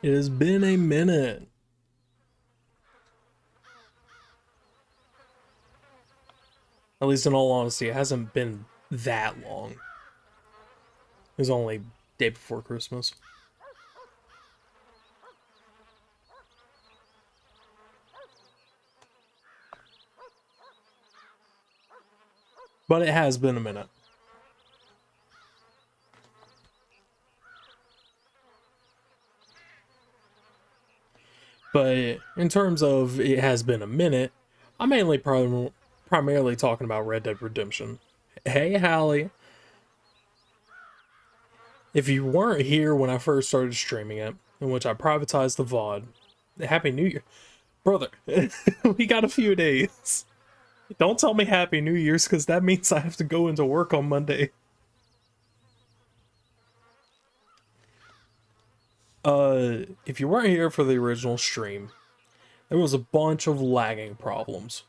It has been a minute. At least in all honesty, it hasn't been that long. It was only day before Christmas. But it has been a minute. But in terms of it has been a minute, I'm mainly primarily talking about Red Dead Redemption. Hey, Hallie. If you weren't here when I first started streaming it, in which I privatized the VOD, Happy New Year. Brother, we got a few days. Don't tell me Happy New Year's, because that means I have to go into work on Monday. If you weren't here for the original stream, there was a bunch of lagging problems.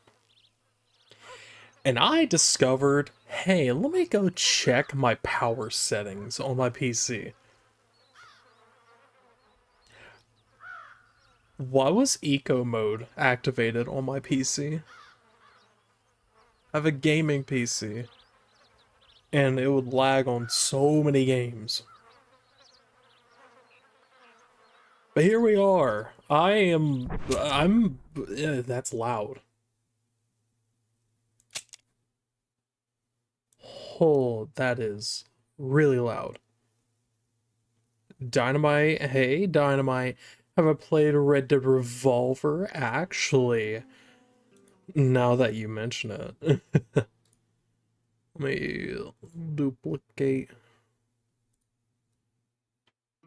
And I discovered, hey, let me go check my power settings on my PC. Why was eco mode activated on my PC? I have a gaming PC. And it would lag on so many games. But here we are. That's loud. Oh, that is really loud. Dynamite, hey, Dynamite. Have I played Red Dead Revolver? Actually, now that you mention it. Let me duplicate.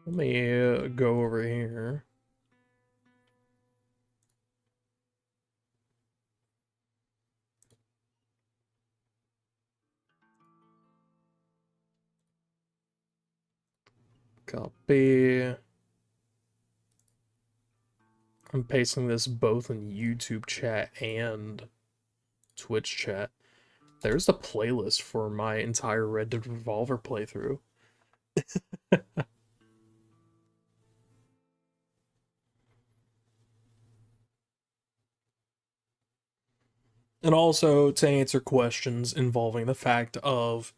Let me go over here. Copy. I'm pasting this both in YouTube chat and Twitch chat. There's the playlist for my entire Red Dead Revolver playthrough. And also to answer questions involving the fact of,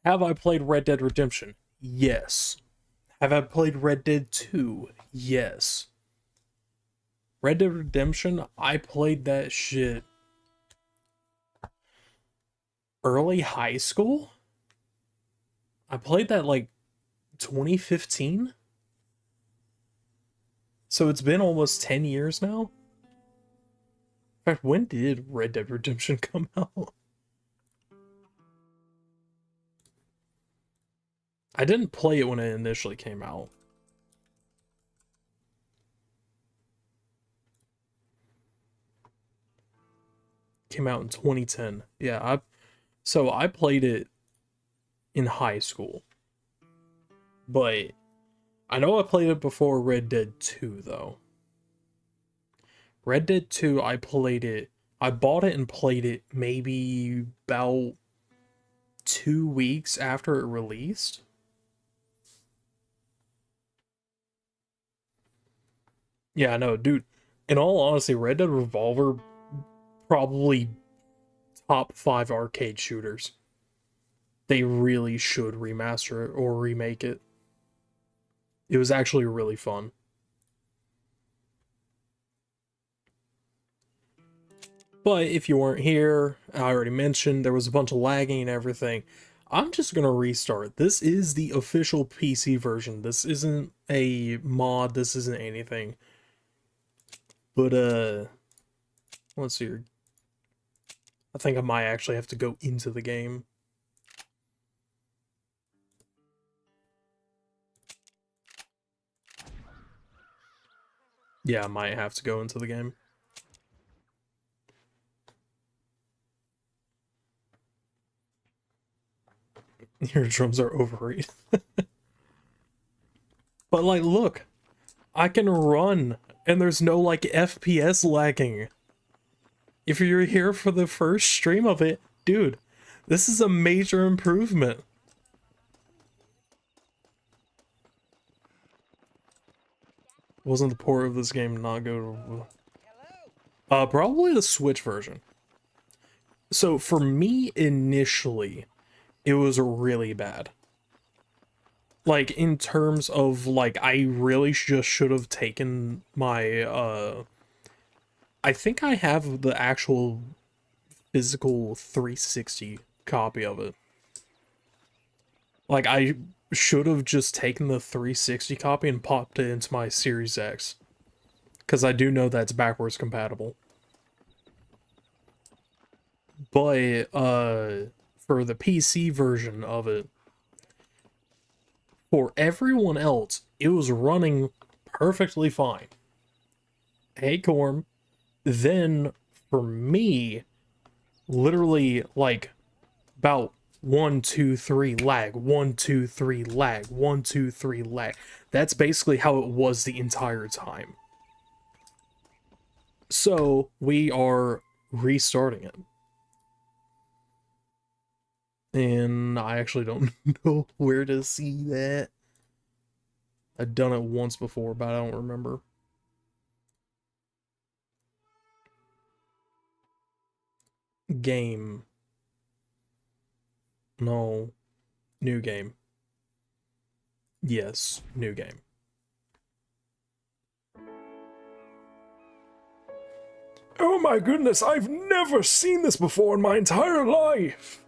have I played Red Dead Redemption? Yes. Have I played Red Dead 2? Yes. Red Dead Redemption, I played that shit early high school? I played that like 2015? So it's been almost 10 years now? In fact, when did Red Dead Redemption come out? I didn't play it when it initially came out. Came out in 2010. Yeah, so I played it in high school. But I know I played it before Red Dead 2 though. Red Dead 2, I bought it and played it maybe about 2 weeks after it released. Yeah, I know, dude. In all honesty, Red Dead Revolver probably top 5 arcade shooters. They really should remaster it or remake it. It was actually really fun. But if you weren't here, I already mentioned there was a bunch of lagging and everything. I'm just gonna restart. This is the official PC version. This isn't a mod, this isn't anything. But let's see here. I think I might actually have to go into the game. Yeah, I might have to go into the game. Your drums are overrated. But like, look, I can run and there's no like FPS lagging. If you're here for the first stream of it, dude, this is a major improvement. Wasn't the port of this game not go to... probably the Switch version. So for me, initially, it was really bad. Like, in terms of, like, I really just should have taken my, I think I have the actual physical 360 copy of it. Like, I should have just taken the 360 copy and popped it into my Series X. Because I do know that's backwards compatible. But, for the PC version of it, for everyone else, it was running perfectly fine. Hey, Corm. Then, for me, literally, like, about 1, 2, 3 lag, 1, 2, 3 lag, 1, 2, 3 lag. That's basically how it was the entire time. So, we are restarting it. And I actually don't know where to see that. I've done it once before, but I don't remember. Game. No. New game. Yes, new game. Oh my goodness, I've never seen this before in my entire life!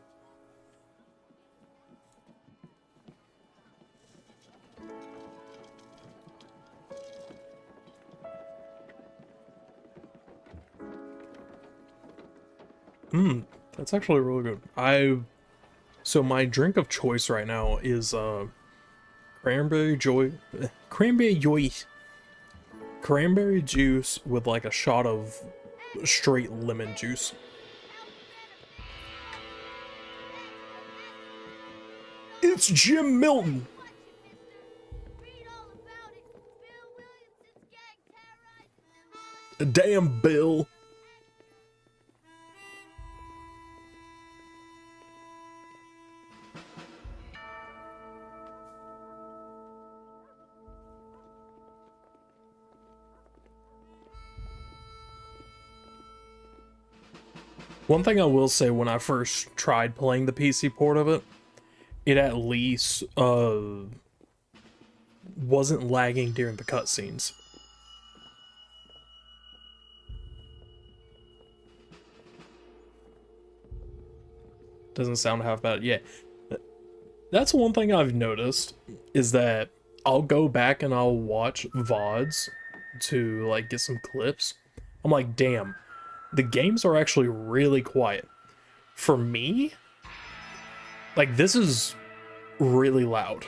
That's actually really good. So my drink of choice right now is cranberry juice with like a shot of straight lemon juice. It's Jim Milton. Damn, Bill. One thing I will say, when I first tried playing the PC port of it, it at least wasn't lagging during the cutscenes. Doesn't sound half bad. Yeah. That's one thing I've noticed, is that I'll go back and I'll watch VODs to like get some clips. I'm like, damn, the games are actually really quiet. For me, like, this is really loud.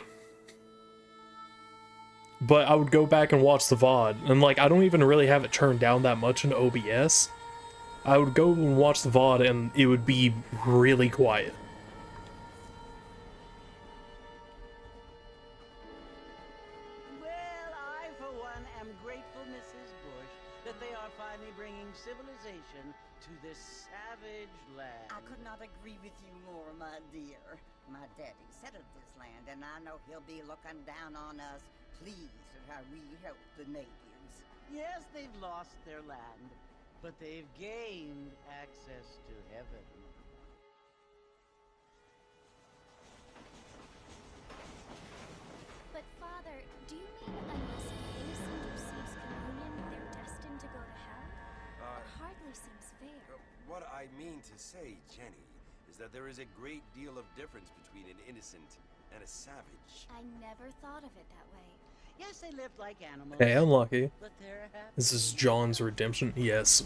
But I would go back and watch the VOD, and like, I don't even really have it turned down that much in OBS. I would go and watch the VOD and it would be really quiet. Well, I, for one, am grateful, Mrs. Bush, that they are finally bringing civilization to this savage land. I could not agree with you more, my dear. My daddy settled this land, and I know he'll be looking down on us, pleased at how we help the natives. Yes, they've lost their land, but they've gained access to heaven. But Father, do you mean unless an innocent receives communion, they're destined to go to hell? That hardly seems fair. What I mean to say, Jenny, is that there is a great deal of difference between an innocent and a savage. I never thought of it that way. Yes, they lived like animals. Hey, unlucky. But they're happy. This is John's redemption? Yes.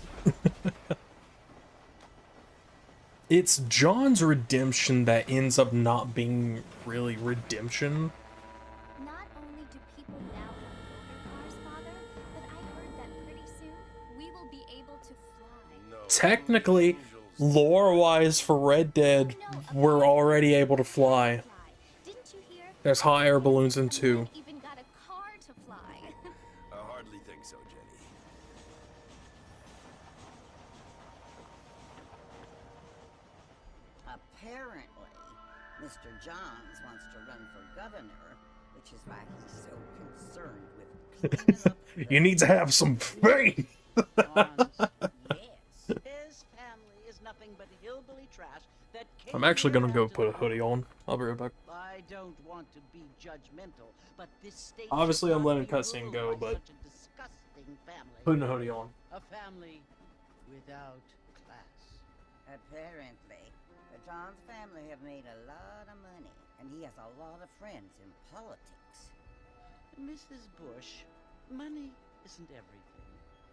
It's John's redemption that ends up not being really redemption. Not only do people now have motor cars, Father, but I heard that pretty soon we will be able to fly. No, Technically, angels. lore-wise for Red Dead, we're already able to fly. Didn't you hear? There's hot air balloons in 2. Man even got a car to fly. I hardly think so, Jenny. Apparently, Mr. Johns wants to run for governor, which is why he's so concerned with clean it up. You need to have some faith. Honest. Yes. His family is nothing but hillbilly trash that came I'm actually gonna here go after put a the hoodie war. on. I'll be right back. I don't want to be judgmental, but this state Obviously, should I'm not letting be cussing ruled go, by but such a disgusting family. putting a hoodie on. A family without class. Apparently. John's family have made a lot of money, and he has a lot of friends in politics. Mrs. Bush, money isn't everything.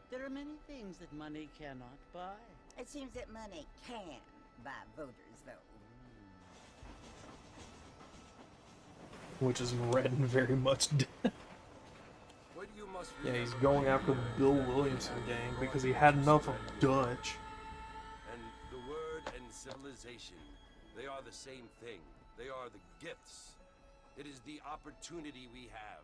There are many things that money cannot buy. It seems that money can buy voters, though. Which is red and very much dead. What you must Yeah, he's remember going after the Bill Williamson gang because he had enough of Dutch. And the word and civilization, they are the same thing. They are the gifts. It is the opportunity we have,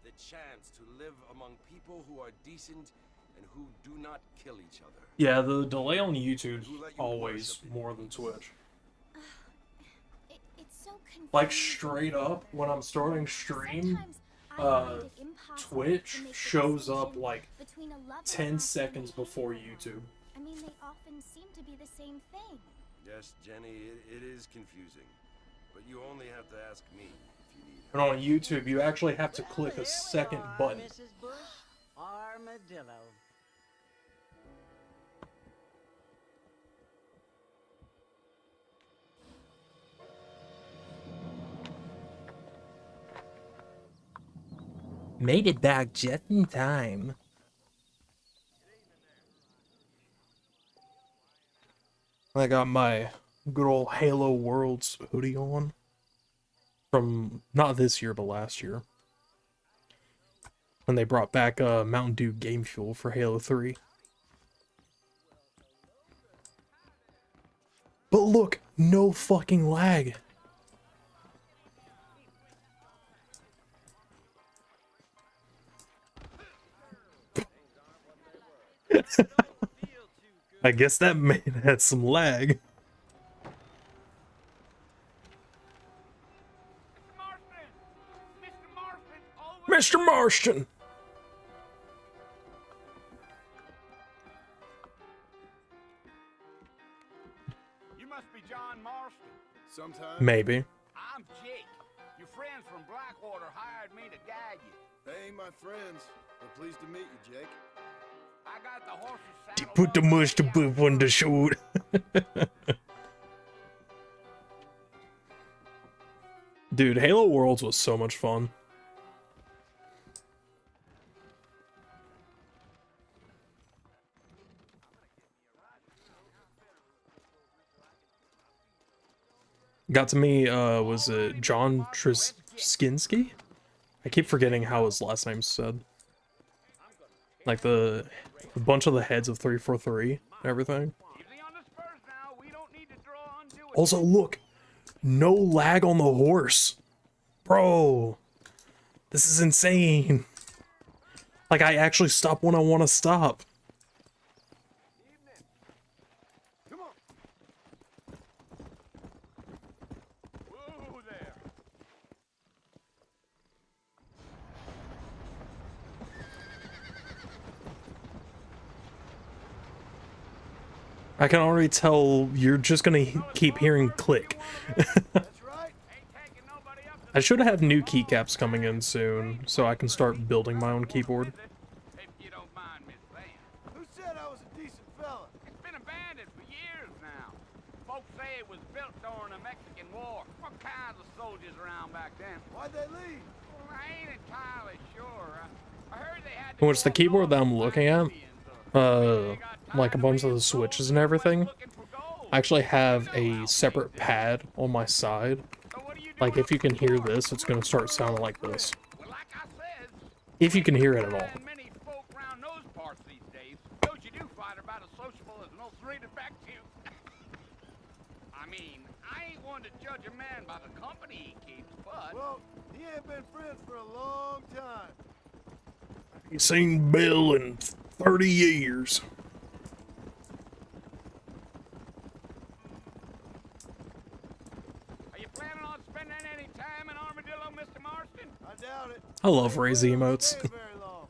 the chance to live among people who are decent and who do not kill each other. Yeah, the delay on YouTube's always more than Twitch. It's so confusing. Like straight up, when I'm starting stream, Sometimes I find it impossible Twitch to make the shows up distinction like between a love 10 and seconds hate before now. YouTube. I mean, they often seem to be the same thing. Yes, Jenny, it is confusing. But you only have to ask me if you need And help. on YouTube, you actually have to Well, click here a we second are, button. Mrs. Bush, armadillo. Made it back just in time. I got my good old Halo Worlds hoodie on. From not this year, but last year. When they brought back Mountain Dew Game Fuel for Halo 3. But look, no fucking lag. I guess that man had some lag. Mr. Marston! You must be John Marston. Sometimes Maybe. I'm Jake. Your friends from Blackwater hired me to guide you. they ain't my friends, but pleased to meet you, Jake. I got the horses They saddled put the up mush to ready poop on the shoot. Dude, Halo Worlds was so much fun. Got to me, was it John Truskinski? I keep forgetting how his last name's said. Like a bunch of the heads of 343 and everything. Easy on the spurs now. We don't need to draw undue Also, look, no lag on the horse. Bro, this is insane. Like, I actually stop when I want to stop. Come on. Whoa there. I can already tell you're just gonna keep hearing click. That's right. Ain't taking nobody up to I should have new keycaps coming in soon, so I can start building my own keyboard. If you don't mind me saying. Who said I was a decent fella? It's been abandoned for years now. Folks say it was built during the Mexican War. What kinds of soldiers around back then? Why'd they leave? Well, I ain't entirely sure. I heard they had What's the keyboard that I'm looking at? Like a bunch of the switches and everything. I actually have a separate pad on my side. Like, if you can hear this, it's gonna start sounding like this. Well, like I said, If you can hear it at all. and many folk round those parts these days. Don't you do fight about as sociable as an old three to back to you? I mean, I ain't one to judge a man by the company he keeps, but Well, he ain't been friends for a long time. You seen Bill in 30 years. are you planning on spending any time in Armadillo, Mr. Marston? I doubt it. I love Ray's They don't emotes. stay very long.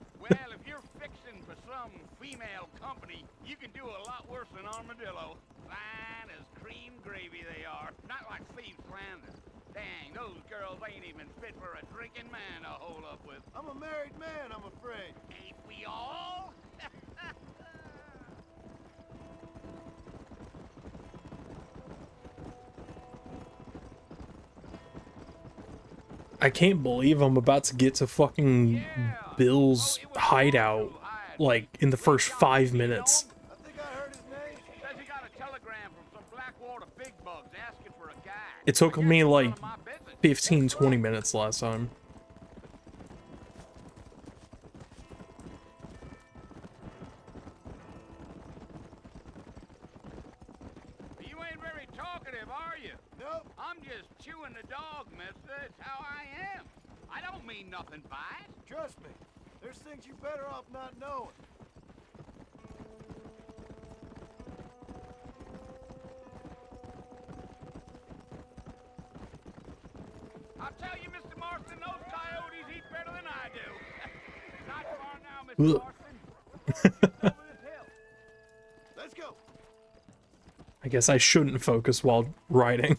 lot worse than armadillo. Fine as cream gravy they are. Not like thieves Flanders. Dang, those girls ain't even fit for a drinking man to hold up with. I'm a married man, I'm afraid. Ain't we all? I can't believe I'm about to get to fucking Bill's hideout, like, in the first 5 minutes. I think I heard his name. Says he got a telegram from some Blackwater big bugs asking for a guide. It took I guess me, it's like, none of my business. 15, 20 minutes last time. You ain't very talkative, are you? Nope. I'm just chewing the dog, mister. It's how I am. I don't mean nothing by it. Trust me. There's things you better off not knowing. I'll tell you, Mr. Marston, those coyotes eat better than I do. Not far now, Mr. Ugh. Marston. We're just over this hill. Let's go. I guess I shouldn't focus while riding.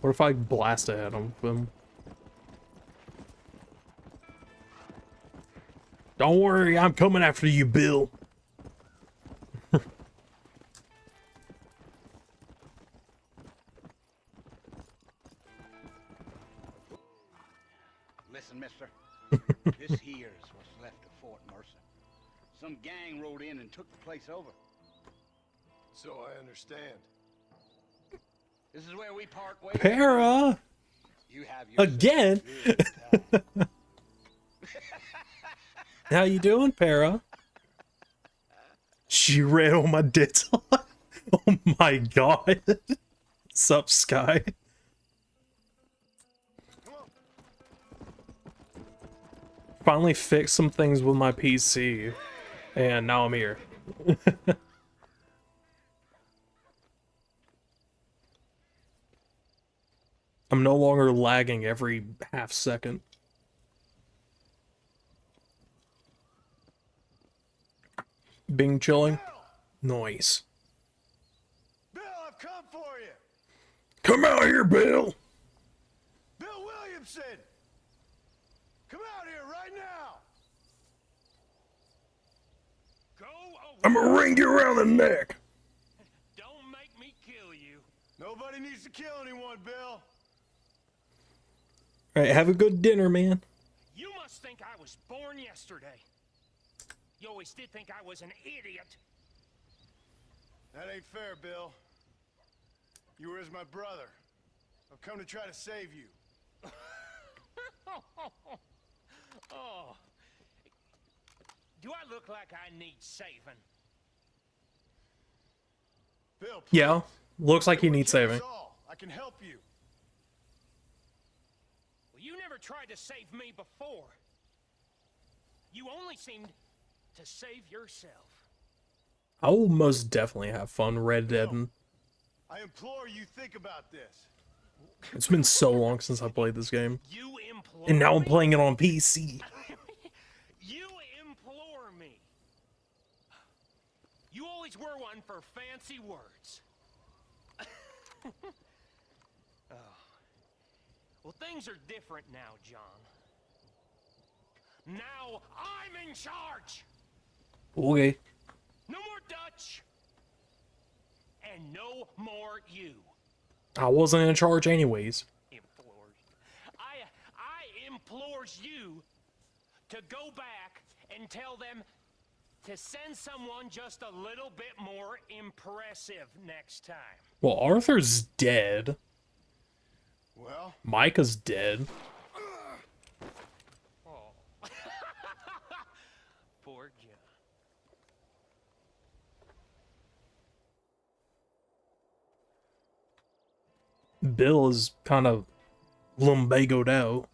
What if I blast ahead of him? Don't worry, I'm coming after you, Bill. Listen, mister. This here's what's left of Fort Mercer. Some gang rode in and took the place over. So I understand. This is where we part ways. Para! You have your Again? How you doing, Para? She read on my dits. Oh my god. Sup, Sky? Finally fixed some things with my PC, and now I'm here. I'm no longer lagging every half second. Bing chilling? Nice. Bill, I've come for you. Come out here, Bill! Bill Williamson. Come out here right now. Go away. I'm gonna ring you around the neck! Don't make me kill you. Nobody needs to kill anyone, Bill. Alright, have a good dinner, man. You must think I was born yesterday. You always did think I was an idiot. That ain't fair, Bill. You were as my brother. I've come to try to save you. Oh. Do I look like I need saving? Bill, please. Yeah, looks like It he would needs kill us saving. all. I can help you. Well, you never tried to save me before. You only seemed to save yourself. I will most definitely have fun Red Deading. I implore you think about this. It's been so long since I played this game. You implore And now I'm me? playing it on PC. You implore me. You always were one for fancy words. Oh. Well, things are different now, John. Now I'm in charge. Okay. No more Dutch. And no more you. I wasn't in charge anyways. Implores. I implores you to go back and tell them to send someone just a little bit more impressive next time. Well, Arthur's dead. Well, Micah's dead. Oh. Poor John. Bill is kind of lumbagoed out.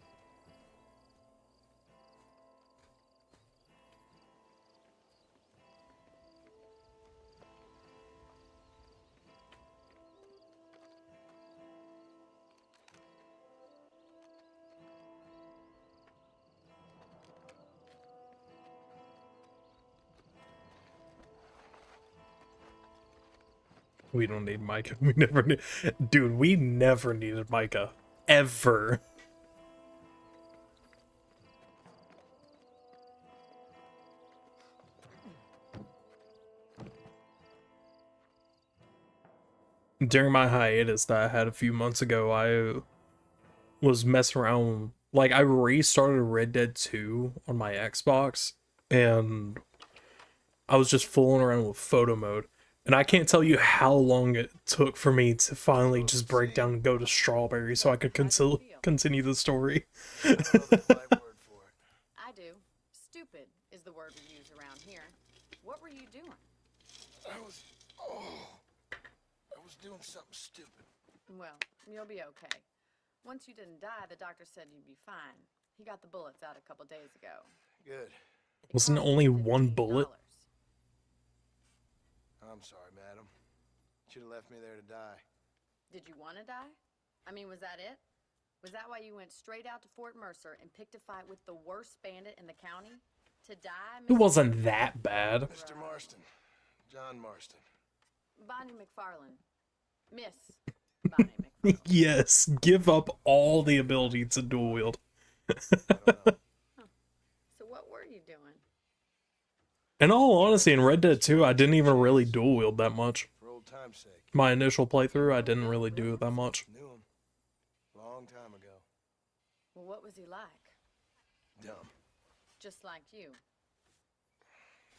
We don't need Micah. We never need... Dude, we never needed Micah. Ever. During my hiatus that I had a few months ago, I was messing around. Like, I restarted Red Dead 2 on my Xbox, and I was just fooling around with photo mode. And I can't tell you how long it took for me to finally just break down and go to Strawberry so I could continue the story. I do. Stupid is the word we use around here. What were you doing? I was doing something stupid. Well, you'll be okay. Once you didn't die, the doctor said you'd be fine. He got the bullets out a couple days ago. Good. Wasn't it only one bullet? I'm sorry, madam. Should have left me there to die. Did you want to die? I mean, was that it? Was that why you went straight out to Fort Mercer and picked a fight with the worst bandit in the county? To die? It wasn't that bad. Mr. Marston. John Marston. Bonnie McFarlane. Miss Bonnie McFarlane. Yes, give up all the ability to dual wield. So what were you doing? In all honesty, in Red Dead 2, I didn't even really dual wield that much. For old time's sake. My initial playthrough, I didn't really do it that much. Knew him. Long time ago. Well, what was he like? Dumb. Just like you.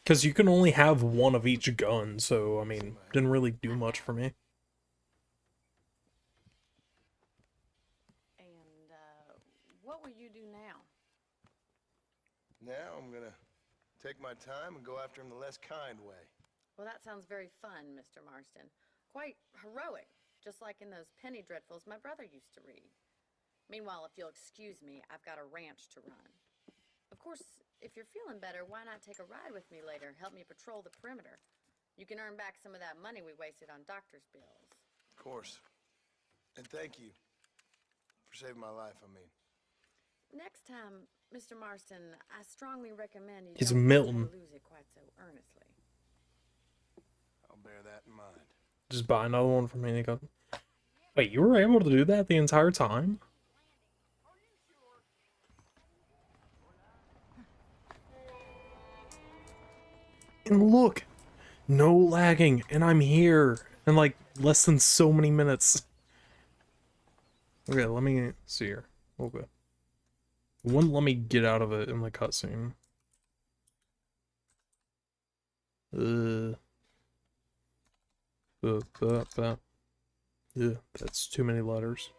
Because you can only have one of each gun, so, I mean, didn't really do much for me. And, what will you do now? Now I'm gonna take my time and go after him the less kind way. Well, that sounds very fun, Mr. Marston. Quite heroic, just like in those penny dreadfuls my brother used to read. Meanwhile, if you'll excuse me, I've got a ranch to run. Of course, if you're feeling better, why not take a ride with me later? Help me patrol the perimeter. You can earn back some of that money we wasted on doctor's bills. Of course. And thank you for saving my life, I mean. Next time, Mr. Marston, I strongly recommend you He's don't Milton. lose it quite so earnestly. I'll bear that in mind. Just buy another one from any gun. Wait, you were able to do that the entire time? And look! No lagging, and I'm here in like less than so many minutes. Okay, let me see here. Okay. It wouldn't let me get out of it in the cutscene. Yeah, that's too many letters.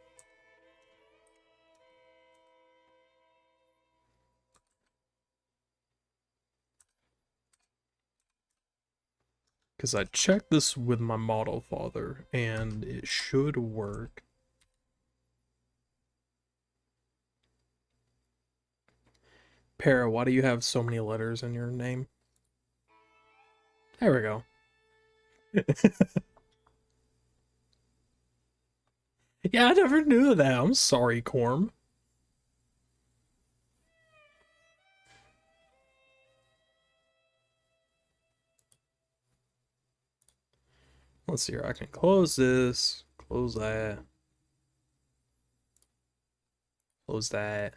Because I checked this with my model father, and it should work. Para, why do you have so many letters in your name? There we go. Yeah, I never knew that. I'm sorry, Corm. Let's see here. I can close this. Close that. Close that.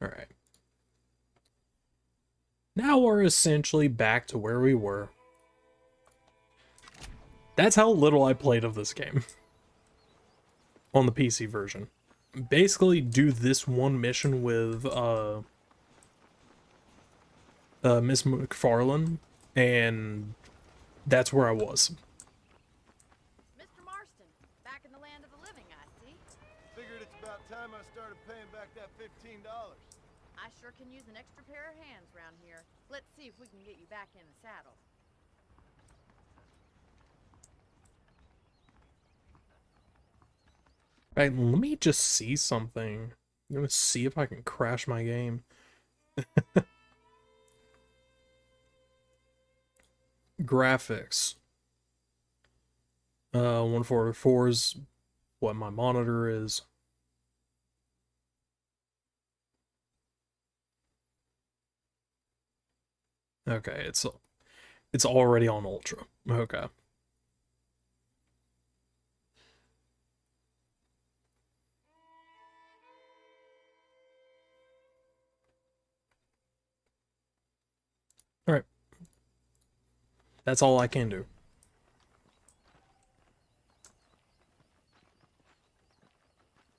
Alright. Now we're essentially back to where we were. That's how little I played of this game. On the PC version. Basically do this one mission with Miss McFarlane, and that's where I was. Mr. Marston, back in the land of the living, I see. Figured it's about time I started paying back that $15. I sure can use an extra pair of hands around here. Let's see if we can get you back in the saddle. Right, let me just see something. I'm gonna see if I can crash my game. Graphics. 144 is what my monitor is. Okay, it's It's already on Ultra. Okay. Alright. That's all I can do.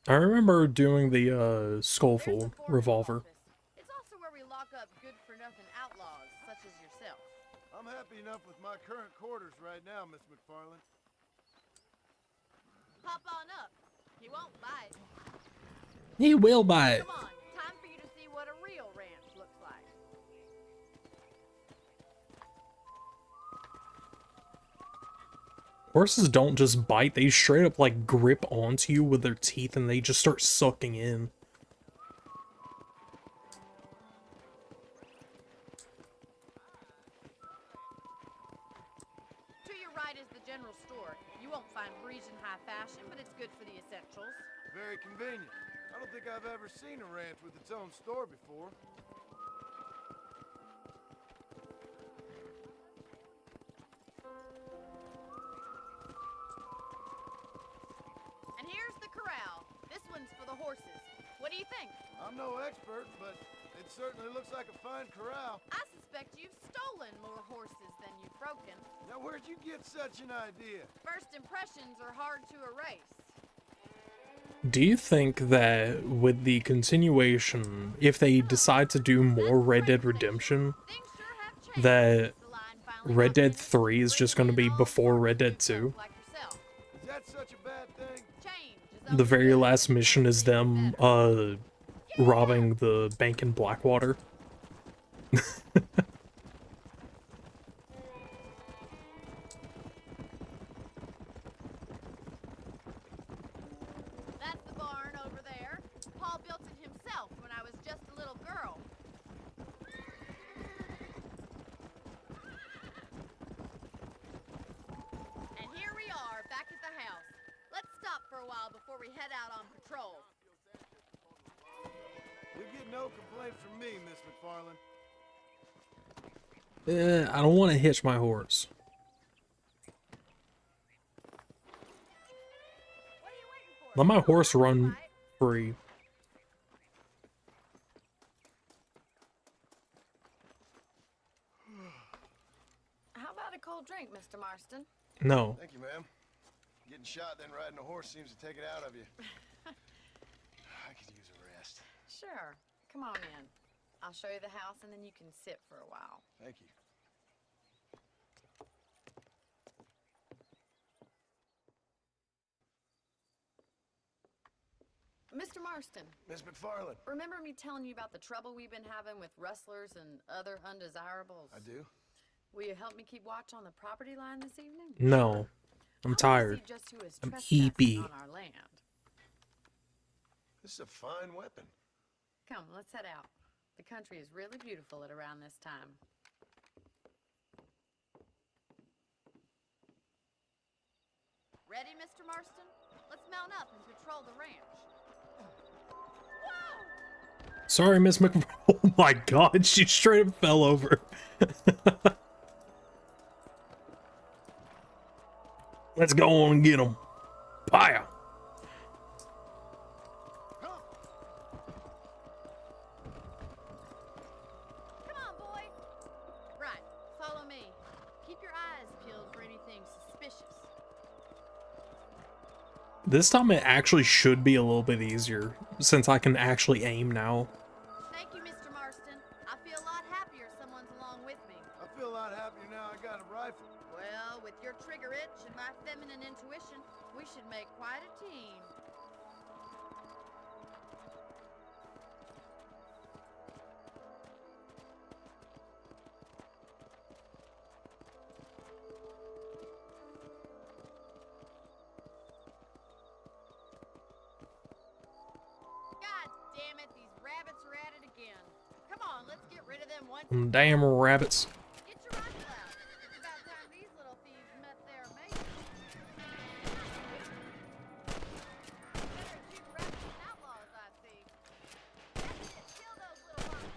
I remember doing the Skullful revolver. It's also where we lock up good-for-nothing outlaws, such as yourself. I'm happy enough with my current quarters right now, Miss McFarland. Hop on up. He won't bite. He will buy it. Come on, time for you to see what a real ranch looks like. Horses don't just bite, they straight up like grip onto you with their teeth and they just start sucking in. To your right is the general store. You won't find Parisian high fashion, but it's good for the essentials. Very convenient. I don't think I've ever seen a ranch with its own store before. And here's the corral. This one's for the horses. What do you think? I'm no expert, but it certainly looks like a fine corral. I suspect you've stolen more horses than you've broken. Now, where'd you get such an idea? First impressions are hard to erase. Do you think that with the continuation, if they decide to do more Red Dead Redemption, Things sure have changed that since the line finally Red got Dead finished. 3 is just going to be Bring in all before sorts Red of Dead good 2? folk like yourself. Is that such a bad thing? Change is The only very good. last mission is them, Better. robbing the bank in Blackwater. That's the barn over there. Paul built it himself when I was just a little girl. And here we are, back at the house. Let's stop for a while before we head out on patrol. You get no complaints from me, Miss McFarland. I don't want to hitch my horse. What are you waiting for? Let my horse Come on, run Mike. free. How about a cold drink, Mr. Marston? No. Thank you, ma'am. Getting shot, then riding a horse seems to take it out of you. I could use a rest. Sure. Come on in. I'll show you the house and then you can sit for a while. Thank you. Mr. Marston, Miss McFarland. remember me telling you about the trouble we've been having with rustlers and other undesirables? I do. Will you help me keep watch on the property line this evening? No. I I'm want to tired. see just who is I'm trespassing EP. on our land. This is a fine weapon. Come, let's head out. The country is really beautiful at around this time. Ready, Mr. Marston? Let's mount up and patrol the ranch. Whoa! Sorry, Miss Mc... Oh my god, she straight up fell over. Let's go on and get him. Paya. Come on, boy. Right, follow me. Keep your eyes peeled for anything suspicious. This time it actually should be a little bit easier, since I can actually aim now. Thank you, Mr. Marston. I feel a lot happier someone's along with me. I feel a lot happier now I got a rifle. Well, with your trigger itch and my feminine intuition, we should make quite a team. God damn it, these rabbits are at it again. Come on, let's get rid of them once and Damn rabbits. get your rifle out. It's about time these little thieves met their mate. Better shoot rabbits and outlaws, I see. That's it, kill those little buggers.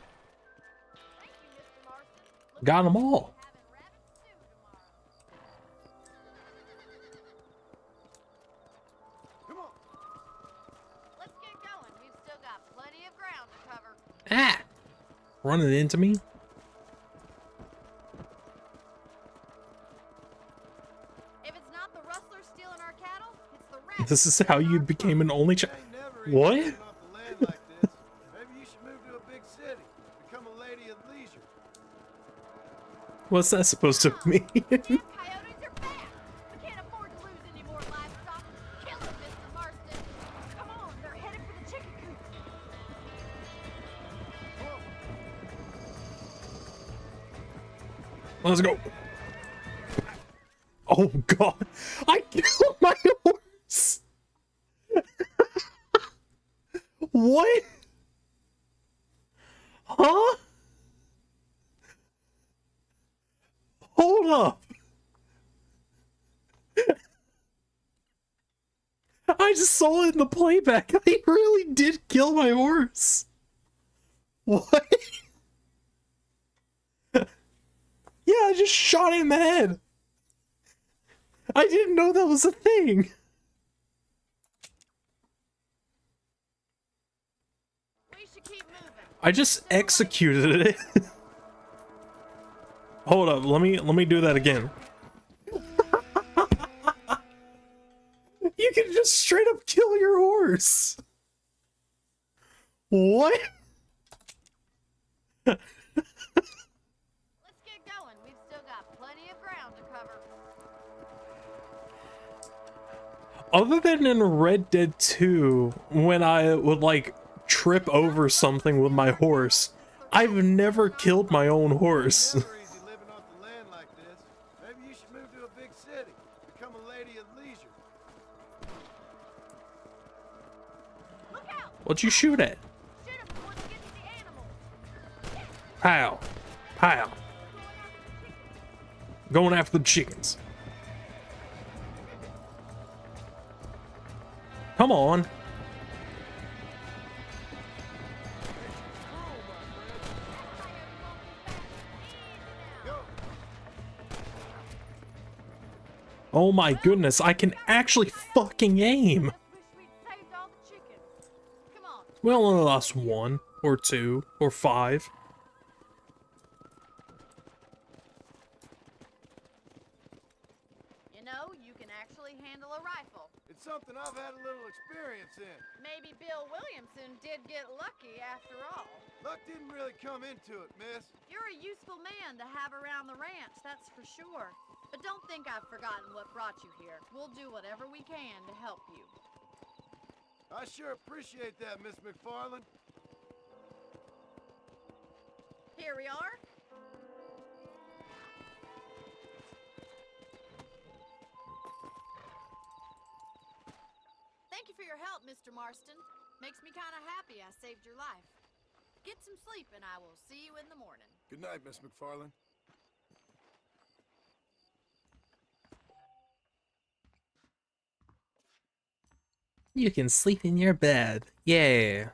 Thank you, Mr. Marston. Looks Got 'em like we'll all. be having rabbits soon. running into me? If it's not the rustlers stealing our cattle, it's the rats. This is how you became an only child. What? Living off the land like this. Maybe you should move to a big city. Become a lady of leisure. What's that supposed to mean? Coyotes are bad. We can't afford to lose any more livestock. Kill them, Mr. Marston. Come on, they're headed for the chicken coop. Let's go. Oh god, I killed my horse. What? Huh? Hold up. I just saw it in the playback. I really did kill my horse. What? Yeah, I just shot it in the head. I didn't know that was a thing. We should keep moving. I just executed it. Hold up, let me do that again. You can just straight up kill your horse. What? Let's get going. We've still got plenty of ground to cover. Other than in Red Dead 2, when I would like trip over something with my horse, I've never killed my own horse. Never easy living off the land like this. Maybe you should move to a big city. Become a lady of leisure. Look out! What'd you shoot at? Shoot him before they get to the animals. Pow. Pow. Going after the chickens. Come on. Oh my goodness, I can actually fucking aim. Wish we'd saved all the chickens. Come on. We only lost 1 or 2 or 5. You know, you can actually handle a rifle. It's something I've had a little experience in. Maybe Bill Williamson did get lucky after all. Luck didn't really come into it, miss. You're a useful man to have around the ranch, that's for sure. But don't think I've forgotten what brought you here. We'll do whatever we can to help you. I sure appreciate that, Miss McFarland. Here we are. Thank you for your help, Mr. Marston. Makes me kind of happy I saved your life. Get some sleep and I will see you in the morning. Good night, Miss McFarland. You can sleep in your bed. Yeah.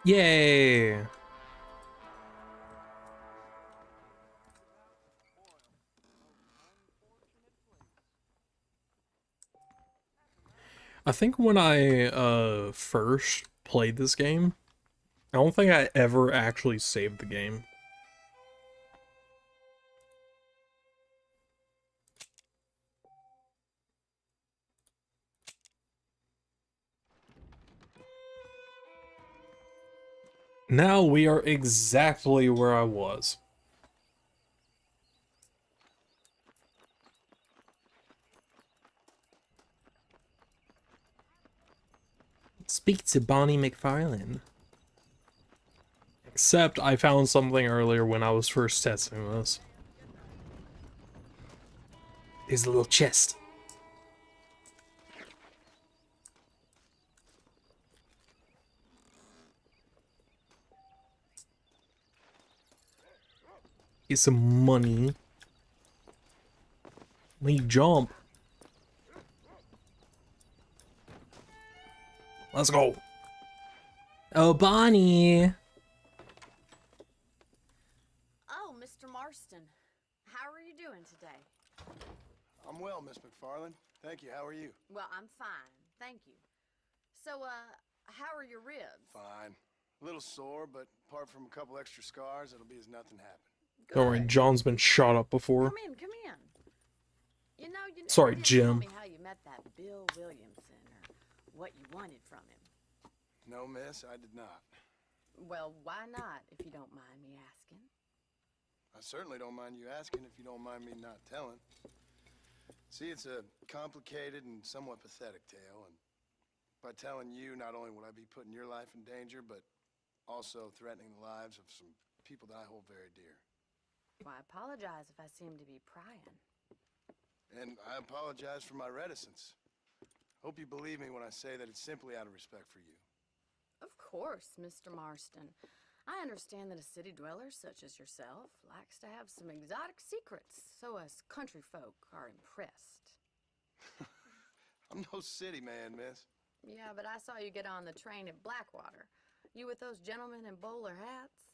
Yay! I think when I first played this game, I don't think I ever actually saved the game. Now we are exactly where I was. Speak to Bonnie McFarlane. Except I found something earlier when I was first testing this. There's a little chest. Get some money. Let me jump. Let's go. Oh, Bonnie. How are you doing today? I'm well, Miss McFarland. Thank you. How are you? Well, I'm fine, thank you. So, how are your ribs? Fine. A little sore, but apart from a couple extra scars, it'll be as nothing happened. Don't worry, Good. John's been shot up before. Come in, come in. You know, you Sorry, never did tell Jim. me how you met that Bill Williamson or what you wanted from him. No, miss, I did not. Well, why not, if you don't mind me asking? I certainly don't mind you asking if you don't mind me not telling. See, it's a complicated and somewhat pathetic tale, and by telling you, not only would I be putting your life in danger, but also threatening the lives of some people that I hold very dear. Well, I apologize if I seem to be prying. And I apologize for my reticence. Hope you believe me when I say that it's simply out of respect for you. Of course, Mr. Marston. I understand that a city dweller such as yourself likes to have some exotic secrets, so us country folk are impressed. I'm no city man, miss. Yeah, but I saw you get on the train at Blackwater. You with those gentlemen in bowler hats?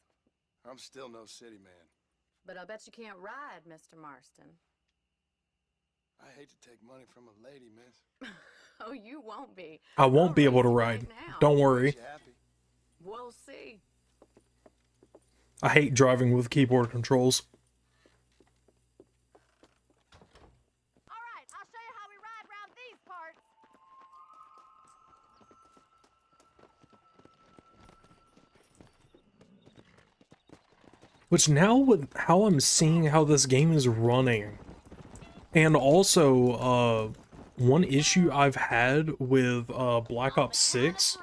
I'm still no city man. But I'll bet you can't ride, Mr. Marston. I hate to take money from a lady, miss. Oh, you won't be. I won't I'll be able to raise you ride. right now. Don't worry. Makes you happy. We'll see. I hate driving with keyboard controls. All right, I'll show you how we ride around these parts. Which now with how I'm seeing how this game is running, and also one issue I've had with Black Ops 6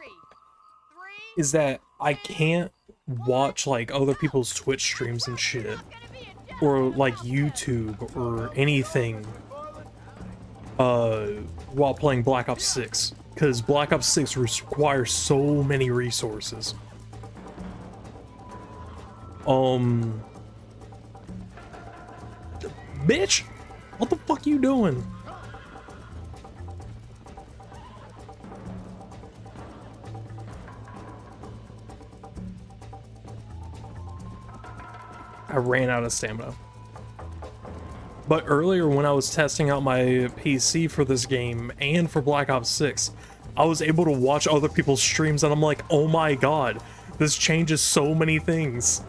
is that I can't watch like other people's Twitch streams and shit, or like YouTube or anything while playing Black Ops 6, because Black Ops 6 requires so many resources. Bitch, what the fuck you doing? I ran out of stamina. But earlier when I was testing out my PC for this game and for Black Ops 6, I was able to watch other people's streams and I'm like, oh my god, this changes so many things.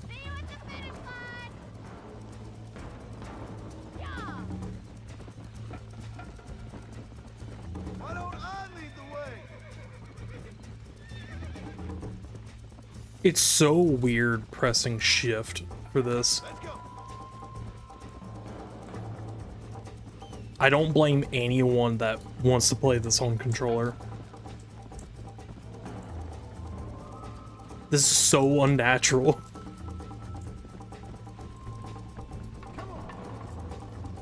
See you at the finish line. Yeah. Why don't I lead the way? It's so weird pressing shift for this. Let's go. I don't blame anyone that wants to play this on controller. This is so unnatural.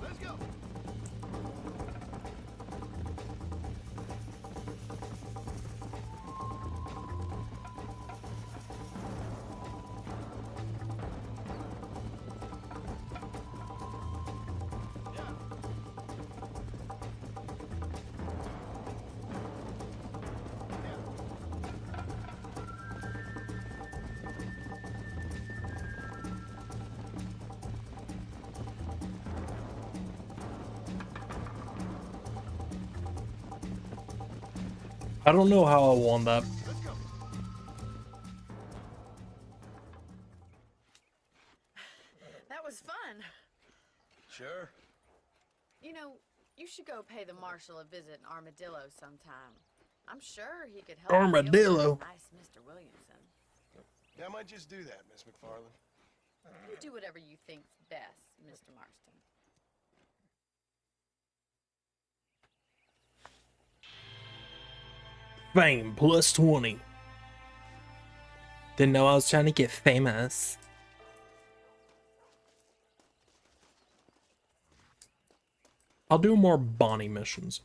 Let's go. I don't know how I won that. Let's go. That was fun. Sure. You know, you should go pay the marshal a visit in Armadillo sometime. I'm sure he could help. Armadillo. Nice Mr. Williamson. Yeah, I might just do that, Miss McFarland. You do whatever you think's best, Mr. Marston. Fame plus 20. Didn't know I was trying to get famous. I'll do more Bonnie missions.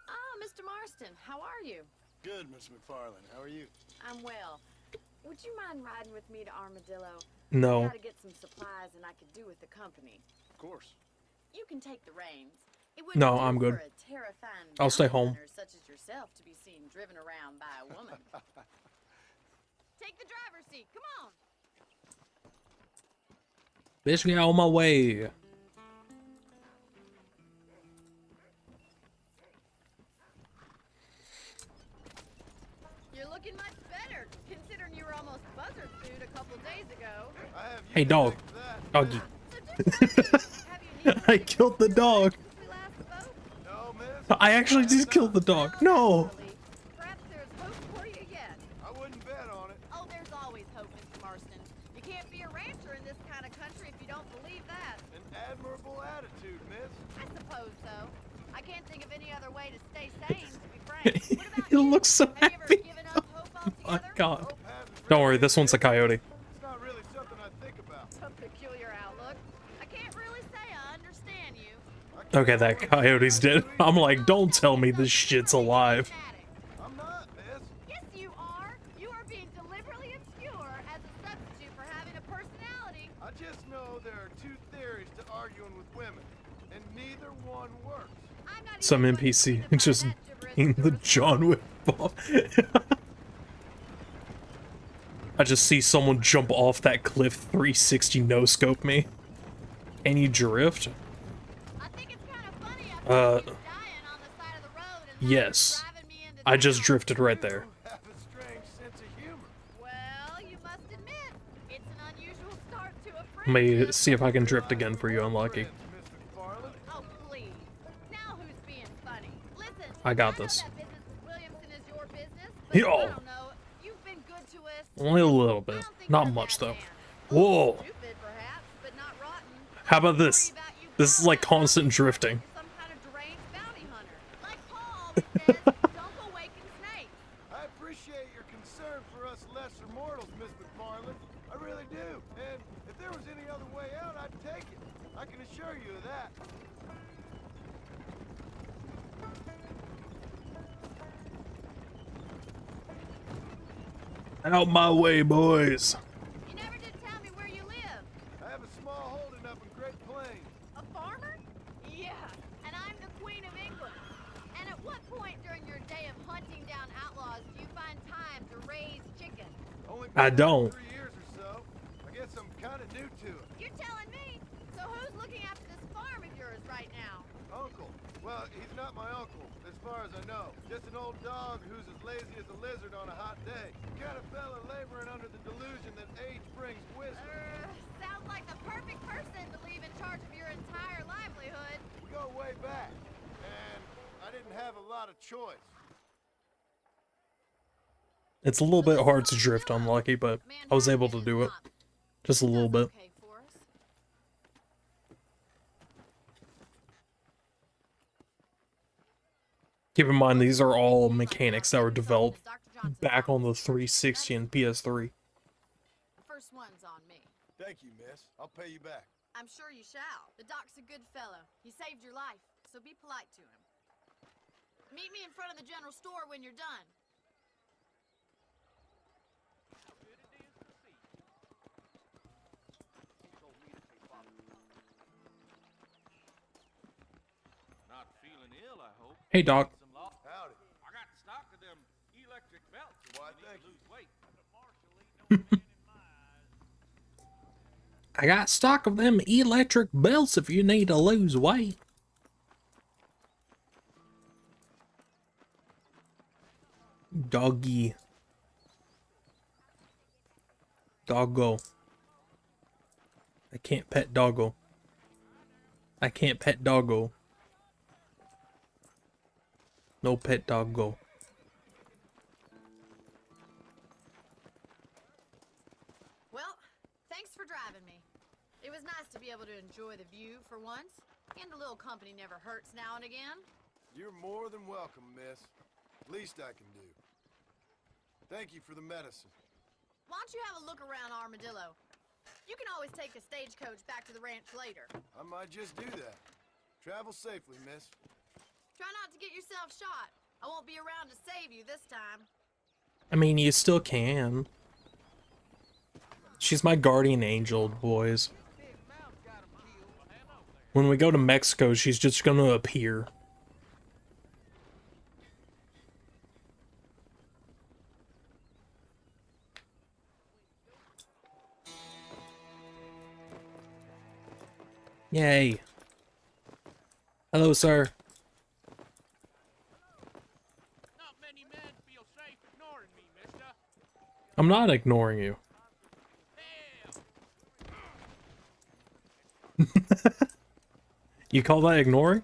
Ah, Mr. Marston, how are you? Good, Miss McFarland. How are you? I'm well. Would you mind riding with me to Armadillo? No. I gotta get some supplies and I could do with the company. Of course. You can take the reins. It No, wouldn't do I'm good. for a terrifying I'll stay bounty home. hunter such as yourself to be seen driven around by a woman. Take the driver's seat. Come on. Bitch, get out of my way. You're looking much better, considering you were almost buzzard food a couple days ago. I have you Hey, to dog. thank for that. Doggy. So just tell me, have you needed I any killed the dog. since we last spoke? No, miss. I actually just killed the dog. No. Perhaps there's hope for you yet. I wouldn't bet on it. Oh, there's always hope, Mr. Marston. You can't be a rancher in this kind of country if you don't believe that. An admirable attitude, miss. I suppose so. I can't think of any other way to stay sane, to be frank. What about He you? looks so Have you ever happy. given up hope My altogether? God. Hope hasn't Don't really worry, this one's a coyote. It's not really something I think about. A peculiar outlook. I can't really say I understand you. I can't Okay, that coyote's dead. I'm like, don't tell me this shit's alive. I'm not, miss. Yes, you are. You are being deliberately obscure as a substitute for having a personality. I just know there are two theories to arguing with women, and neither one works. I'm not Some even going to NPC begin to just find that gibberish in the to John Wick bomb. I just see someone jump off that cliff 360 no scope me. Can you drift? I think it's kind of funny Uh, dying on the side of the road and yes. driving me into I just town. drifted right there. You have a strange sense of humor. Well, you must admit, it's an unusual start to a Let me friendship. see if I can drift again for you, Unlucky. Friends, Miss McFarland. Oh, please. Now who's being funny? Listen, I got know this. that business with Williamson is your business, but Yo. I don't know. You've been good to us. Only a little bit. I don't think Not you're a much, bad though. man. Whoa. Stupid, perhaps, but not rotten. How about Worry this? about you This is like coming out constant drifting. some kind of deranged bounty hunter. Like Paul always says, don't awaken snakes. I appreciate your concern for us lesser mortals, Miss McFarland. I really do. And if there was any other way out, I'd take it. I can assure you of that. Out my way, boys. You never did tell me where you live. I have a small holding up in Great Plains. A farmer? Yeah, and I'm the Queen of England. And at what point during your day of hunting down outlaws do you find time to raise chickens? Only I been don't. 3 years or so. I guess I'm kind of new to it. You're telling me? So who's looking after this farm of yours right now? Uncle. Well, he's not my uncle, as far as I know. Just an old dog who's as lazy as a lizard on a hot day. The kind of fella laboring under the delusion that age brings wisdom. Sounds like the perfect person to leave in charge of your entire livelihood. We go way back, and I didn't have a lot of choice. It's a little bit hard to drift, Unlucky, but I was able to do it. Just a little bit. Okay for us. Keep in mind, these are all mechanics that were developed back on the 360 and PS3. First one's on me. Thank you, miss. I'll pay you back. I'm sure you shall. The doc's a good fellow. He saved your life, so be polite to him. Meet me in front of the general store when you're done. Not feeling ill, I hope. Hey, Doc. Howdy. I got the stock of them electric belts if Why, you need thank to you. lose weight. I got stock of them electric belts if you need to lose weight. Doggy. Doggo. I can't pet Doggo. I can't pet Doggo. No pet Doggo. Well, thanks for driving me. It was nice to be able to enjoy the view for once, and a little company never hurts now and again. You're more than welcome, miss. Least I can do. Thank you for the medicine. Why don't you have a look around Armadillo? You can always take a stagecoach back to the ranch later. I might just do that. Travel safely, miss. Try not to get yourself shot. I won't be around to save you this time. I mean, you still can. She's my guardian angel, boys. When we go to Mexico, she's just gonna appear. Yay. Hello, sir. Not many men feel safe ignoring me, mister. I'm not ignoring you. You call that ignoring?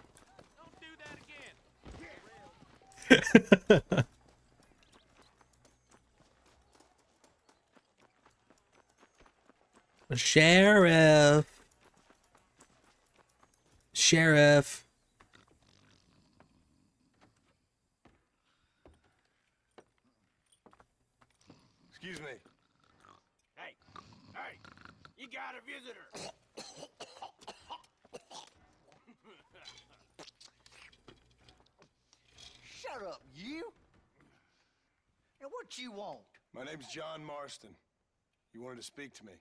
Don't do that again. Sheriff. Sheriff. Excuse me. Hey, you got a visitor. Shut up, you! And what you want? My name's John Marston. You wanted to speak to me.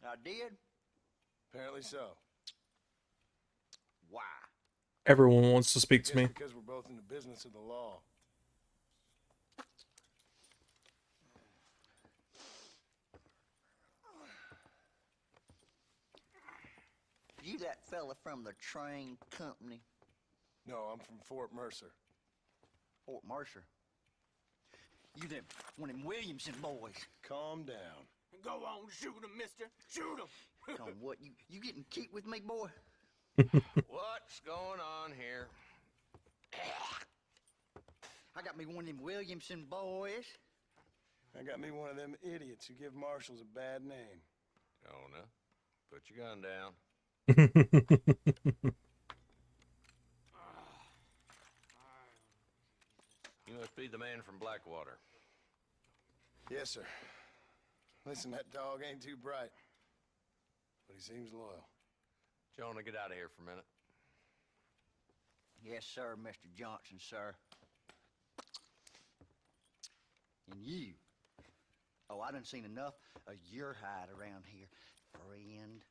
I did? Apparently so. Why? Everyone wants to speak to Just me. because we're both in the business of the law. You that fella from the train company? No, I'm from Fort Mercer. Fort Mercer? You them one of them Williamson boys. Calm down. Go on, shoot him, mister. Shoot him. Come on, what, you getting cute with me, boy? What's going on here? I got me one of them Williamson boys. I got me one of them idiots who give marshals a bad name. Jonah, put your gun down. You must be the man from Blackwater. Yes, sir. Listen, that dog ain't too bright, but he seems loyal. Jonah, get out of here for a minute. Yes, sir, Mr. Johnson, sir. And you. Oh, I done seen enough of your hide around here, friend.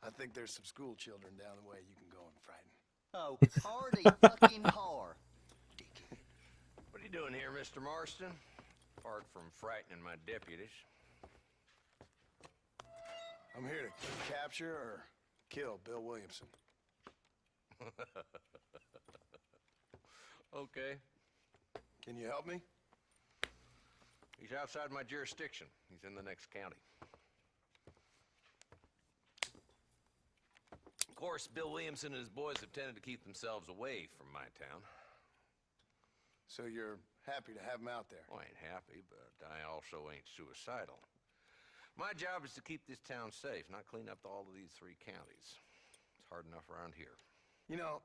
I think there's some school children down the way you can go and frighten. Oh, hardy fucking har. What are you doing here, Mr. Marston? Apart from frightening my deputies. I'm here to capture or kill Bill Williamson. Okay. Can you help me? He's outside my jurisdiction. He's in the next county. Of course, Bill Williamson and his boys have tended to keep themselves away from my town. So you're happy to have him out there? Well, I ain't happy, but I also ain't suicidal. My job is to keep this town safe, not clean up all of these 3 counties. It's hard enough around here. You know,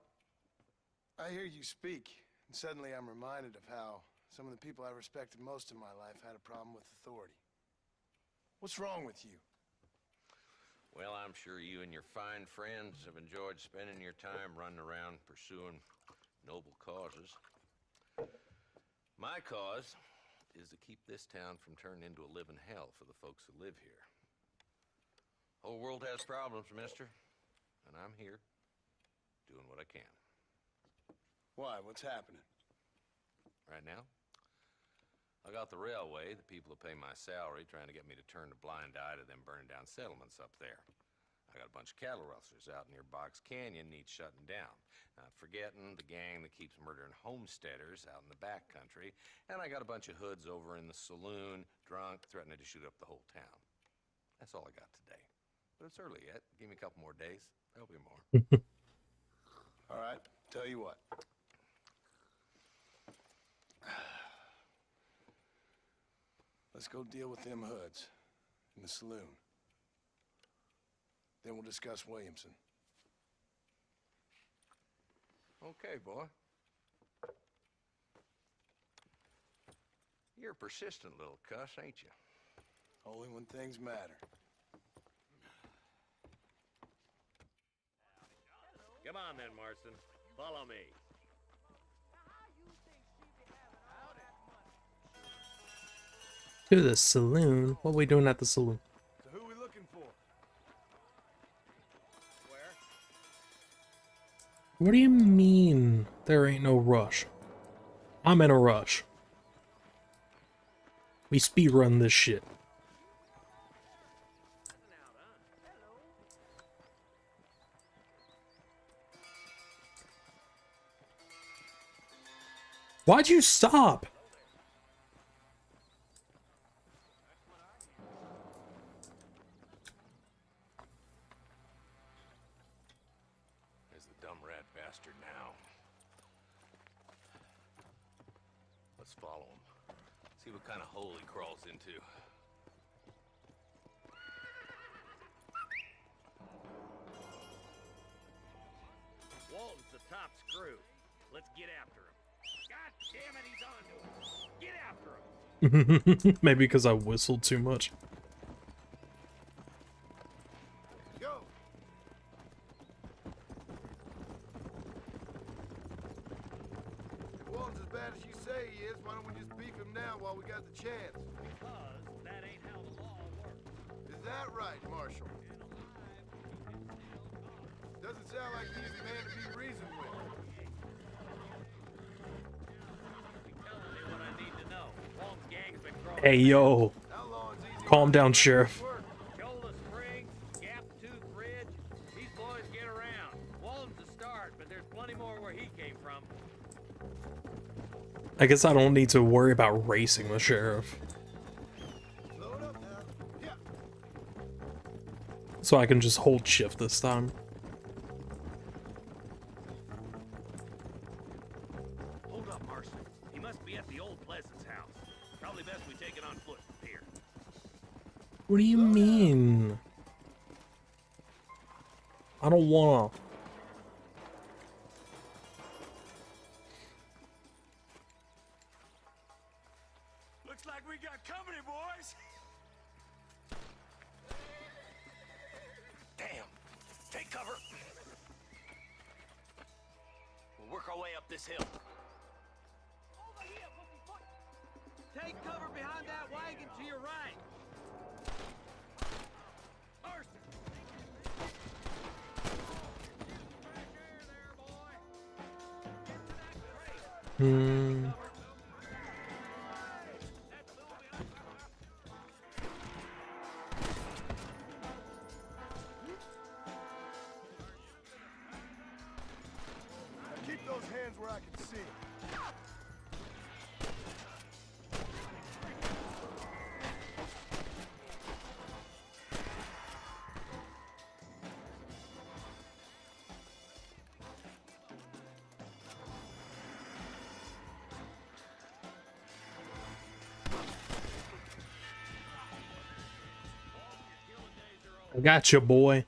I hear you speak, and suddenly I'm reminded of how some of the people I respected most in my life had a problem with authority. What's wrong with you? Well, I'm sure you and your fine friends have enjoyed spending your time running around pursuing noble causes. My cause is to keep this town from turning into a living hell for the folks who live here. Whole world has problems, mister, and I'm here doing what I can. Why? What's happening? Right now, I got the railway, the people who pay my salary, trying to get me to turn a blind eye to them burning down settlements up there. I got a bunch of cattle rustlers out near Box Canyon needs shutting down. Not forgetting the gang that keeps murdering homesteaders out in the back country. And I got a bunch of hoods over in the saloon, drunk, threatening to shoot up the whole town. That's all I got today. But it's early yet. Give me a couple more days. There'll be more. All right, tell you what. Let's go deal with them hoods in the saloon. Then we'll discuss Williamson. Okay, boy. You're a persistent little cuss, ain't you? Only when things matter. Come on then, Marston. Follow me. To the saloon? What are we doing at the saloon? So who are we looking for? What do you mean there ain't no rush? I'm in a rush. We speedrun this shit. Why'd you stop? There's the dumb rat bastard now. Let's follow him. See what kind of hole he crawls into. Walton's the top screw. Let's get after him. God damn it, he's onto us. Get after him. Maybe because I whistled too much. Go! If Walton's as bad as you say he is, why don't we just beef him now while we got the chance? Because that ain't how the law works. Is that right, Marshal? Doesn't sound like an easy man to be reasoned with. Telling me what I need to know. Walton's gang's been growing. Hey, yo. Calm down, Sheriff. Shoulder Springs, Gap Tooth Ridge. These boys get around. Walton's the start, but there's plenty more where he came from. I guess I don't need to worry about racing the sheriff. Slow it up now. Yeah. So I can just hold shift this time. Hold up, Marston. He must be at the old Pleasance house. Probably best we take it on foot from here. What do you mean? I don't wanna. Looks like we got company, boys. Damn. Take cover. We'll work our way up this hill. Take cover behind that wagon to your right. Marston! Hmm. Now keep those hands where I can see 'em. I got you, boy.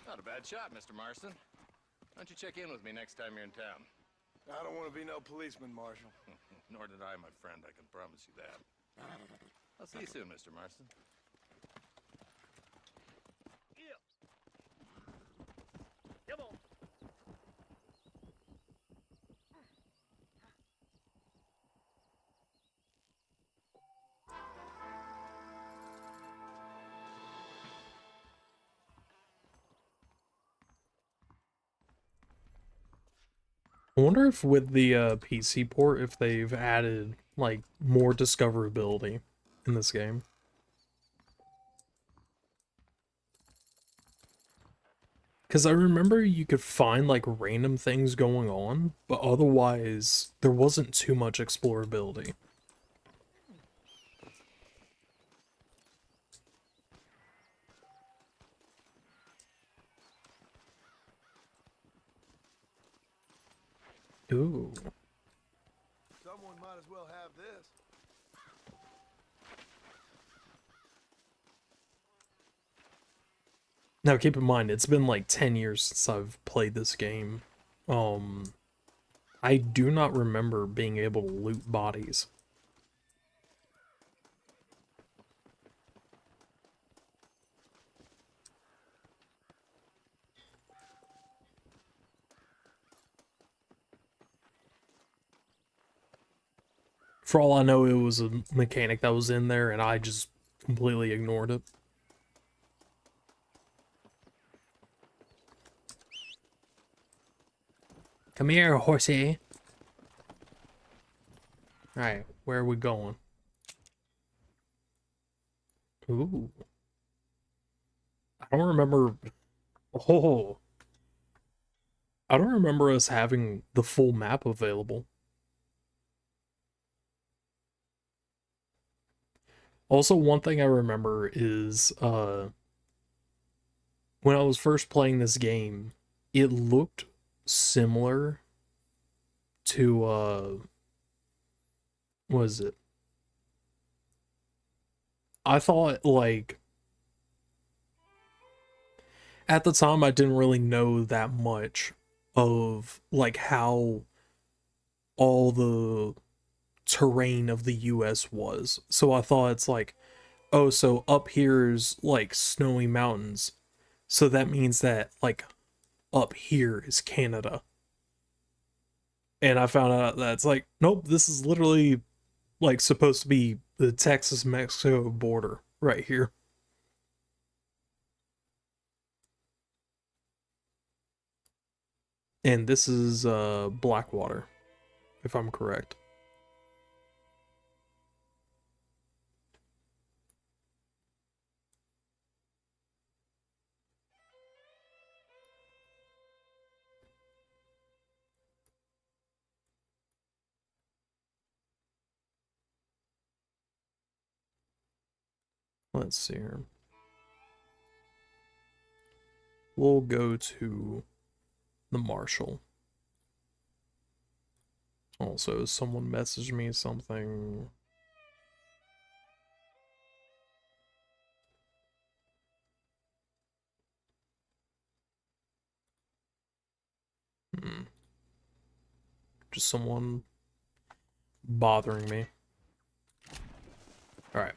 Not a bad shot, Mr. Marston. Why don't you check in with me next time you're in town? I don't want to be no policeman, Marshal. Nor did I, my friend. I can promise you that. I'll see you soon, Mr. Marston. Come on. I wonder if with the PC port, if they've added like more discoverability in this game. Because I remember you could find like random things going on, but otherwise there wasn't too much explorability. Ooh. Someone might as well have this. Now keep in mind, it's been like 10 years since I've played this game. I do not remember being able to loot bodies. For all I know, it was a mechanic that was in there and I just completely ignored it. Come here, horsey. Alright, where are we going? Ooh. I don't remember... Oh. I don't remember us having the full map available. Also, one thing I remember is, when I was first playing this game, it looked similar to, what is it? I thought, like, at the time I didn't really know that much of, like, how all the terrain of the US was. So I thought it's like, oh, so up here's like snowy mountains. So that means that like up here is Canada. And I found out that it's like, nope, this is literally like supposed to be the Texas-Mexico border right here. And this is Blackwater, if I'm correct. Let's see here. We'll go to the Marshal. Also, someone messaged me something. Just someone bothering me. Alright.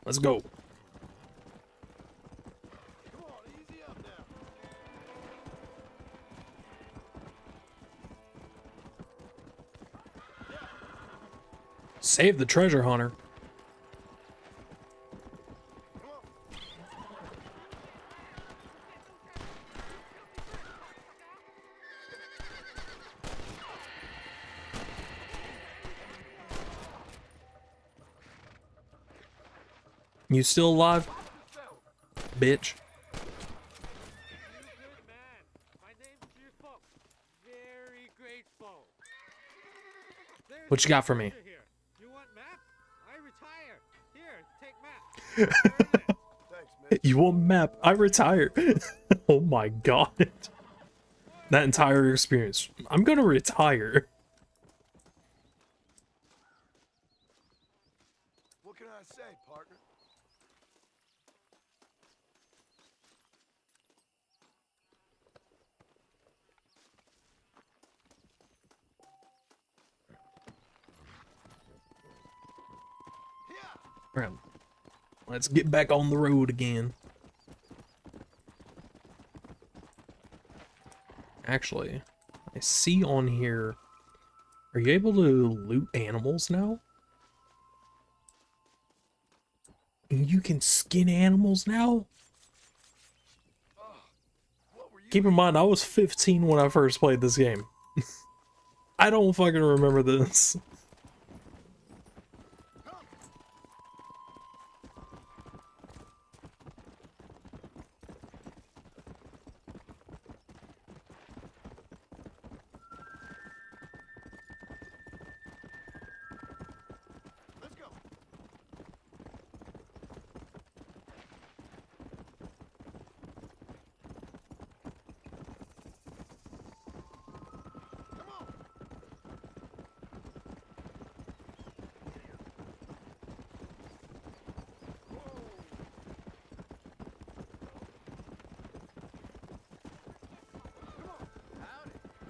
Let's go. Save the treasure hunter. You still alive? Bitch. What you got for me? You want map? I retire. Oh my god. That entire experience. I'm gonna retire. What can I say, partner? Alright. Let's get back on the road again. Actually, I see on here, are you able to loot animals now? You can skin animals now? Keep in mind, I was 15 when I first played this game. I don't fucking remember this.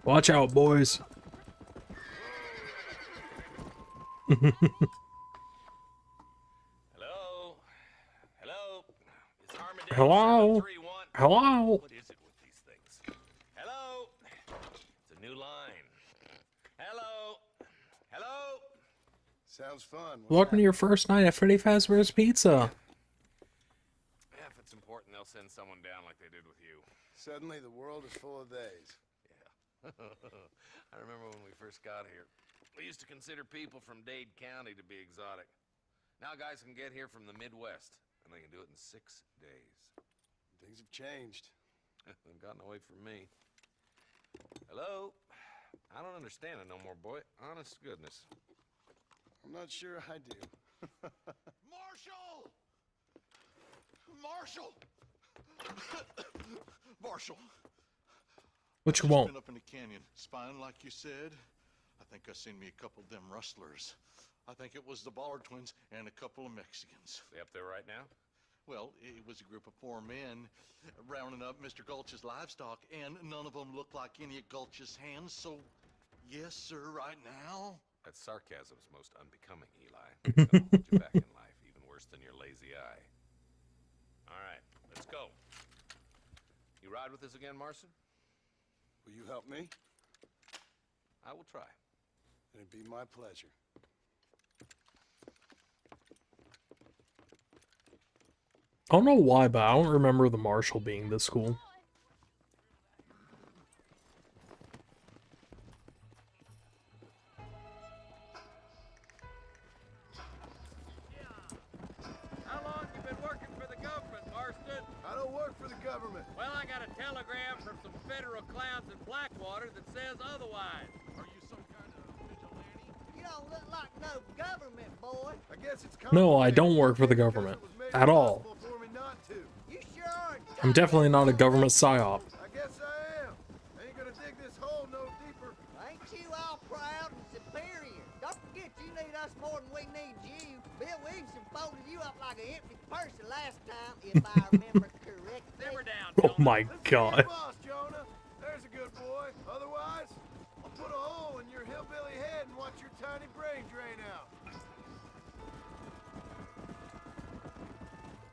Watch out, boys. Hello? Hello? It's Armadillo Hello? 731. Hello? What is it with these things? Hello? It's a new line. Hello? Hello? Sounds fun. Welcome to your first night at Freddy Fazbear's Pizza. Yeah, if it's important, they'll send someone down like they did with you. Suddenly the world is full of theys. Yeah. I remember when we first got here. We used to consider people from Dade County to be exotic. Now guys can get here from the Midwest, and they can do it in 6 days. Things have changed. They've gotten away from me. Hello? I don't understand it no more, boy. Honest to goodness. I'm not sure I do. Marshall! Marshall! Marshall! What you Just want? been up in the canyon, spying like you said. I think I seen me a couple of them rustlers. I think it was the Ballard twins and a couple of Mexicans. They up there right now? Well, it was a group of 4 men rounding up Mr. Gulch's livestock, and none of them looked like any of Gulch's hands, so yes, sir, right now. That sarcasm's most unbecoming, Eli. It's gonna hold you back in life, even worse than your lazy eye. All right, let's go. You ride with us again, Marston? Will you help me? I will try. It'd be my pleasure. I don't know why, but I don't remember the Marshal being this cool. How long you been working for the government, Marston? I don't work for the government. Well, I got a telegram from some federal clowns in Blackwater that says otherwise. Are you some kind of vigilante? You don't look like no government boy. I guess it's No, I don't work for the government. At all. for me not to. You sure are. I'm definitely not a government psyop. I guess I am. I ain't gonna dig this hole no deeper. Ain't you all proud and superior? Don't forget you need us more than we need you. Bill Williamson folded you up like an empty person last time, if I remember correctly. Simmer down, Oh Jonah. my Listen to god. your boss, Jonah. There's a good boy. Otherwise, I'll put a hole in your hillbilly head and watch your tiny brain drain out.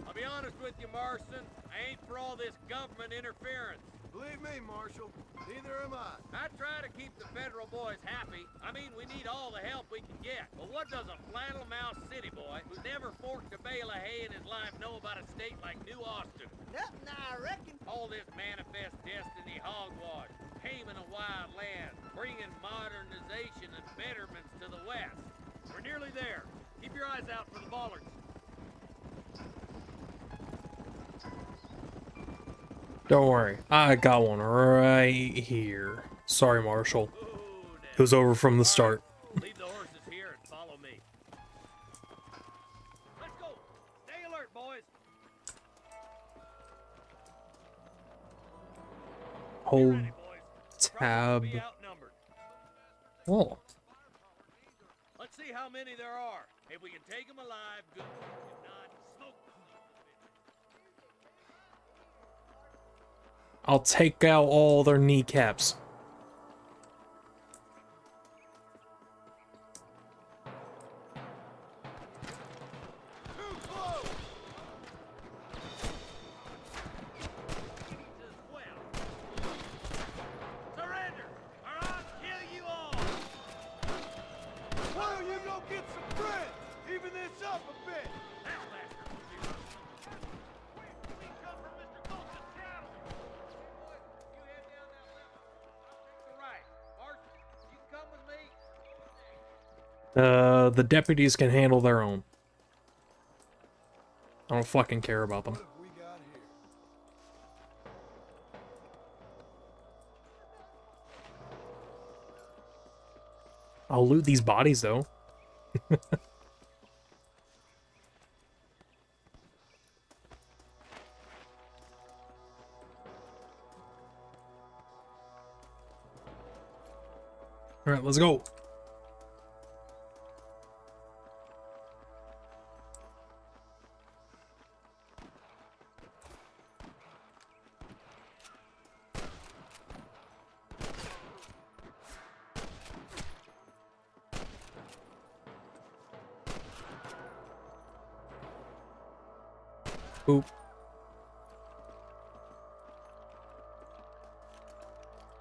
I'll be honest with you, Marston. I ain't for all this government interference. Believe me, Marshal, neither am I. I try to keep the federal boys happy. I mean, we need all the help we can get. But what does a flannel-mouthed city boy who's never forked a bale of hay in his life know about a state like New Austin? Nothing, I reckon. All this manifest destiny hogwash, taming a wild land, bringing modernization and betterments to the West. We're nearly there. Keep your eyes out for the Ballards. Don't worry, I got one right here. Sorry, Marshal. It was over from the start. Leave the horses here and follow me. Let's go. Stay alert, boys. Hold Ready, boys. tab. Be outnumbered. Oh, Let's see how many there are. If we can take them alive, good. If not, smoke them. I'll take out all their kneecaps. Surrender, or I'll kill you all. Why don't you go get some bread? Even this up a bit. That bastard will be running. We come from Mr. Gulch's cattle. Boys, you head down that left. I'll take the right. Marston, you come with me. The deputies can handle their own. I don't fucking care about them. What have we got here? I'll loot these bodies though. All right, let's go. Oop.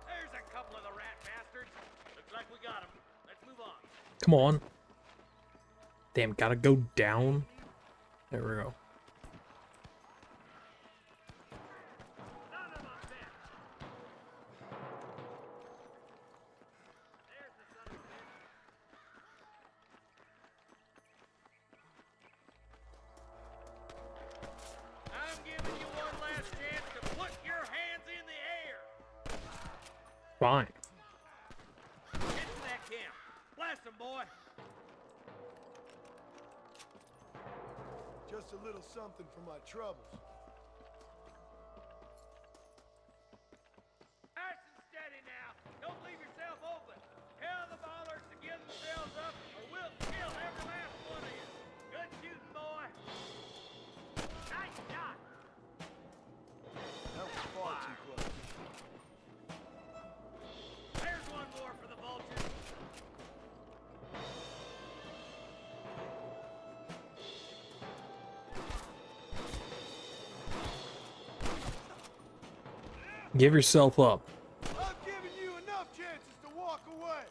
There's a couple of the rat bastards. Looks like we got them. Let's move on. Come on. Damn, gotta go down. There we go. None of them fit. There's the son of a bitch. I'm giving you one last chance to put your hands in the air. Fine. Get to that camp. Blast them, boy. Just a little something for my troubles. Nice and steady now. Don't leave yourself open. Tell the ballers to give themselves up, or we'll kill every last one of you. Good shooting, boy. Nice shot. That was far too close. There's one more for the vultures. Give yourself up. I've given you enough chances to walk away.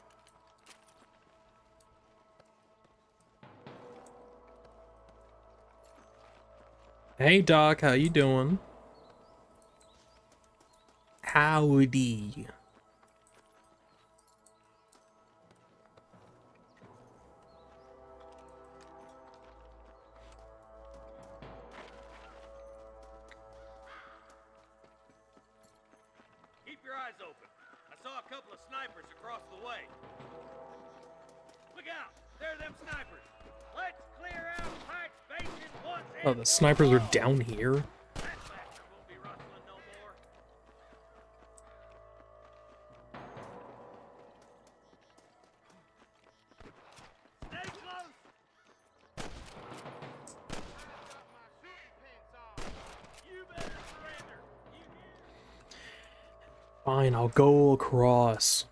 Hey Doc, how you doing? Howdy. Keep your eyes open. I saw a couple of snipers across the way. Look out! There are them snipers. Let's clear out tight spaces once Oh, and the for snipers are all. down here. That bastard won't be rustling no more. Stay close. I've got my shooting pants on. You better surrender. You hear? Fine, I'll go across.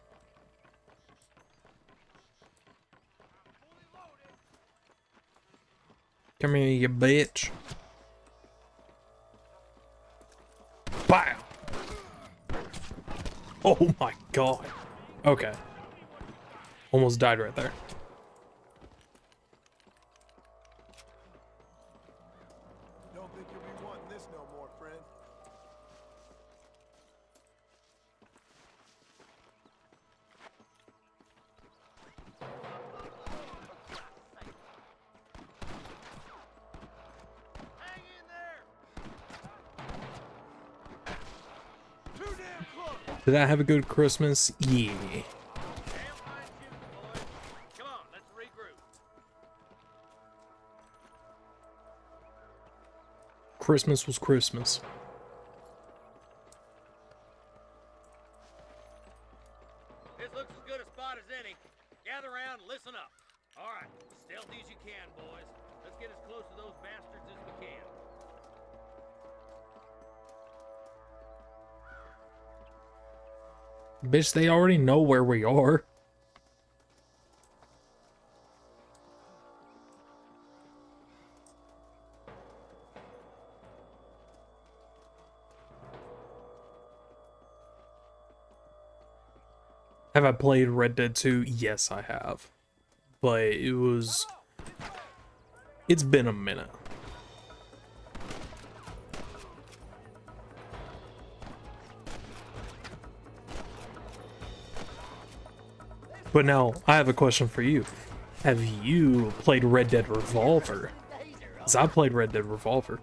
Fully loaded. Come here, you bitch. Wow. Oh my god. Okay. Almost died right there. Don't think you'll be wanting this no more, friend. Hang in there. Too damn close. Did I have a good Christmas? Yeah. Damn fine shooting, boys. Come on, let's regroup. Christmas was Christmas. This looks as good a spot as any. Gather around and listen up. All right, stealthy as you can, boys. Let's get as close to those bastards as we can. Bitch, they already know where we are. Have I played Red Dead 2? Yes, I have. But it's been a minute. But now, I have a question for you. Have you played Red Dead Revolver? Because I played Red Dead Revolver.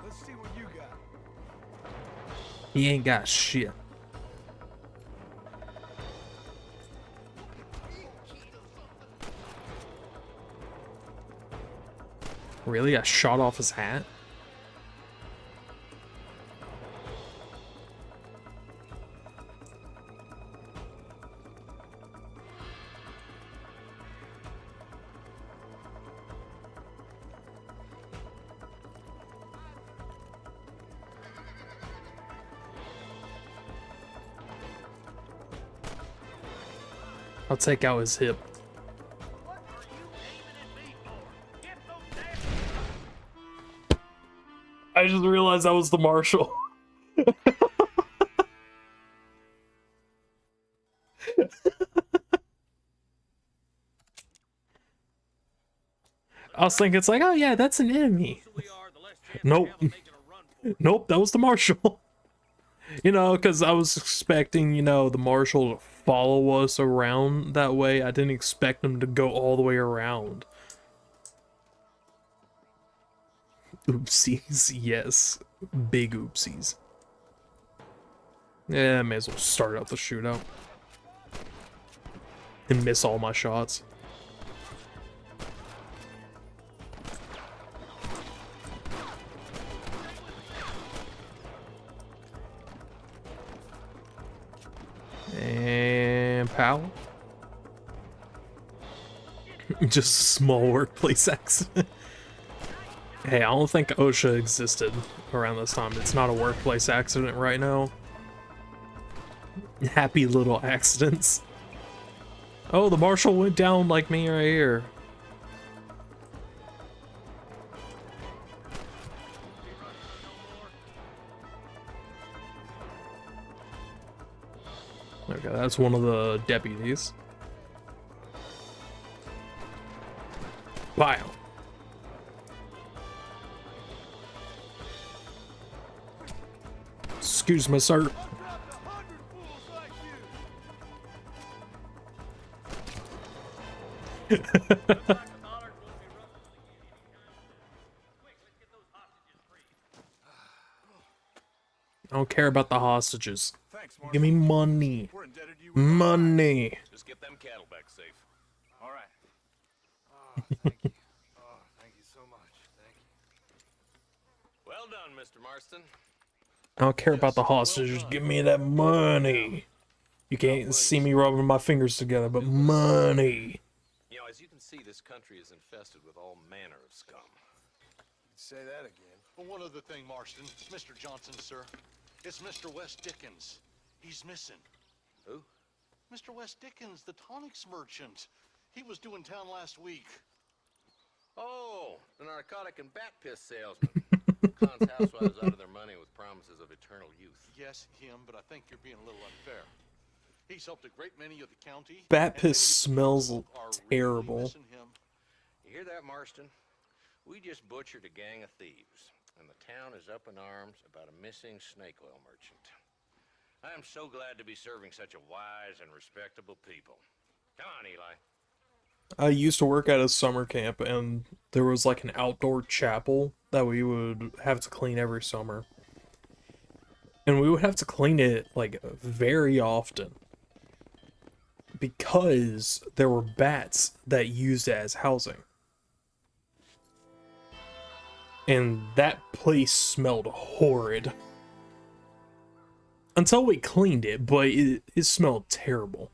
Let's see what you got. He ain't got shit. Really? I shot off his hat? I'll take out his hip. What are you aiming at me for? Get those damn... I just realized that was the marshal. I was thinking, it's like, oh yeah, that's an enemy. Nope. Nope, that was the marshal. You know, because I was expecting, you know, the marshal to follow us around that way. I didn't expect him to go all the way around. Oopsies, yes. Big oopsies. Yeah, I may as well start out the shootout. And miss all my shots. And pow. Just a small workplace accident. Hey, I don't think OSHA existed around this time. It's not a workplace accident right now. Happy little accidents. Oh, the marshal went down like me right here. Okay, that's one of the deputies. Bio. Excuse me, sir. I don't care about the hostages. Give me money. Money. Just get them cattle back safe. All right. Oh, thank you. Oh, thank you so much. Thank you. Well done, Mr. Marston. I don't care about the hostages. Give me that money. You can't see me rubbing my fingers together, but money. You know, as you can see, this country is infested with all manner of scum. Say that again. Well, one other thing, Marston. Mr. Johnson, sir. It's Mr. Wes Dickens. He's missing. Who? Mr. Wes Dickens, the tonics merchant. He was due in town last week. Oh, the narcotic and bat piss salesman. Khan's housewives out of their money with promises of eternal youth. Yes, him, but I think you're being a little unfair. He's helped a great many of the county. Bat piss smells terrible. You hear that, Marston? We just butchered a gang of thieves, and the town is up in arms about a missing snake oil merchant. I am so glad to be serving such a wise and respectable people. Come on, Eli. I used to work at a summer camp, and there was like an outdoor chapel that we would have to clean every summer. And we would have to clean it like very often, because there were bats that used it as housing. And that place smelled horrid. Until we cleaned it, but it smelled terrible.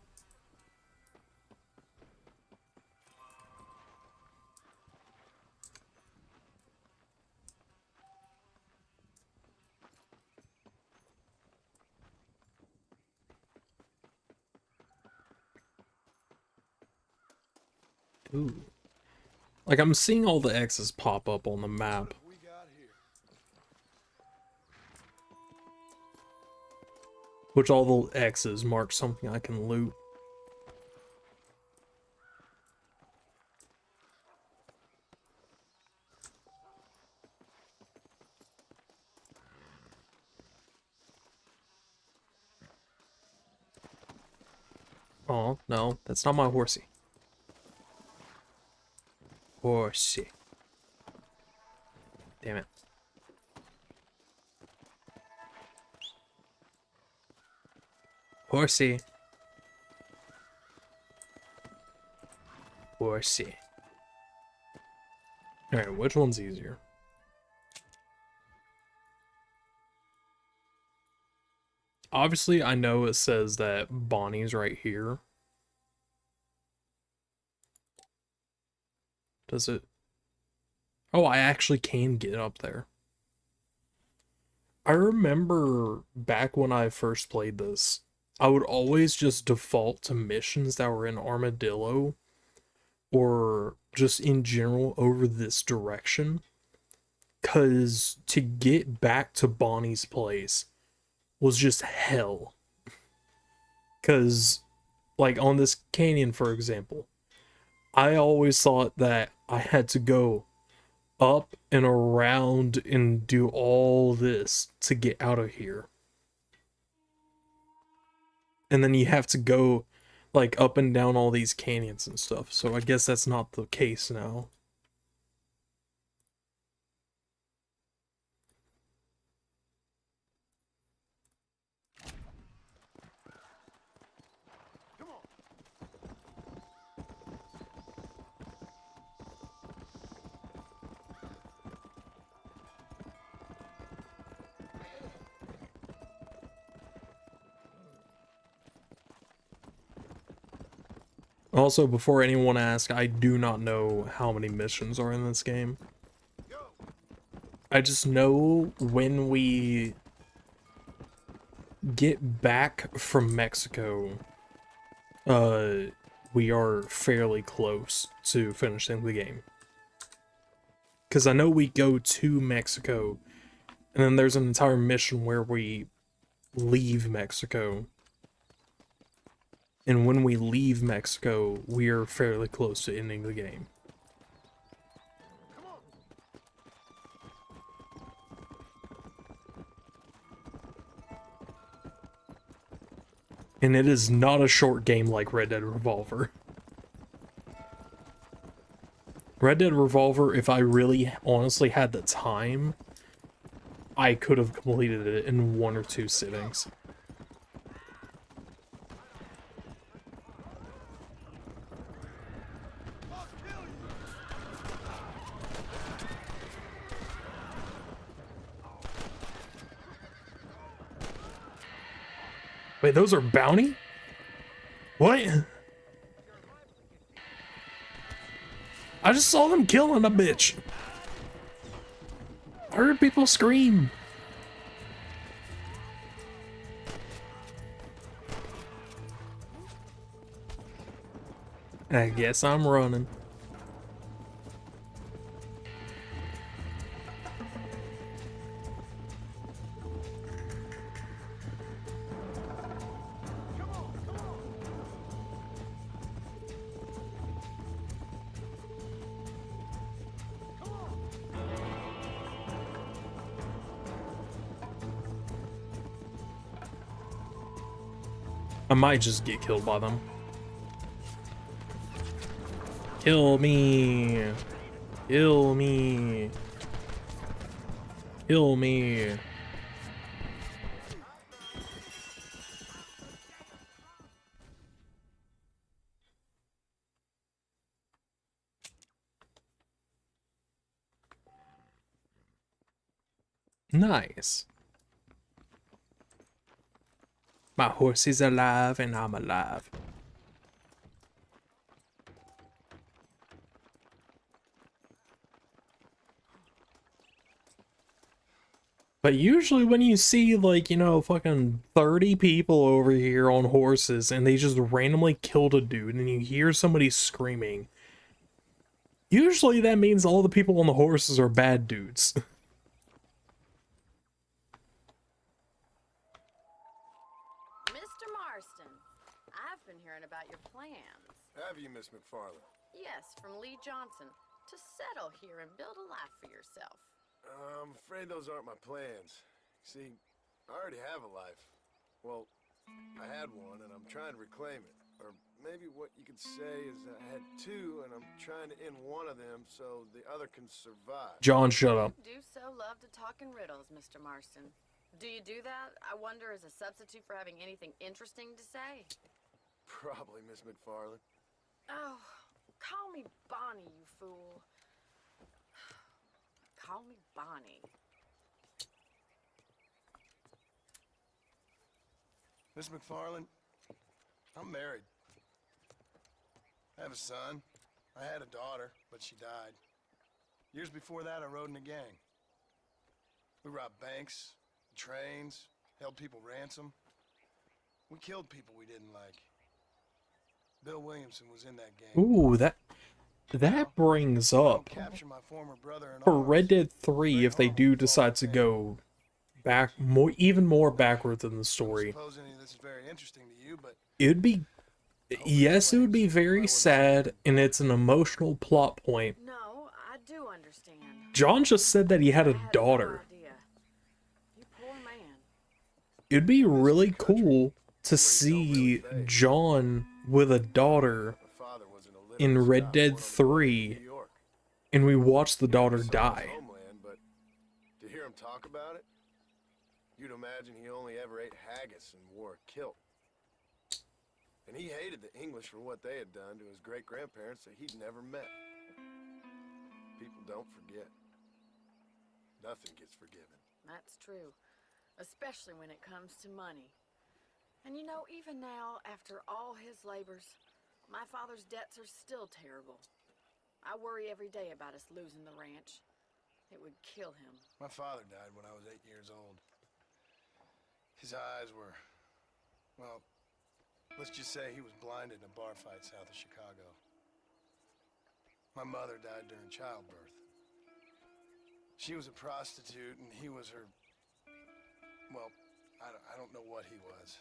Ooh. Like, I'm seeing all the X's pop up on the map. Which all the X's mark something I can loot. Oh, no, that's not my horsey. Horsey. Damn it. Horsey. Horsey. Alright, which one's easier? Obviously, I know it says that Bonnie's right here. Does it? Oh, I actually can get up there. I remember back when I first played this, I would always just default to missions that were in Armadillo or just in general over this direction. Because to get back to Bonnie's place was just hell. Because, like, on this canyon, for example, I always thought that I had to go up and around and do all this to get out of here. And then you have to go, like, up and down all these canyons and stuff. So I guess that's not the case now. Also, before anyone asks, I do not know how many missions are in this game. I just know when we get back from Mexico, we are fairly close to finishing the game. Because I know we go to Mexico, and then there's an entire mission where we leave Mexico. And when we leave Mexico, we are fairly close to ending the game. And it is not a short game like Red Dead Revolver. Red Dead Revolver, if I really honestly had the time, I could have completed it in 1 or 2 sittings. Wait, those are bounty? What? I just saw them killing a bitch. I heard people scream. I guess I'm running. I might just get killed by them. Kill me. Kill me. Kill me. Nice. My horse is alive and I'm alive. But usually when you see, like, you know, fucking 30 people over here on horses and they just randomly killed a dude and you hear somebody screaming, usually that means all the people on the horses are bad dudes. Mr. Marston, I've been hearing about your plans. Have you, Miss McFarland? Yes, from Lee Johnson, to settle here and build a life for yourself. I'm afraid those aren't my plans. See, I already have a life. Well, I had one, and I'm trying to reclaim it. Or maybe what you could say is I had two, and I'm trying to end one of them so the other can survive. John, shut up. You do so love to talk in riddles, Mr. Marston. Do you do that, I wonder, as a substitute for having anything interesting to say? Probably, Miss McFarland. Oh, call me Bonnie, you fool. Call me Bonnie. Miss McFarland, I'm married. I have a son. I had a daughter, but she died. Years before that, I rode in a gang. We robbed banks, trains, held people ransom. We killed people we didn't like. Bill Williamson was in that gang. Ooh, that brings up Capture my former brother in for arms. Red Dead 3 if they do decide to go back even more backwards in the I story. suppose any of this is very interesting to you, but It would be very sad, and it's an emotional plot point. No, I do understand. John just said that he had a I had daughter. No idea. You poor man. It'd be really cool to see John with a daughter my father was an in illiterate Red scout Dead born on the road to 3, New York. and we watch the daughter Saw his die. homeland, but to hear him talk about it, you'd imagine he only ever ate haggis and wore a kilt. And he hated the English for what they had done to his great-grandparents that he'd never met. People don't forget. Nothing gets forgiven. That's true. Especially when it comes to money. And you know, even now, after all his labors, my father's debts are still terrible. I worry every day about us losing the ranch. It would kill him. My father died when I was 8 years old. His eyes were, well, let's just say he was blinded in a bar fight south of Chicago. My mother died during childbirth. She was a prostitute and he was her, well, I don't know what he was.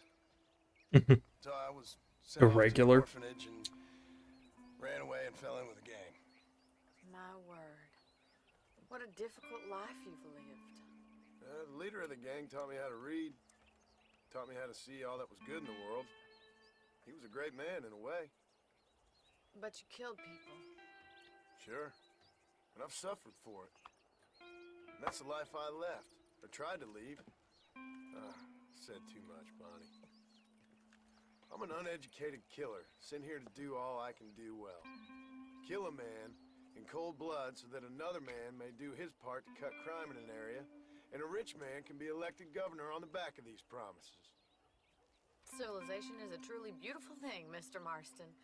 So I was sent A off to an regular? orphanage and ran away and fell in with a gang. My word. What a difficult life you've lived. The leader of the gang taught me how to read, taught me how to see all that was good in the world. He was a great man in a way. But you killed people. Sure. And I've suffered for it. And that's the life I left. Or tried to leave. Said too much, Bonnie. I'm an uneducated killer, sent here to do all I can do well. Kill a man in cold blood so that another man may do his part to cut crime in an area, and a rich man can be elected governor on the back of these promises. Civilization is a truly beautiful thing, Mr. Marston.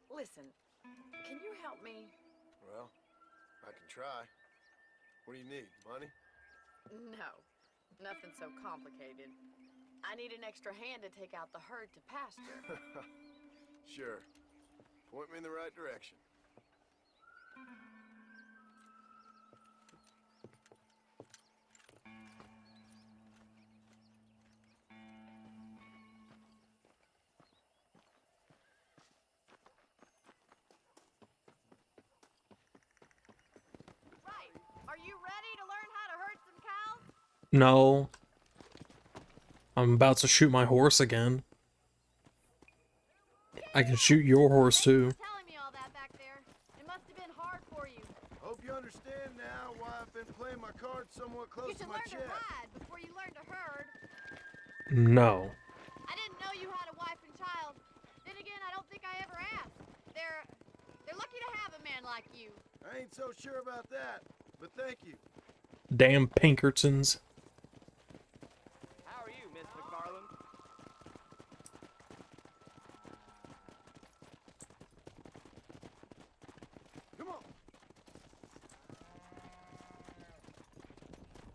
Listen, can you help me? Well, I can try. What do you need, money? No, nothing so complicated. I need an extra hand to take out the herd to pasture. Sure. Point me in the right direction. Right. Are you ready to learn how to herd some cows? No. I'm about to shoot my horse again. I can shoot your horse too. Telling me all that back there. It must have been hard for you. Hope you understand now why I've been playing my cards somewhat You close should to my learn to chest. ride before you learn to herd. No. I didn't know you had a wife and child. Then again, I don't think I ever asked. They're lucky to have a man like you. I ain't so sure about that, but thank you. Damn Pinkertons. How are you, Miss McFarland? Come on.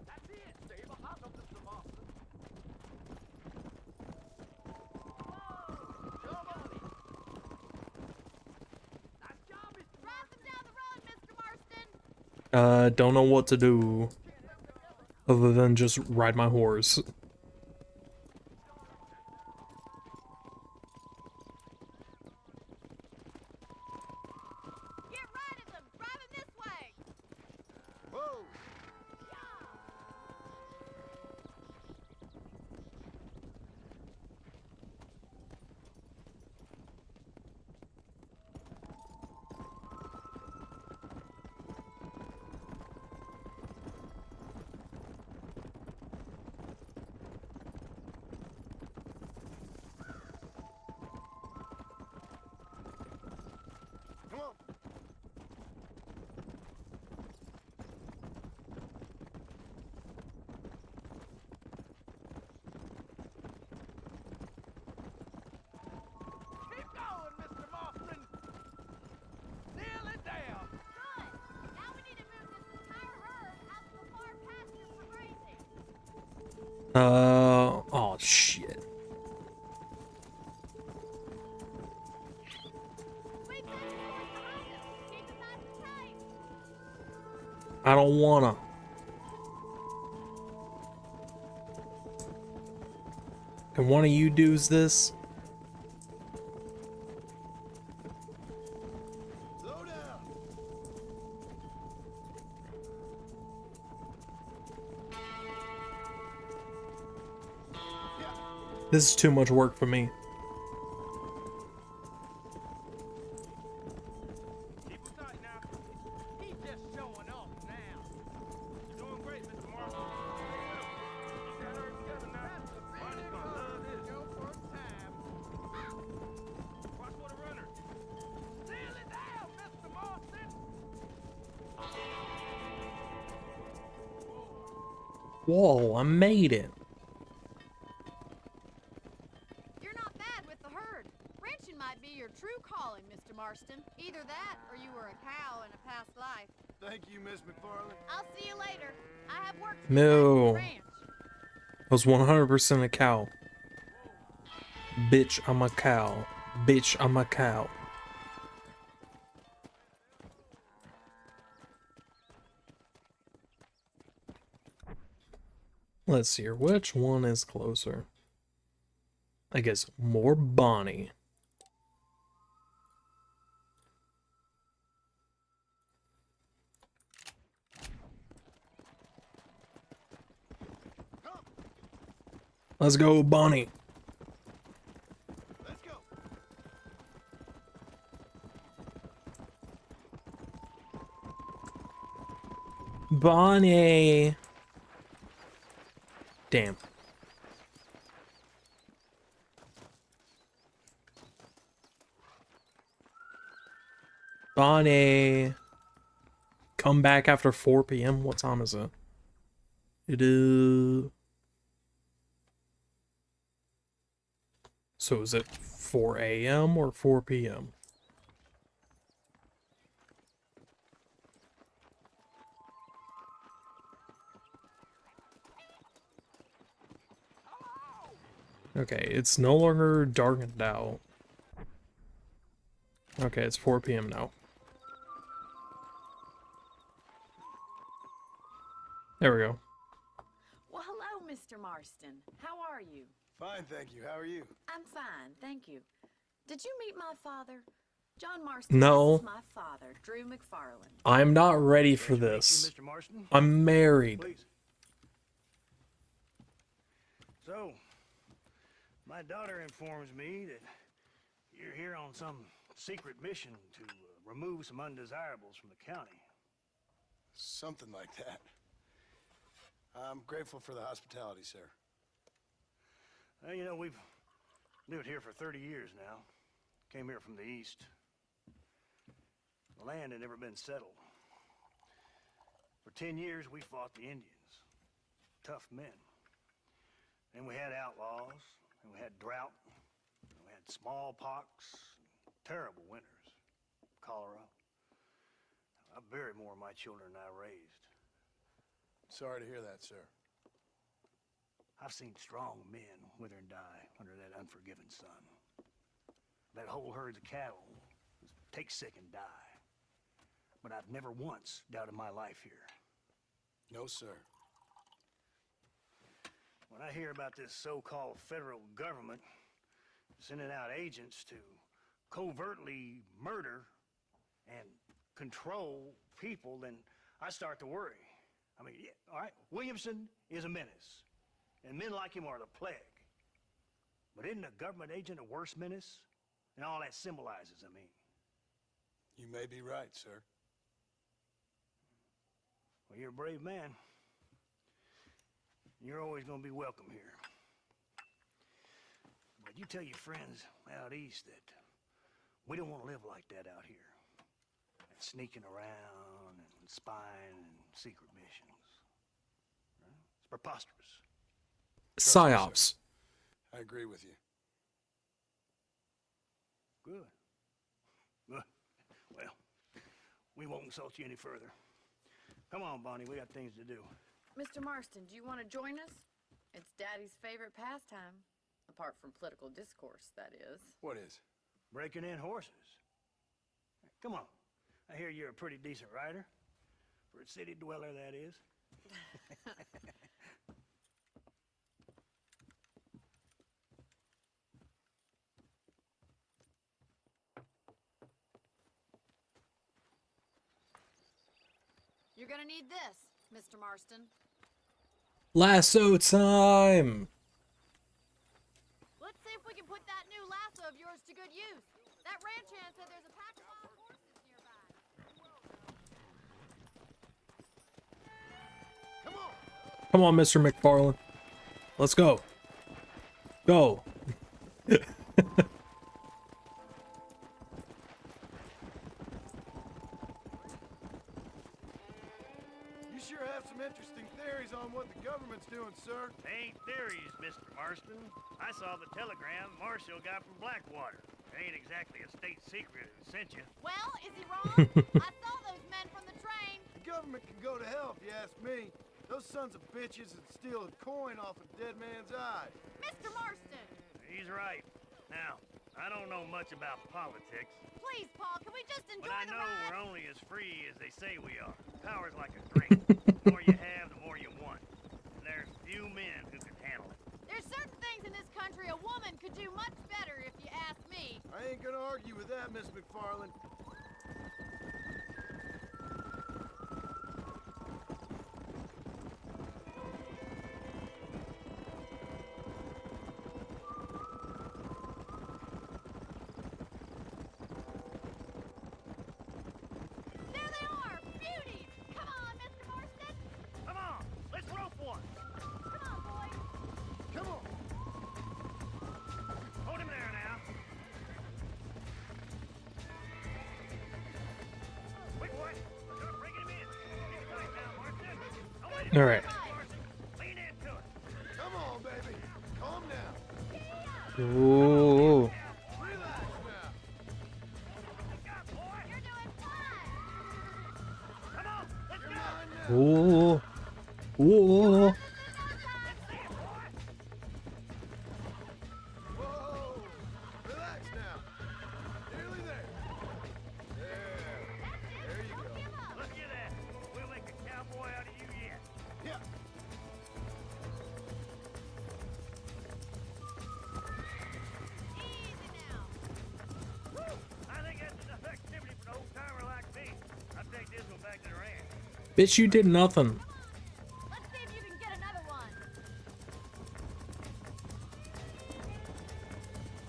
That's it, Steve. I know Mr. Marston. Whoa! Come on in. Nice job, Mr. Drive them down the road, Mr. Marston. Don't know what to do other than just ride my horse. Get right of them. Drive them this way. Whoa! Come on. Keep going, Mr. Marston. Nearly there. Good. Now we need to move this entire herd out to the far pastures for grazing. Oh shit. I don't wanna. Can one of you dudes this? Slow down. This is too much work for me. Keep him tight now. He's just showing off now. You're doing great, Mr. Marshall. Keep that herb together now. Barney's gonna love this. Watch for the runner. Seal it down, Mr. Marston. Whoa, I made it. You're not bad with the herd. Ranching might be your true calling, Mr. Marston. Either that, or you were a cow in a past life. Thank you, Miss McFarland. I'll see you later. I have work to do back at No. the ranch. I was 100% a cow. Bitch, I'm a cow. Bitch, I'm a cow. Let's see here. Which one is closer? I guess more Bonnie. Let's go, Bonnie. Let's go. Bonnie. Damn. Bonnie. Come back after 4 p.m. What time is it? It is... So is it 4 a.m. or 4 p.m.? Okay, it's no longer darkened out. Okay, it's 4 p.m. now. There we go. Well, hello, Mr. Marston. How are you? Fine, thank you. How are you? I'm fine, thank you. Did you meet my father? John Marston. No. This is my father, Drew McFarland. I'm not ready for Nice to meet you, this. Mr. Marston. I'm married. Please. So, my daughter informs me that you're here on some secret mission to remove some undesirables from the county. Something like that. I'm grateful for the hospitality, sir. Well, you know, we've lived here for 30 years now. Came here from the east. The land had never been settled. For 10 years, we fought the Indians. Tough men. Then we had outlaws, and we had drought, and we had smallpox, terrible winters, cholera. I buried more of my children than I raised. Sorry to hear that, sir. I've seen strong men wither and die under that unforgiving sun. That whole herds of cattle take sick and die. But I've never once doubted my life here. No, sir. When I hear about this so-called federal government sending out agents to covertly murder and control people, then I start to worry. I mean, yeah, all right, Williamson is a menace, and men like him are the plague. But isn't a government agent a worse menace? And all that symbolizes, I mean. You may be right, sir. Well, you're a brave man. You're always going to be welcome here. But you tell your friends out east that we don't want to live like that out here. And sneaking around and spying and secret missions. Right? It's preposterous. Psyops. I agree with you. Good. Good. Well, we won't insult you any further. Come on, Bonnie, we got things to do. Mr. Marston, do you want to join us? It's Daddy's favorite pastime. Apart from political discourse, that is. What is? Breaking in horses. Come on. I hear you're a pretty decent rider. For a city dweller, that is. You're gonna need this, Mr. Marston. Lasso time! Let's see if we can put that new lasso of yours to good use. That ranch hand said there's a pack of wild horses nearby. Come on, Mr. McFarlane. Let's go. Go. You sure have some interesting theories on what the government's doing, sir. They ain't theories, Mr. Marston. I saw the telegram Marshall got from Blackwater. It ain't exactly a state secret who sent you. Well, is he wrong? I saw those men from the train. The government can go to hell if you ask me. Those sons of bitches that steal a coin off a dead man's eye. Mr. Marston! He's right. Now, I don't know much about politics, Please, Paul, can we just enjoy but I the know ride? we're only as free as they say we are. Power's like a drink. The more you have, the more you want. And there's few men who can handle it. There's certain things in this country a woman could do much better, if you ask me. I ain't gonna argue with that, Miss McFarlane. There they are! Beauties! Come on, Mr. Marston! Come on, let's rope one. Come on, boys! Come on! Hold him there now. Quick, boy. Start bringing him in. Get tight now, Marston. Don't let him All right. Marston. Lean into it. Come on, baby. Calm down. Ooh. Relax now. Let's go, boy. You're doing fine! Come on, let's You're go. mine now. Ooh. Ooh. Let's see it, boy. Whoa! Relax now. Nearly there. There you go. Look at that. We'll make a cowboy out of you yet. Yeah. Easy now! I think that's enough activity for an old-timer like me. I'll take this one back to the ranch. Bitch, you did nothing. Let's see if you can get another one.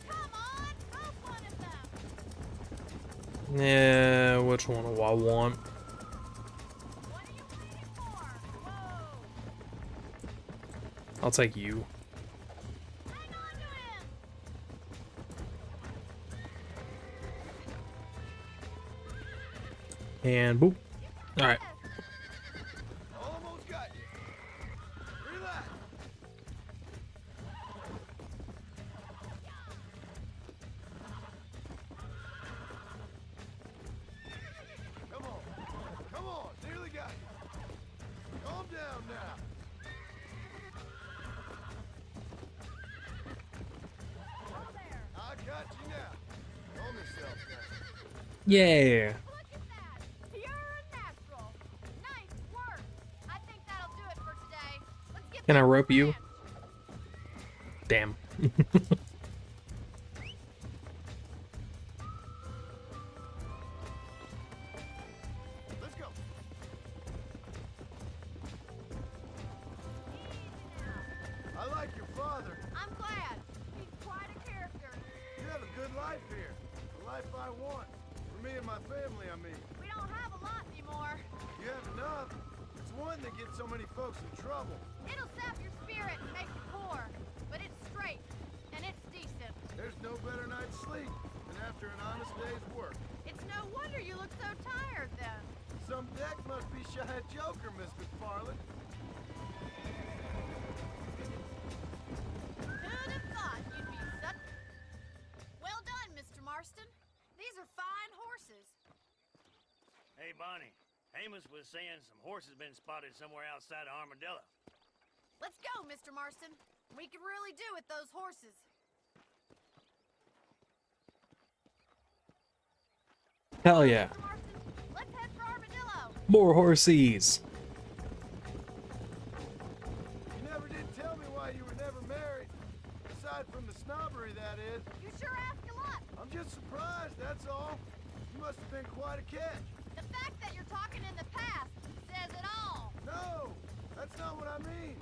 Come on, rope one of them. Yeah, which one do I want? What are you waiting for? Whoa! I'll take you. Hang on to him! And boop. Alright. Almost got you. Relax. Come on. Come on. Nearly got you. Calm down now. I got you now. Calm yourself now. Yeah. Look at that! Pure and natural. Nice work. I think that'll do it for today. Let's get Can I back to rope the you? ranch. Damn. Let's go. I like your father. I'm glad. He's quite a character. You have a good life here. The life I want. For me and my family, I mean. We don't have a lot anymore. You have enough. It's one that gets so many folks in trouble. It'll sap your spirit and make you poor. But it's straight. And it's decent. There's no better night's sleep than after an honest day's work. It's no wonder you look so tired then. Some deck must be shy of Joker, Miss McFarlane. Who'd have thought you'd be such... Well done, Mr. Marston. These are fine horses. Hey, Bonnie. Amos was saying some horses been spotted somewhere outside of Armadillo. Let's go, Mr. Marston. We could really do with those horses. Hell yeah. Mr. Marston, let's head for Armadillo. More horsies. You never did tell me why you were never married. Aside from the snobbery, that is. You sure ask a lot. I'm just surprised, that's all. You must have been quite a catch. The fact that you're talking in the past says it all. No, that's not what I mean.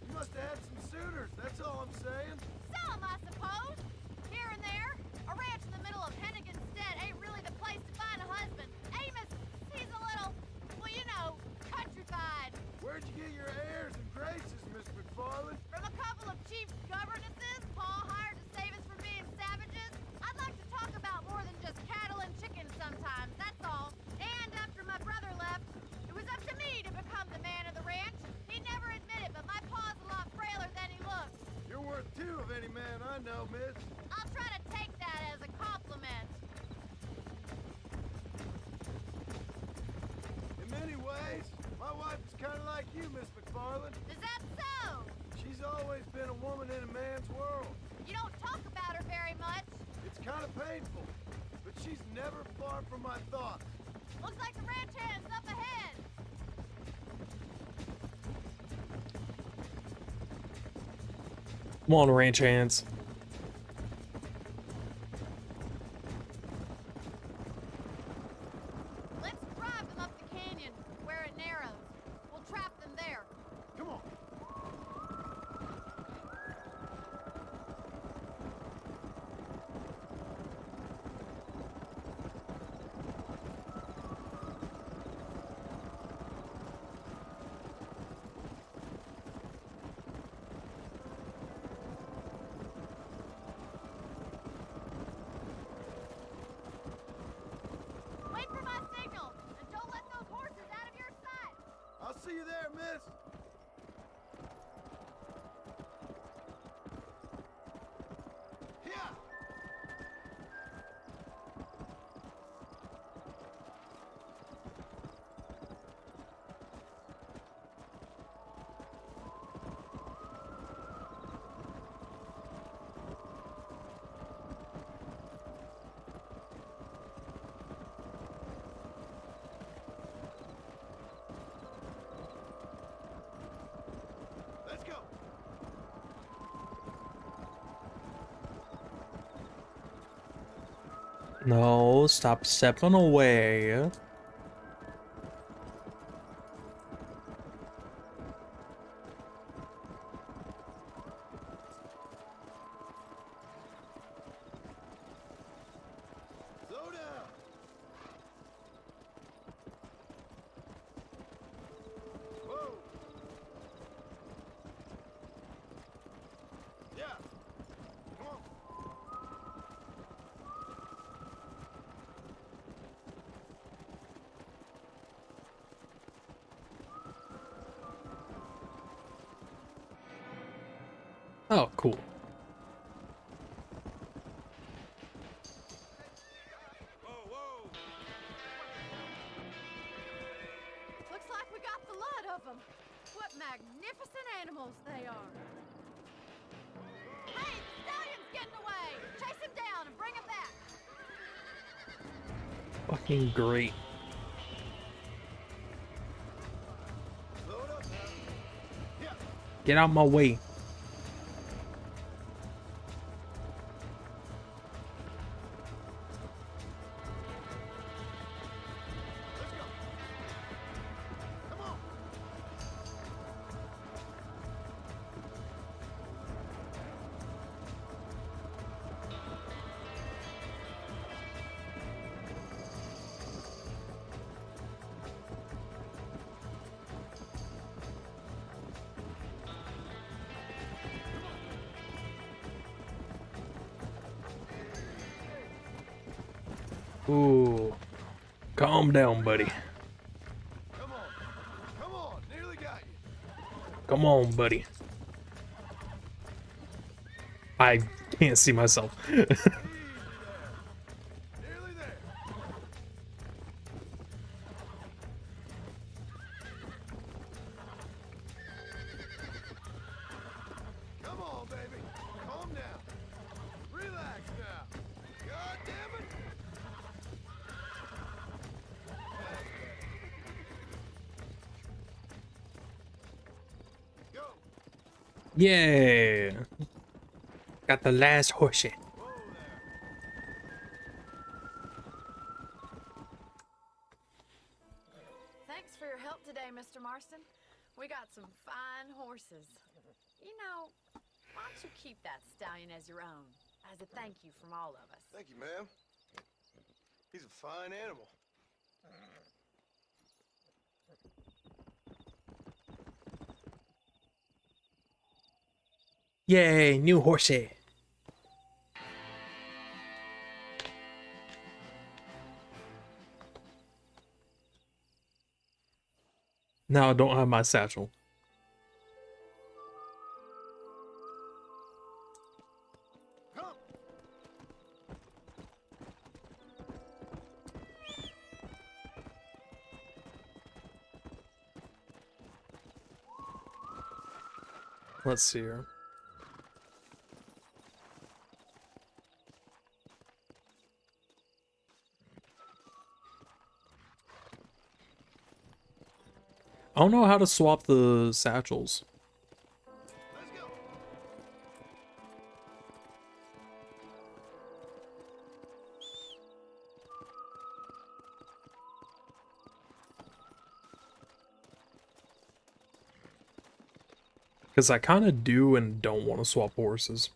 You must have had some suitors, that's all I'm saying. Some, I suppose. Here and there. A ranch in the middle of Hennigan's Stead ain't really the place to find a husband. Amos, he's a little, well, you know, countrified. Where'd you get your airs and graces, Miss McFarland? From a couple of chief governesses Paul hired to save us from being savages. I'd like to talk about more than just cattle and chickens sometimes, that's all. And after my brother left, it was up to me to become the man of the ranch. He never admitted, but my paw's a lot frailer than he looks. You're worth two of any man I know, miss. I'll try to take that as a compliment. In many ways, my wife is kind of like you, Miss McFarland. Is that so? She's always been a woman in a man's world. You don't talk about her very much. It's kind of painful, but she's never far from my thoughts. Looks like the ranch hand's up ahead. Come on, ranch hands. Let's drive them up the canyon where it narrows. We'll trap them there. Come on. Wait for my signal, and don't let those horses out of your sight. I'll see you there, miss. Yeah. Let's go. No, stop stepping away. Slow down. Whoa. Yeah. Come on. Oh, cool. Looks like we got the lot of them. What magnificent animals they are. Hey, the stallion's getting away. Chase him down and bring him back. Fucking great. Slow it up now. Yeah. Get out my way. Let's go. Come on. Ooh. Calm down, buddy. Come on. Come on. Nearly got you. Come on, buddy. I can't see myself. Easy there. Nearly there. Come on, baby. Calm down. Relax now. God damn it. That's better. Yeah. Got the last horsey. Thanks for your help today, Mr. Marston. We got some fine horses. You know, why don't you keep that stallion as your own, as a thank you from all of us? Thank you, ma'am. He's a fine animal. Yay, new horsey. Now I don't have my satchel. Let's see here. I don't know how to swap the satchels. Because I kind of do and don't want to swap horses.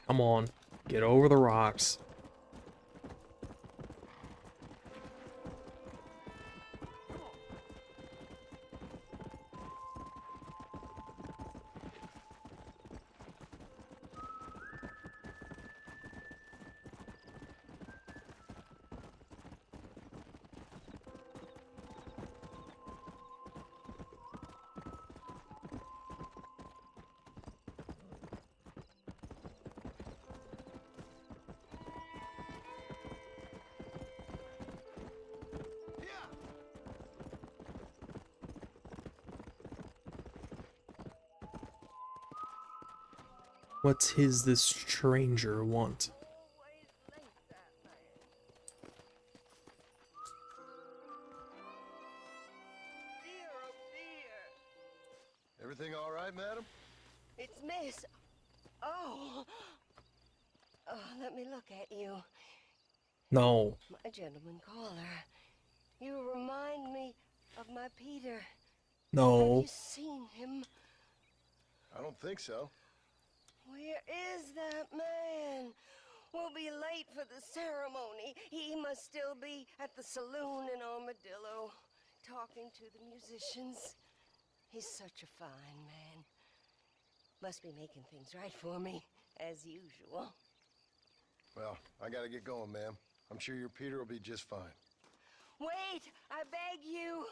Come on, get over the rocks. What's this stranger want? Everything all right, madam? It's Miss. Oh. Oh, let me look at you. No. My gentleman caller. You remind me of my Peter. No. Have you seen him? I don't think so. Where is that man? We'll be late for the ceremony. He must still be at the saloon in Armadillo, talking to the musicians. He's such a fine man. Must be making things right for me, as usual. Well, I gotta get going, ma'am. I'm sure your Peter will be just fine. Wait, I beg you.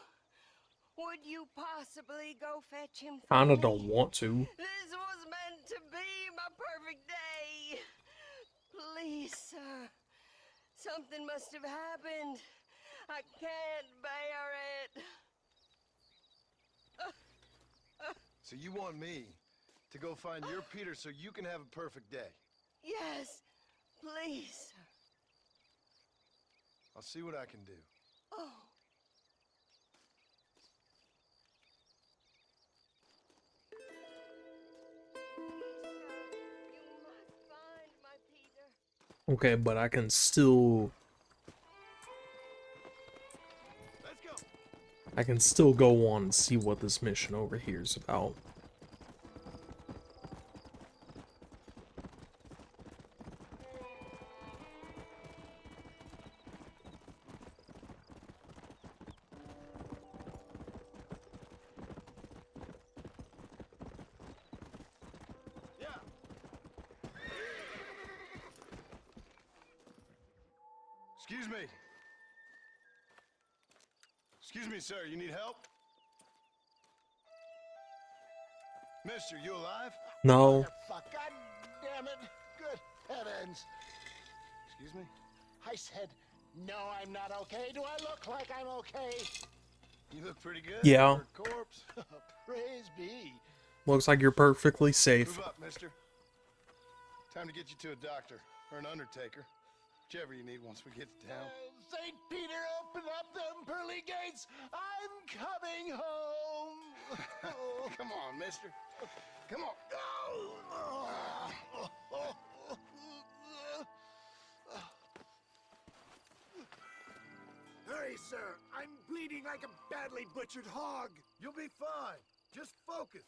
Would you possibly go fetch him for Kinda me? don't want to. This was meant to be my perfect day. Please, sir. Something must have happened. I can't bear it. So you want me to go find your Peter so you can have a perfect day? Yes, please, sir. I'll see what I can do. Oh. Okay, but I can still... I can still go on and see what this mission over here is about. Excuse me. Excuse me, sir. You need help? Mister, you alive? No. Fuck, God damn it. Good heavens. Excuse me? I said, no, I'm not okay. Do I look like I'm okay? You look pretty good. Yeah. For a corpse. Praise be. Looks like you're perfectly safe. Move up, mister. Time to get you to a doctor or an undertaker. Whichever you need once we get to town. St. Peter, open up them pearly gates. I'm coming home. Come on, mister. Come on. Hurry, sir. I'm bleeding like a badly butchered hog. You'll be fine. Just focus.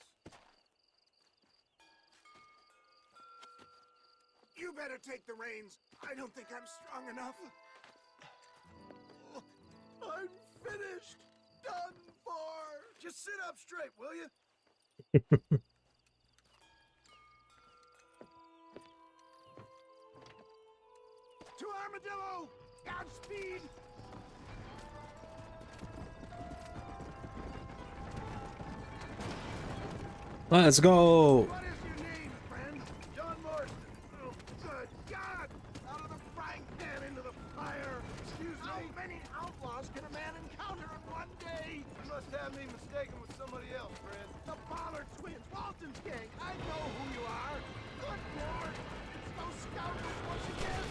You better take the reins. I don't think I'm strong enough. I'm finished. Done for. Just sit up straight, will you? To Armadillo! Godspeed! Let's go. What is your name, friend? John Marston. Oh, good God! Out of the frying pan into the fire. Excuse me. How many outlaws can a man encounter in one day? You must have me mistaken with somebody else, friend. The Pollard twins, Walton's gang. I know who you are. Good Lord! It's those scoundrels once again.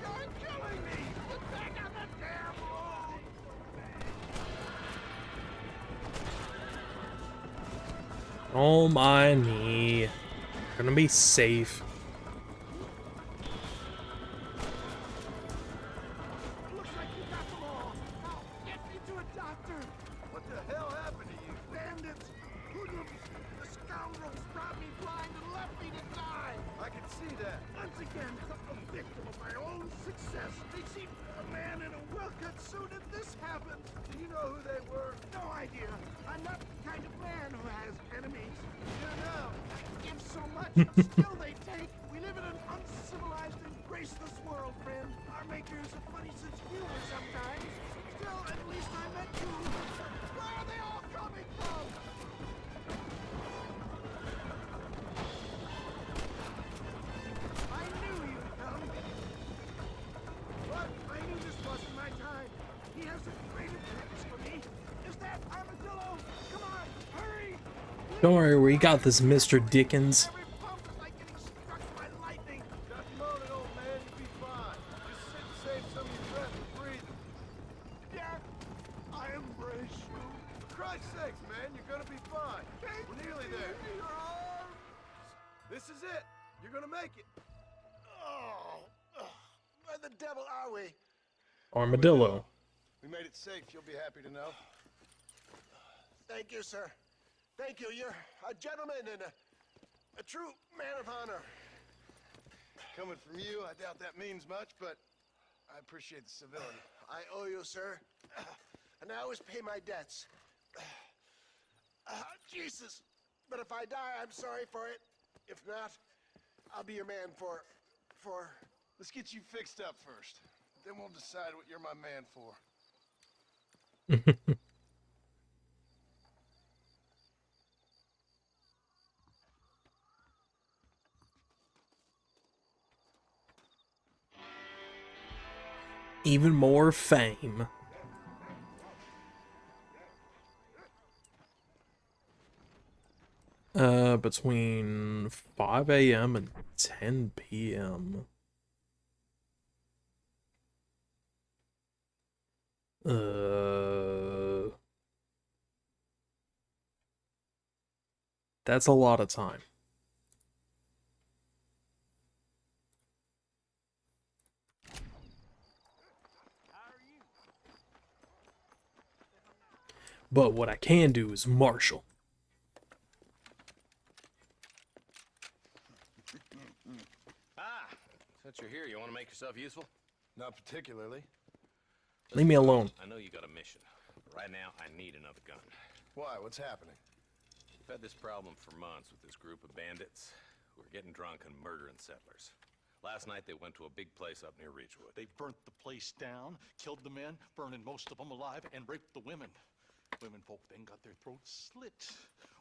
You're killing me! Get back on the damn road! Oh my knee. Gonna be safe. Looks like you got them all. Now, get me to a doctor. What the hell happened to you? Bandits! Hoodlums! The scoundrels brought me blind and left me to die! I can see that. Once again, a victim of my own success. They seemed a man in a well-cut suit and this happened. Do you know who they were? No idea. I'm not the kind of man who has enemies. You know. I give so much, but still they take. We live in an uncivilized and graceless world, friend. Our makers a funny sense of humor sometimes. Still, at least I met you. Where are they all coming from? I knew you'd come. What? I knew this wasn't my time. He has a great purpose for me. Is that Armadillo? Come on, hurry! Don't worry, we got this, Mr. Dickens. Every pump is like getting struck by lightning. Stop moaning, old man. You'll be fine. Just sit and save some of your breath and breathing. Dad, I embrace you. For Christ's sakes, man, you're gonna be fine. We're nearly there. Your arms. This is it. You're gonna make it. Oh, where the devil are we? Armadillo. We made it safe. You'll be happy to know. Thank you, sir. Thank you. You're a gentleman and a true man of honor. Coming from you, I doubt that means much, but I appreciate the civility. I owe you, sir. And I always pay my debts. Jesus. But if I die, I'm sorry for it. If not, I'll be your man for... Let's get you fixed up first. Then we'll decide what you're my man for. Even more fame. Between 5 a.m. and 10 p.m. That's a lot of time. But what I can do is marshal. Since you're here, you want to make yourself useful? Not particularly. Leave me alone. I know you got a mission, but right now I need another gun. Why? What's happening? We've had this problem for months with this group of bandits who are getting drunk and murdering settlers. Last night they went to a big place up near Ridgewood. They burnt the place down, killed the men, burning most of them alive, and raped the women. Women folk then got their throats slit.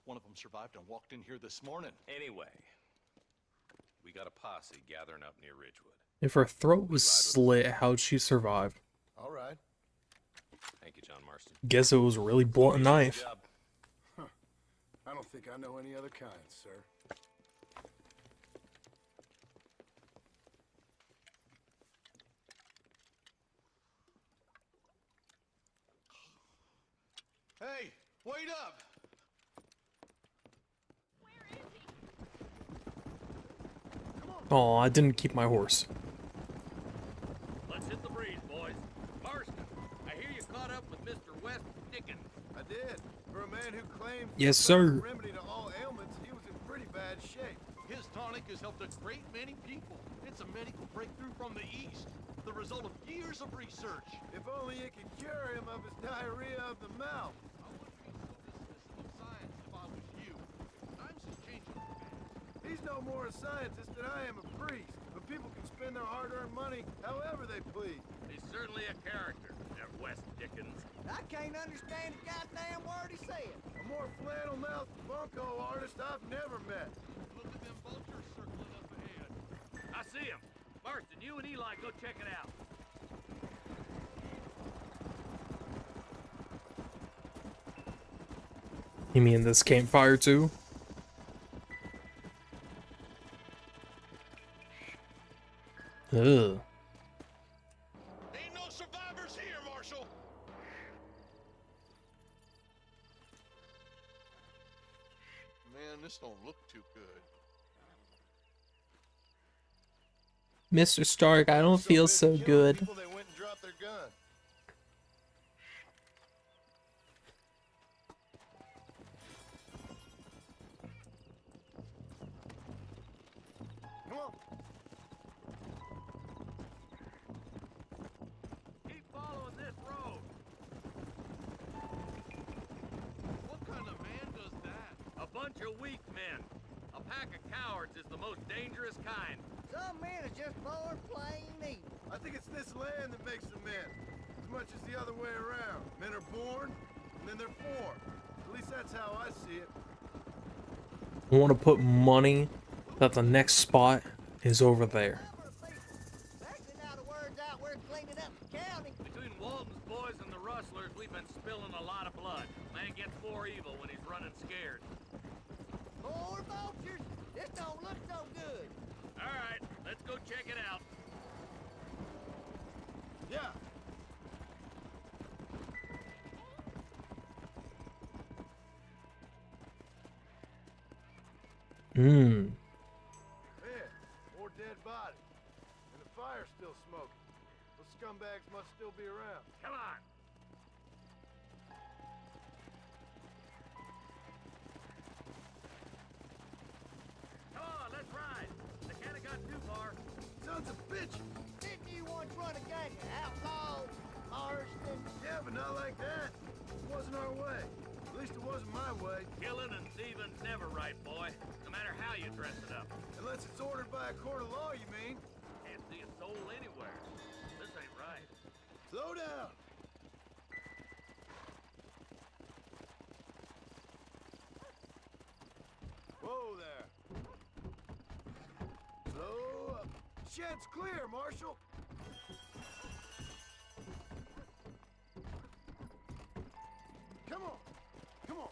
One of them survived and walked in here this morning. Anyway, we got a posse gathering up near Ridgewood. If her throat was slit, how'd she survive? All right. Thank you, John Marston. Guess it was a really blunt knife. Huh. I don't think I know any other kind, sir. Hey, wait up! Oh, I didn't keep my horse. Let's hit the breeze, boys. Marston, I hear you caught up with Mr. West Dickens. I did. For a man who claims Yes, the sir. remedy to all ailments, he was in pretty bad shape. His tonic has helped a great many people. It's a medical breakthrough from the East, the result of years of research. If only it could cure him of his diarrhea of the mouth. I wouldn't be so dismissive of science if I was you. Times is changing fast. He's no more a scientist than I am a priest. But people can spend their hard-earned money however they please. He's certainly a character, that West Dickens. I can't understand a goddamn word he said. A more flannel-mouthed bunco artist I've never met. Look at them vultures circling up ahead. I see him. Marston, you and Eli go check it out. You mean this campfire too? Ugh. Ain't no survivors here, Marshal. Man, this don't look too good. Mr. Stark, I don't feel so good. People, they went and dropped their gun. Come on. Keep following this road. What kind of man does that? A bunch of weak men. A pack of cowards is the most dangerous kind. Some men are just born plain evil. I think it's this land that makes them men, as much as the other way around. Men are born, and then they're formed. At least that's how I see it. I want to put money that the next spot is over there. Especially now the word's out, we're cleaning up the county. Between Walton's boys and the rustlers, we've been spilling a lot of blood. Man gets more evil when he's running scared. More vultures? This don't look so good. All right, let's go check it out. Yeah. Mmm. Man, more dead bodies. And the fire's still smoking. Those scumbags must still be around. Come on. Come on, let's ride. They can't have got too far. Sons of bitches! Didn't you once run a gang of outlaws, Marston? Yeah, but not like that. It wasn't our way. At least it wasn't my way. Killing and thieving's never right, boy. No matter how you dress it up. Unless it's ordered by a court of law, you mean? Can't see a soul anywhere. This ain't right. Slow down. Whoa there. Slow up. Shed's clear, Marshal. Come on. Come on.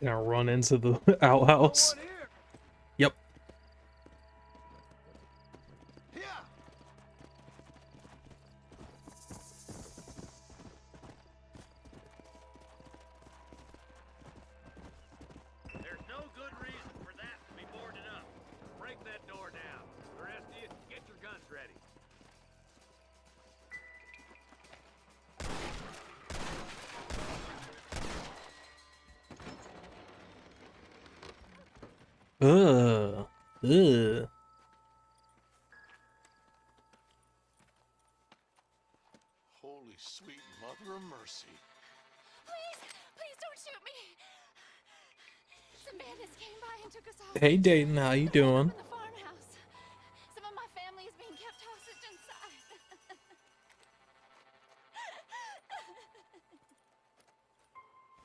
Gonna run into the outhouse. One here. Yep. Yeah. There's no good reason for that to be boarded up. Break that door down. The rest of you, get your guns ready. Ugh. Ugh. Holy sweet mother of mercy. Please, please don't shoot me. Some bandits came by and took us all. Hey Dayton, how you doing? In the farmhouse. Some of my family is being kept hostage inside.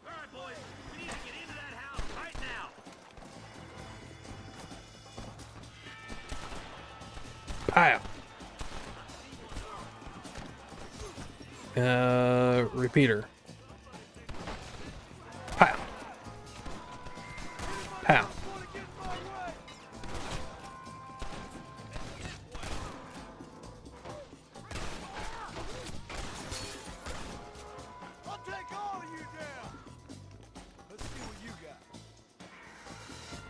All right, boys. We need to get into that house right now. Pow. Repeater. Pow. Pow. I'll take all of you down. Let's see what you got.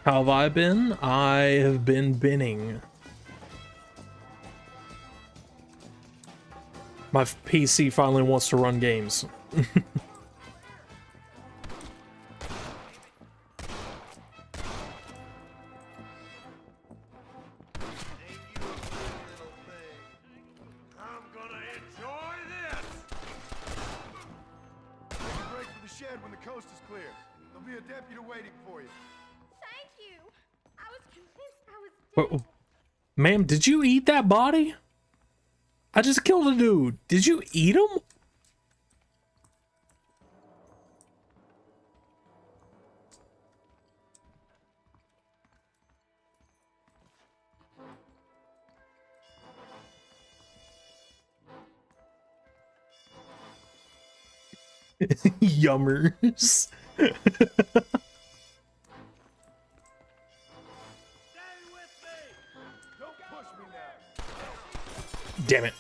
How have I been? I have been binning. My PC finally wants to run games. I'm gonna enjoy this! Take a break for the shed when the coast is clear. There'll be a deputy waiting for you. Thank you. I was convinced I was Whoa. Ma'am, did you eat that body? I just killed a dude. Did you eat him? Yummers. Damn it.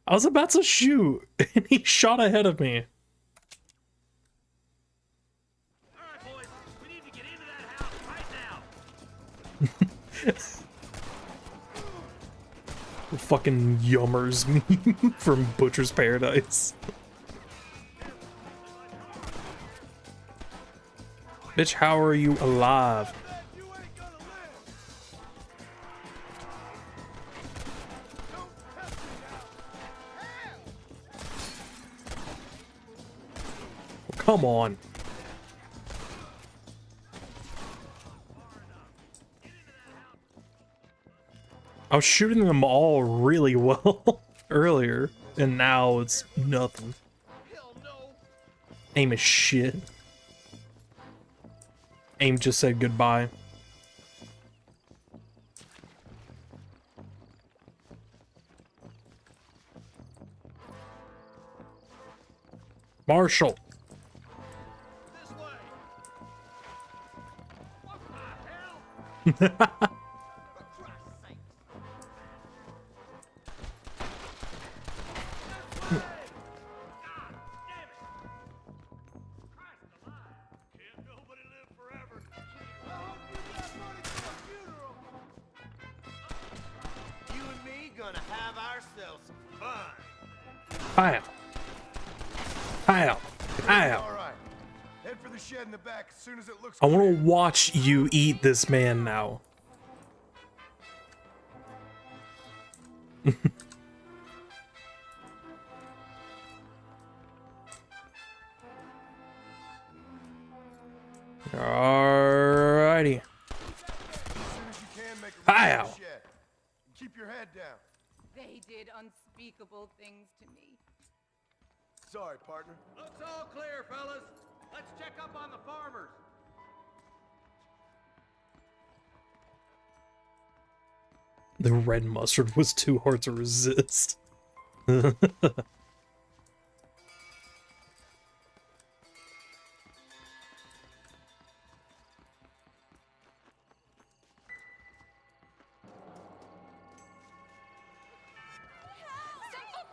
I was about to shoot, and he shot ahead of me. Alright, boys, we need to get into that house right now. Fucking Yummers meme from Butcher's Paradise. Bitch, how are you alive? Come on. I was shooting them all really well earlier, and now it's nothing. Aim is shit. Aim just said goodbye. Marshall. You and me gonna have ourselves some fun. Pow. Pow. Pow. All right. Head for the shed in the back as soon as it looks I want to watch you eat this man now. Alrighty. Pow. Keep your head down. They did unspeakable things to me. Sorry, partner. Looks all clear, fellas. Let's check up on the farmers. The red mustard was too hard to resist. Some folk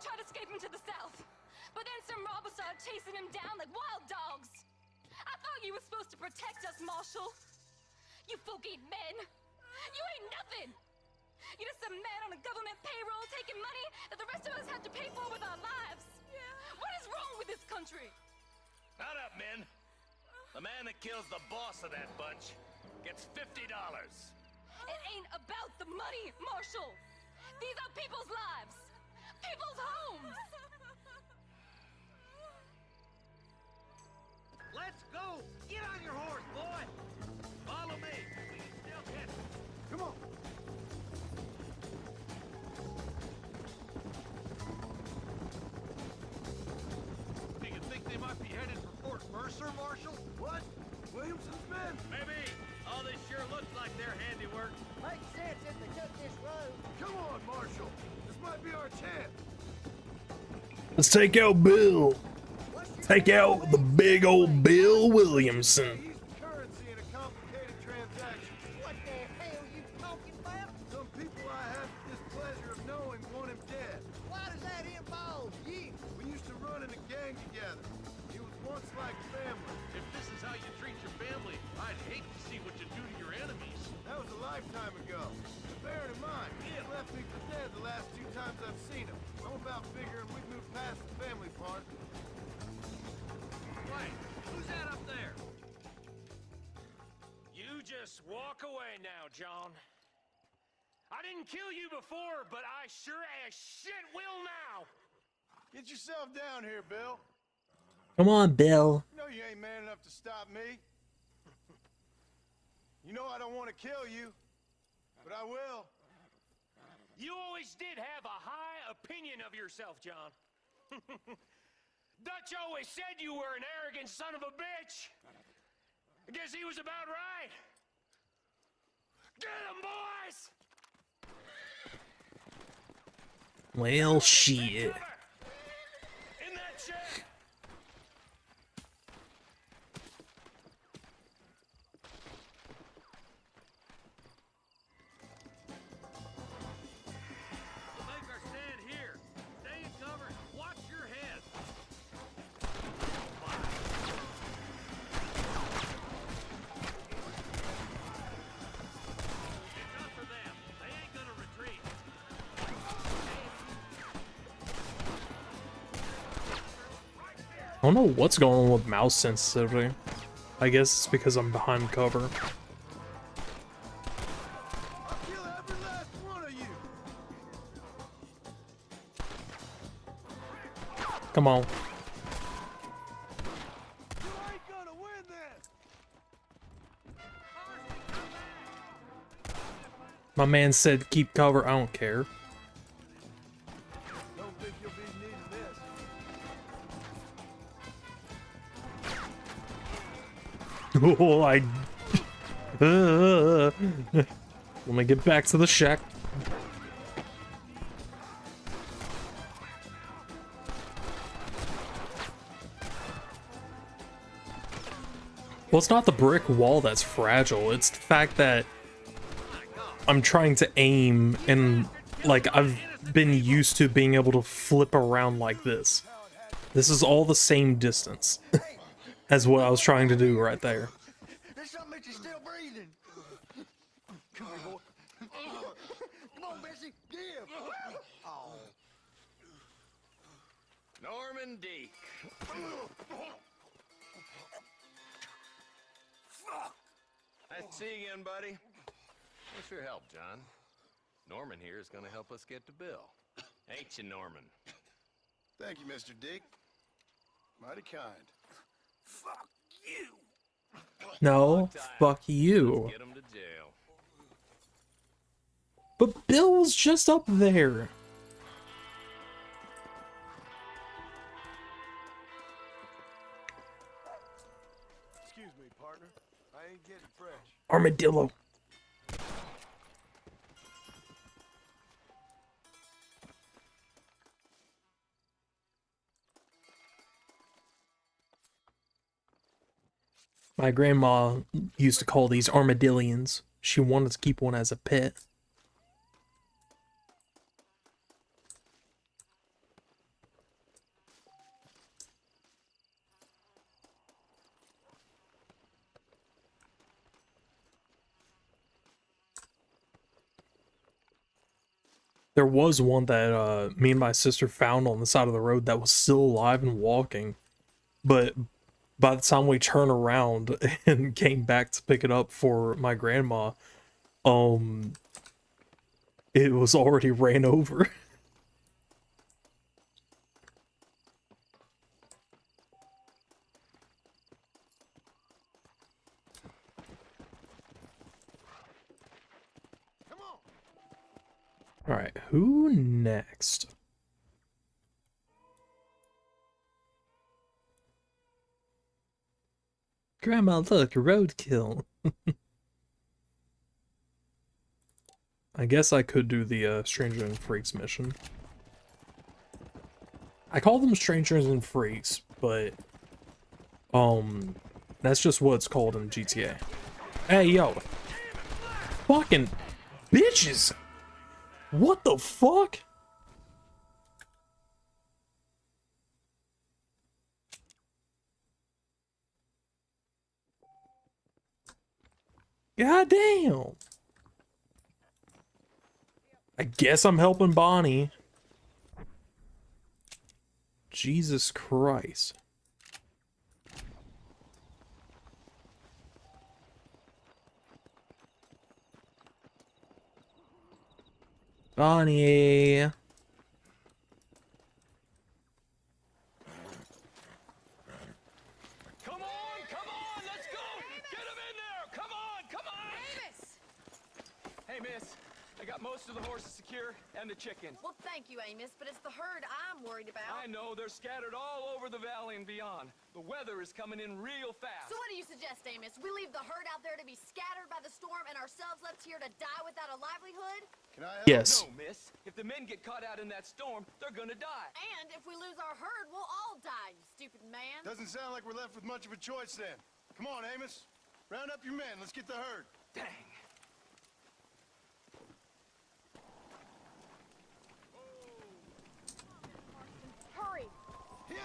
tried to escape him to the south, but then some robbers started chasing him down like wild dogs. I thought you were supposed to protect us, Marshal. You folk ain't men. You ain't nothing. You're just a man on a government payroll taking money that the rest of us have to pay for with our lives. What is wrong with this country? Shut up, men. The man that kills the boss of that bunch gets $50. It ain't about the money, Marshal. These are people's lives. People's homes. Let's go. Get on your horse, boy. Follow me. We can still catch him. Come on. Do you think they might be headed for Fort Mercer, Marshal? What? Williamson's men? Maybe. All this sure looks like their handiwork. Let's take out Bill. Take out the big old Bill Williamson. Currency in a complicated transaction. What the hell you talking about? Some people I have the displeasure of knowing want him dead. Why does that involve you? We used to run in a gang together. He was once like family. If this is how you treat your family, I'd hate to see what you do to your enemies. That was a lifetime ago. But bear it in mind, he had left me for dead the last 2 times I've seen him. I'm about figuring we've moved past the family part. Wait, who's that up there? You just walk away now, John. I didn't kill you before, but I sure as shit will now. Get yourself down here, Bill. Come on, Bill. You know you ain't man enough to stop me. You know I don't want to kill you, but I will. You always did have a high opinion of yourself, John. Dutch always said you were an arrogant son of a bitch. I guess he was about right. Get him, boys! Well, shit. In that shed! We'll make our stand here. Stay in cover and watch your head. It's up for them. They ain't gonna retreat. I don't know what's going on with mouse sensitivity. I guess it's because I'm behind cover. I'll kill every last one of you. Come on. You ain't gonna win this. My man said keep cover. I don't care. Don't think you'll be needing this. Oh, let me get back to the shack. Well, it's not the brick wall that's fragile. It's the fact that I'm trying to aim and, like, I've been used to being able to flip around like this. This is all the same distance as what I was trying to do right there. There's something that you're still breathing. Come here, boy. Come on, Bessie. Give. Oh. Norman Deek. Nice to see you again, buddy. Thanks for your help, John. Norman here is going to help us get to Bill. Ain't you, Norman? Thank you, Mr. Dick. Mighty kind. Fuck you! No, fuck you. Get him to jail. But Bill was just up there. Excuse me, partner. I ain't getting fresh. Armadillo. My grandma used to call these armadillions. She wanted to keep one as a pet. There was one that me and my sister found on the side of the road that was still alive and walking. But by the time we turned around and came back to pick it up for my grandma, it was already ran over. Alright, who next? Grandma, look, roadkill. I guess I could do the Stranger Than Freaks mission. I call them strangers and freaks, but that's just what it's called in GTA. Hey, yo. Fucking bitches. What the fuck? God damn. I guess I'm helping Bonnie. Jesus Christ. Bonnie. Come on, let's go! Get him in there! Come on! Amos! Hey, miss, I got most of the horses secure and the chickens. Well, thank you, Amos, but it's the herd I'm worried about. I know, they're scattered all over the valley and beyond. The weather is coming in real fast. So what do you suggest, Amos? We leave the herd out there to be scattered by the storm and ourselves left here to die without a livelihood? Can I help? Yes. No, miss. If the men get caught out in that storm, they're gonna die. And if we lose our herd, we'll all die, you stupid man. Doesn't sound like we're left with much of a choice then. Come on, Amos. Round up your men. Let's get the herd. Dang. Hurry! Yeah.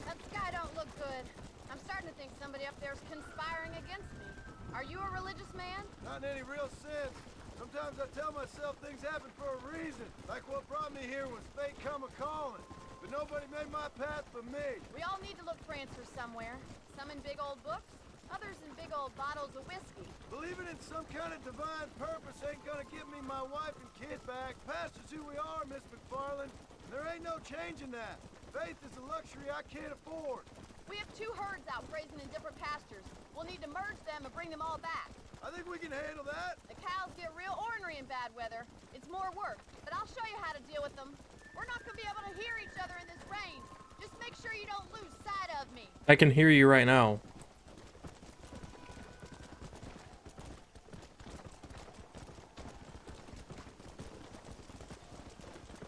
That sky don't look good. I'm starting to think somebody up there's conspiring against me. Are you a religious man? Not in any real sense. Sometimes I tell myself things happen for a reason. Like what brought me here was fate come a-calling. But nobody made my path for me. We all need to look for answers somewhere. Some in big old books, others in big old bottles of whiskey. Believing in some kind of divine purpose ain't gonna give me my wife and kid back. Past is who we are, Miss McFarland. There ain't no changing that. Faith is a luxury I can't afford. We have 2 herds out grazing in different pastures. We'll need to merge them and bring them all back. I think we can handle that. The cows get real ornery in bad weather. It's more work, but I'll show you how to deal with them. We're not gonna be able to hear each other in this rain. Just make sure you don't lose sight of me. I can hear you right now.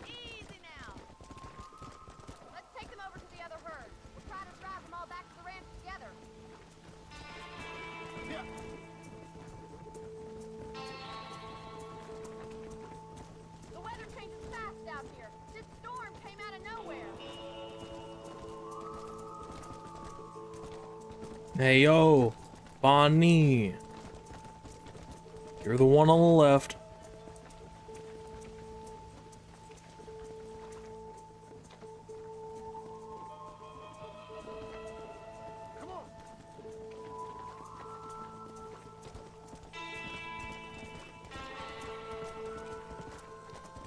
Easy now. Let's take them over to the other herd. We'll try to drive them all back to the ranch together. Yeah. The weather changes fast out here. This storm came out of nowhere. Hey, yo. Bonnie. You're the one on the left. Come on.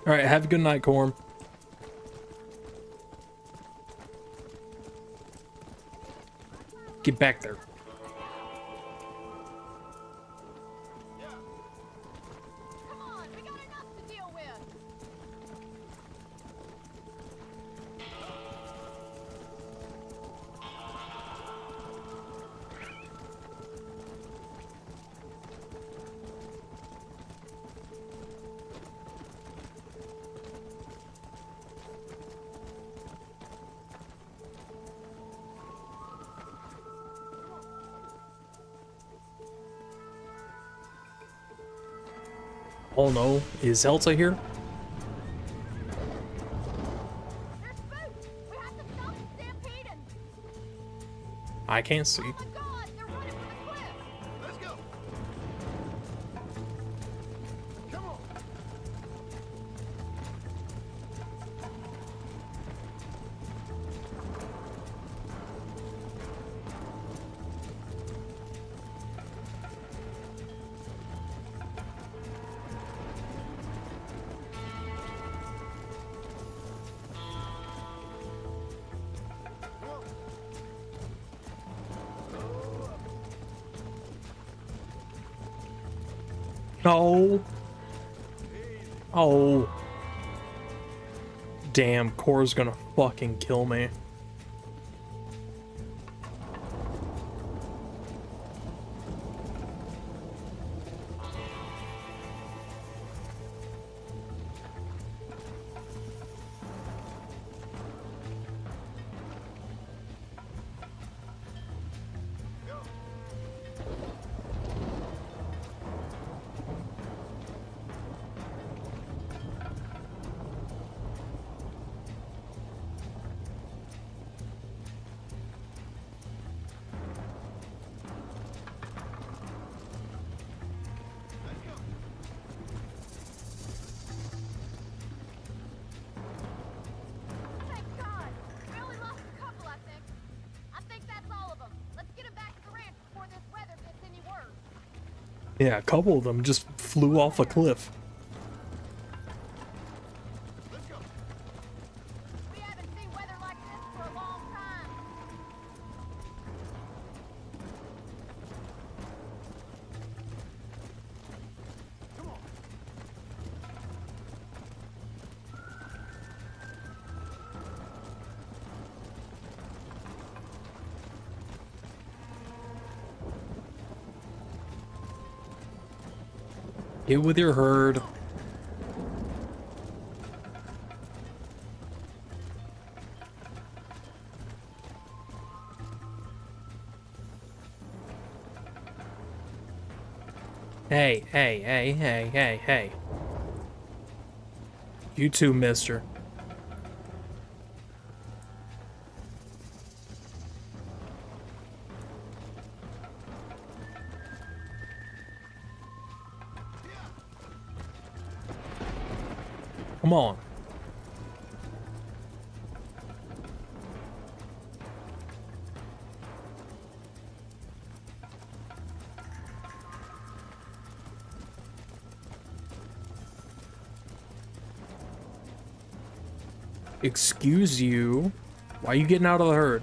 All right, have a good night, Corm. Get back there. Come on, we got enough to deal with. Oh no, is Elsa here? They're spooked. We have to stop them stampeding. I can't see. Oh my God, they're running for the cliff. Let's go. Come on. No. Oh. Damn, Core's gonna fucking kill me. Yeah, a couple of them just flew off a cliff. We haven't seen weather like this for a long time. Come on. Get with your herd. Hey, hey, hey, hey, hey, hey. You too, mister. Come on. Excuse you. Why are you getting out of the herd?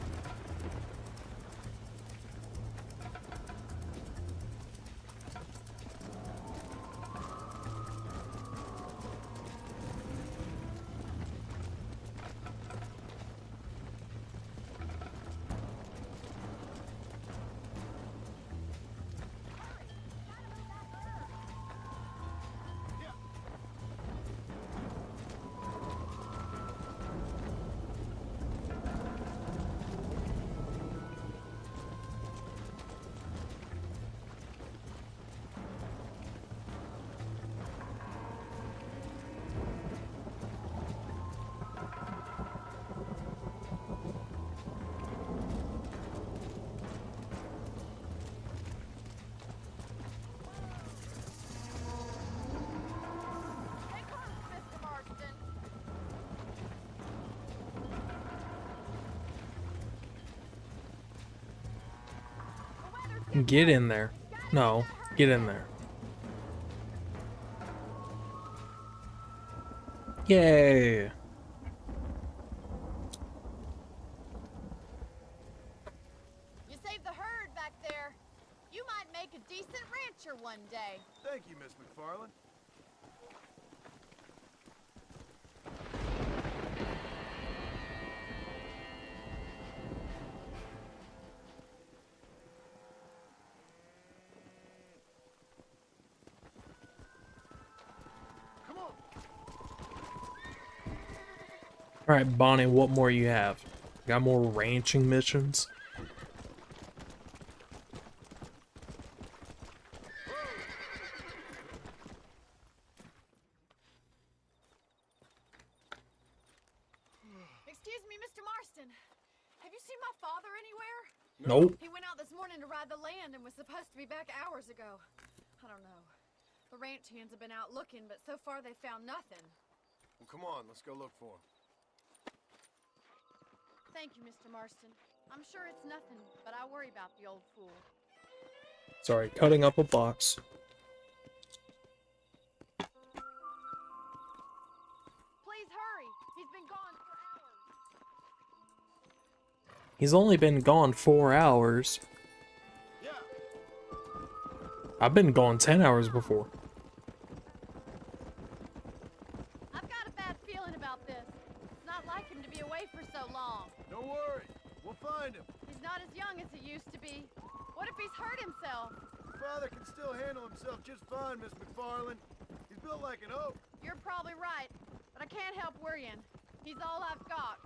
Mr. Marston. Get in there. No, get in there. Yay. You saved the herd back there. You might make a decent rancher one day. Thank you, Miss McFarland. Come on. Alright, Bonnie, what more you have? Got more ranching missions? Excuse me, Mr. Marston. Have you seen my father anywhere? Nope. He went out this morning to ride the land and was supposed to be back hours ago. I don't know. The ranch hands have been out looking, but so far they found nothing. Well, come on, let's go look for him. Thank you, Mr. Marston. I'm sure it's nothing, but I worry about the old fool. Sorry, cutting up a box. Please hurry. He's been gone for hours. He's only been gone 4 hours. Yeah. I've been gone 10 hours before. I've got a bad feeling about this. It's not like him to be away for so long. Don't worry. We'll find him. He's not as young as he used to be. What if he's hurt himself? Your father can still handle himself just fine, Miss McFarland. He's built like an oak. You're probably right, but I can't help worrying. He's all I've got.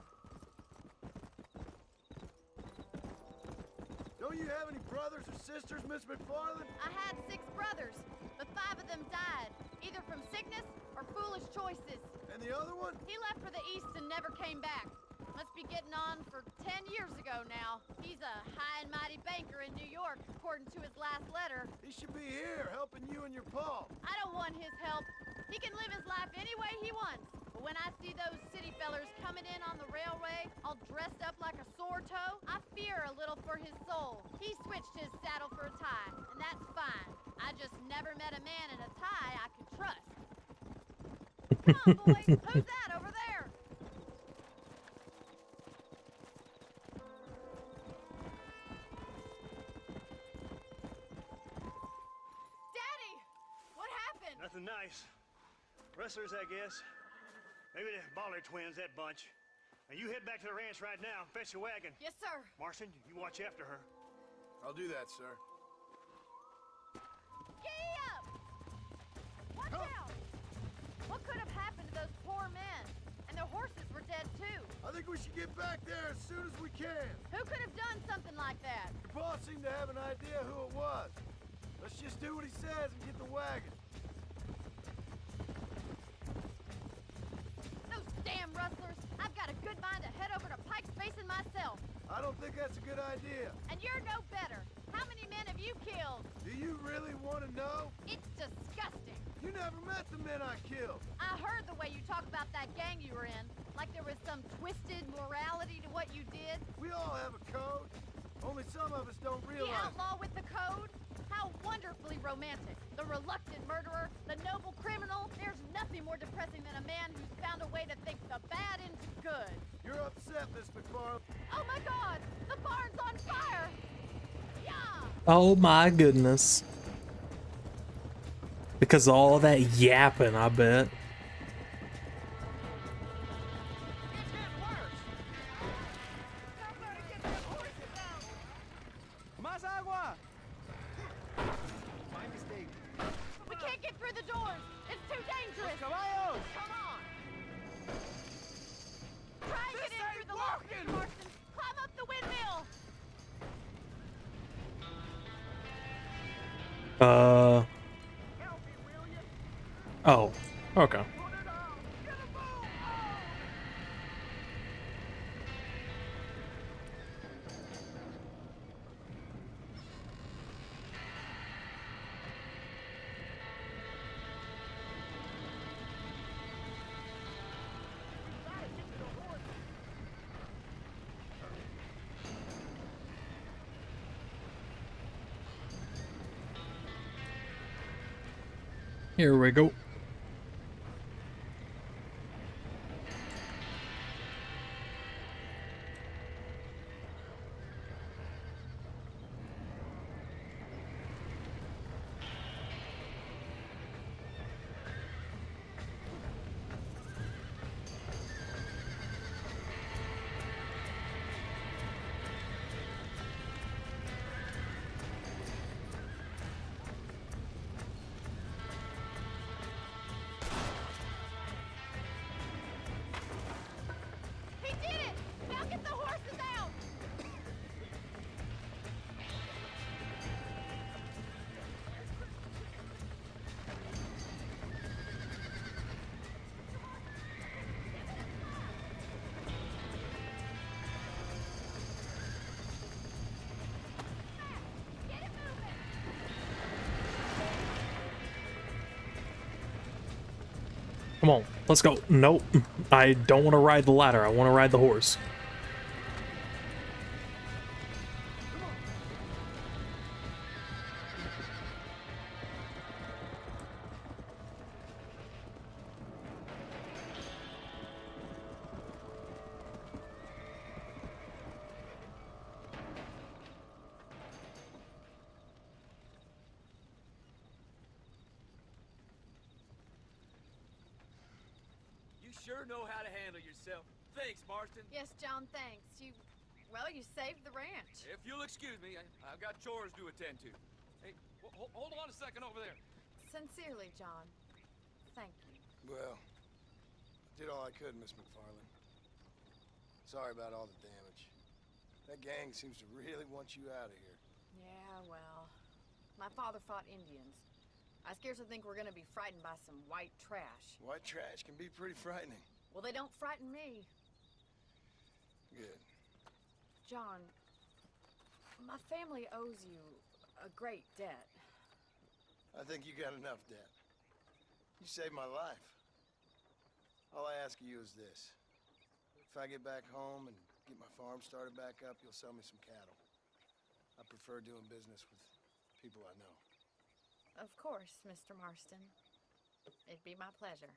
Don't you have any brothers or sisters, Miss McFarland? I had 6 brothers, but 5 of them died, either from sickness or foolish choices. And the other one? He left for the east and never came back. Must be getting on for 10 years ago now. He's a high and mighty banker in New York, according to his last letter. He should be here, helping you and your pa. I don't want his help. He can live his life any way he wants. But when I see those city fellers coming in on the railway, all dressed up like a sore toe, I fear a little for his soul. He switched his saddle for a tie, and that's fine. I just never met a man in a tie I could trust. Come on, boys. Who's that over there? Daddy! What happened? Nothing nice. Rustlers, I guess. Maybe the Baller twins, that bunch. Now you head back to the ranch right now and fetch a wagon. Yes, sir. Marston, you watch after her. I'll do that, sir. Giddy up! Watch out! What could have happened to those poor men? And their horses were dead, too. I think we should get back there as soon as we can. Who could have done something like that? Your boss seemed to have an idea who it was. Let's just do what he says and get the wagon. Those damn rustlers! I've got a good mind to head over to Pike's Basin myself. I don't think that's a good idea. And you're no better. How many men have you killed? Do you really want to know? It's disgusting. You never met the men I killed. I heard the way you talk about that gang you were in. Like there was some twisted morality to what you did. We all have a code. Only some of us don't The realize. outlaw with the code? How wonderfully romantic. The reluctant murderer, the noble criminal. There's nothing more depressing than a man who's found a way to think the bad into good. You're upset, Miss McFarland. Oh my God! The barn's on fire! Yeah! Oh my goodness. Because of all that yapping, I bet. Más agua! My mistake. We can't get through the doors! It's too dangerous! Caballos! Come on! Try and get in through the lock, Marston! Climb up the windmill! Oh, okay. Here we go. He did it! Now get the horses out! Get it moving! Come on, let's go. Nope. I don't want to ride the ladder. I want to ride the horse. You sure know how to handle yourself. Thanks, Marston. Yes, John, thanks. Well, you saved the ranch. If you'll excuse me, I've got chores to attend to. Hey, hold on a second over there. Sincerely, John. Thank you. Well, I did all I could, Miss McFarland. Sorry about all the damage. That gang seems to really want you out of here. Yeah, well, my father fought Indians. I scarcely think we're gonna be frightened by some white trash. White trash can be pretty frightening. Well, they don't frighten me. Good. John, my family owes you a great debt. I think you got enough debt. You saved my life. All I ask of you is this. If I get back home and get my farm started back up, you'll sell me some cattle. I prefer doing business with people I know. Of course, Mr. Marston. It'd be my pleasure.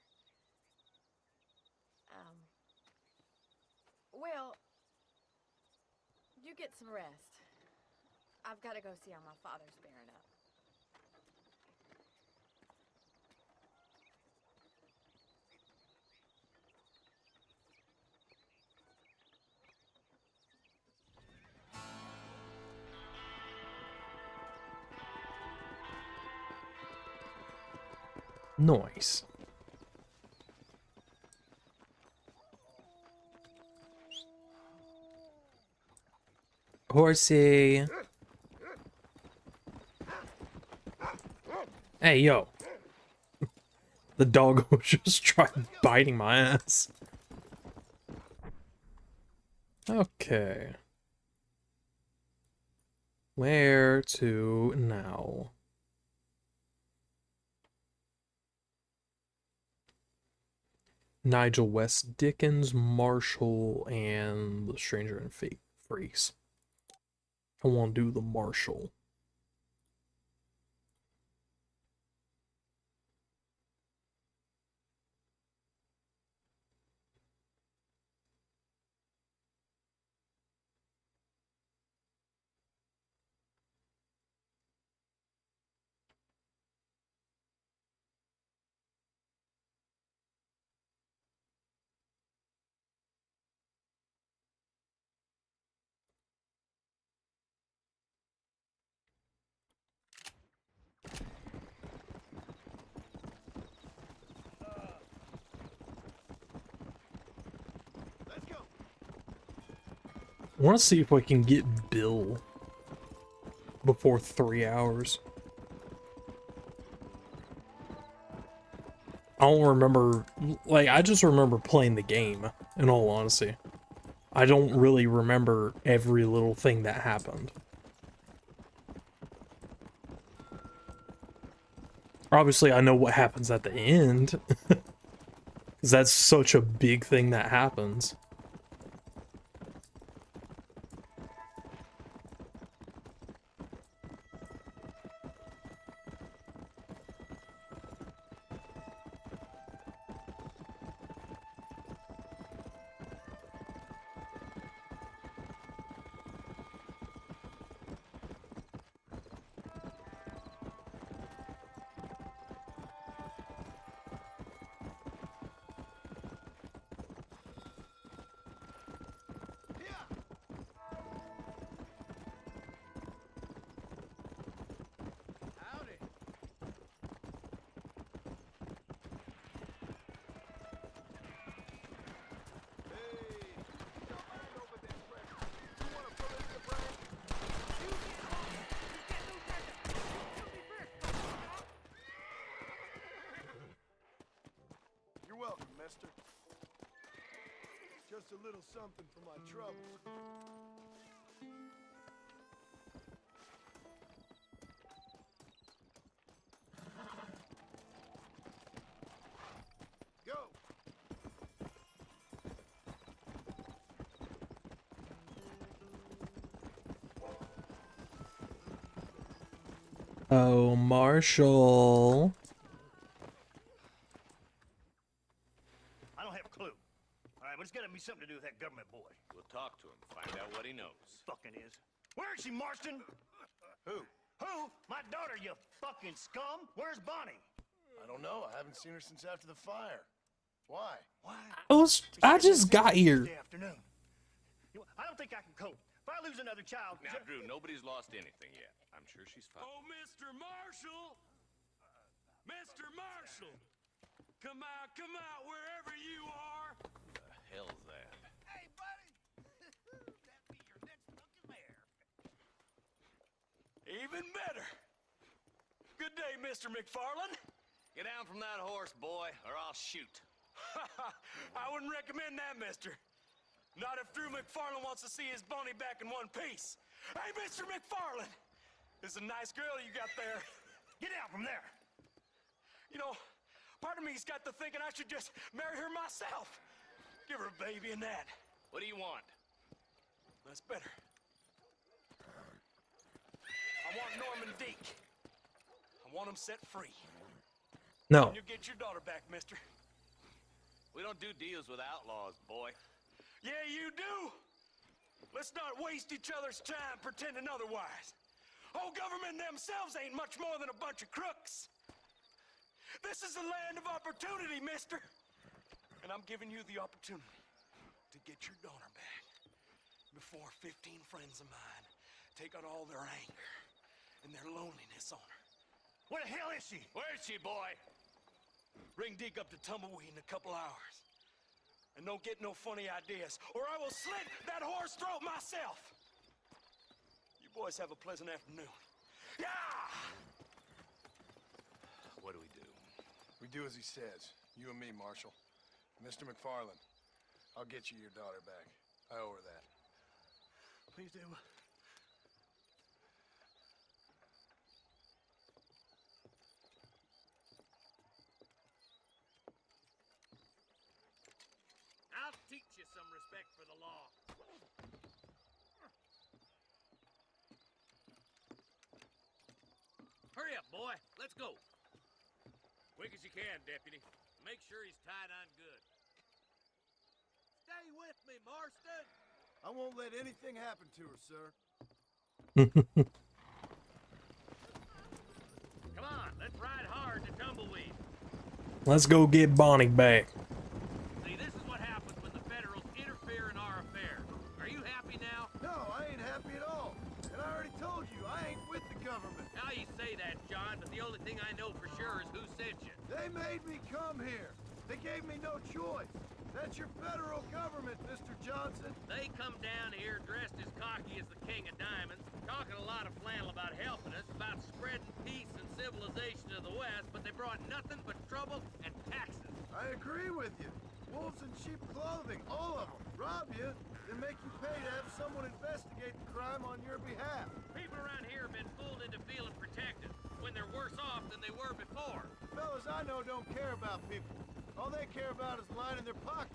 Well, you get some rest. I've got to go see how my father's bearing up. Nice. Horsey. Hey, yo. The dog was just trying biting my ass. Okay. Where to now? Nigel West Dickens, Marshall, and The Stranger in Fake Freeze. I want to do the Marshall. I want to see if I can get Bill before 3 hours. I don't remember, like, I just remember playing the game, in all honesty. I don't really remember every little thing that happened. Obviously, I know what happens at the end, because that's such a big thing that happens. mister. Just a little something for my troubles. Go! Oh, Marshall. I don't have a clue. All right, but it's gotta be something to do with that government boy. We'll talk to him, find out what he knows. Fucking is. Where is she, Marston? Who? Who? My daughter, you fucking scum. Where's Bonnie? I don't know. I haven't seen her since after the fire. Why? Why? I just got here. Tuesday afternoon. I don't think I can cope. If I lose another child... Now, Drew, nobody's lost anything yet. I'm sure she's fine. Oh, Mr. Marshall! Mr. Marshall! Come out, wherever you are! Who the hell's that? Hey, buddy! That'd be your next monkey mare. Even better! Good day, Mr. McFarland. Get down from that horse, boy, or I'll shoot. I wouldn't recommend that, mister. Not if Drew McFarland wants to see his Bonnie back in one piece. Hey, Mr. McFarland! This is a nice girl you got there. Get out from there! You know, part of me's got to thinking I should just marry her myself. Give her a baby and that. What do you want? That's better. I want Norman Deek. I I want them set free. No. You get your daughter back, mister. We don't do deals with outlaws, boy. Yeah, you do. Let's not waste each other's time pretending otherwise. Old government themselves ain't much more than a bunch of crooks. This is the land of opportunity, mister. And I'm giving you the opportunity to get your daughter back before 15 friends of mine take out all their anger and their loneliness on her. Where the hell is she? Where is she, boy? Ring Deke up to Tumbleweed in a couple hours. And don't get no funny ideas, or I will slit that whore's throat myself. You boys have a pleasant afternoon. Yeah! What do we do? We do as he says. You and me, Marshal. Mr. McFarland, I'll get you your daughter back. I owe her that. Please do. I'll teach you some respect for the law. Hurry up, boy. Let's go. Quick as you can, Deputy. Make sure he's tied on good. Stay with me, Marston. I won't let anything happen to her, sir. Come on, let's ride hard to Tumbleweed. Let's go get Bonnie back. See, this is what happens when the Federals interfere in our affairs. Are you happy now? No, I ain't happy at all. And I already told you, I ain't with the government. Now you say that, John, but the only thing I know for sure is who sent you. They made me come here. They gave me no choice. That's your federal government, Mr. Johnson. They come down here dressed as cocky as the King of Diamonds, talking a lot of flannel about helping us, about spreading peace and civilization to the West, but they brought nothing but trouble and taxes. I agree with you. Wolves in sheep clothing, all of them. Rob you, then make you pay to have someone investigate the crime on your behalf. People around here have been fooled into feeling protected, when they're worse off than they were before. Fellas I know don't care about people. All they care about is lining their pockets.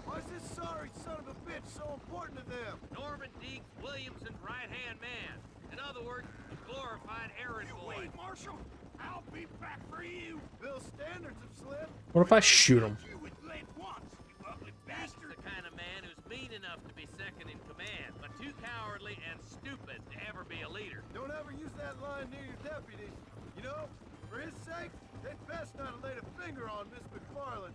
Why is this sorry son of a bitch so important to them? Norman Deke, Williamson's right-hand man. In other words, a glorified errand boy. Wait, Marshal. I'll be back for you. Bill's standards have slipped. What if I shoot him? You with lead once, you ugly Deke's bastard. the kind of man who's mean enough to be second in command, but too cowardly and stupid to ever be a leader. Don't ever use that line near your deputies. You know, for his sake, they'd best not have laid a finger on Miss McFarland.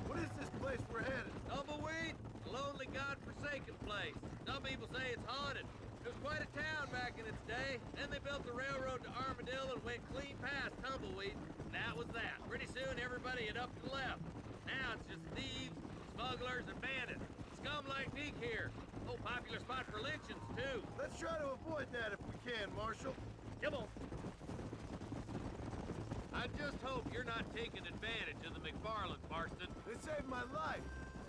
What is this place we're headed? Tumbleweed, a lonely, god-forsaken place. Some people say it's haunted. It was quite a town back in its day. Then they built the railroad to Armadillo and went clean past Tumbleweed, and that was that. Pretty soon, everybody had up and left. Now it's just thieves, smugglers, and bandits. Scum like Deke here. Oh, popular spot for lynchings, too. Let's try to avoid that if we can, Marshal. Come on. I just hope you're not taking advantage of the McFarlands, Marston. They saved my life.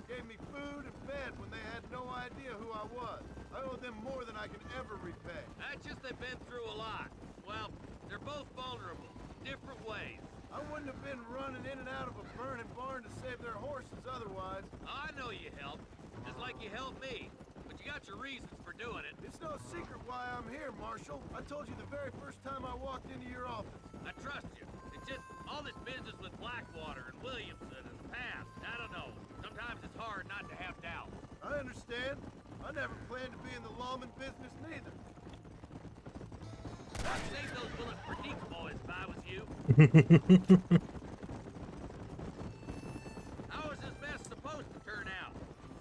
Gave me food and bed when they had no idea who I was. I owe them more than I can ever repay. That's just they've been through a lot. Well, they're both vulnerable, different ways. I wouldn't have been running in and out of a burning barn to save their horses otherwise. I know you helped, just like you helped me. But you got your reasons for doing it. It's no secret why I'm here, Marshal. I told you the very first time I walked into your office. I trust you. It's just all this business with Blackwater and Williamson and the past. I don't know. Sometimes it's hard not to have doubts. I understand. I never planned to be in the lawman business neither. I'd save those bullets for Deke's boys if I was you. How is this mess supposed to turn out?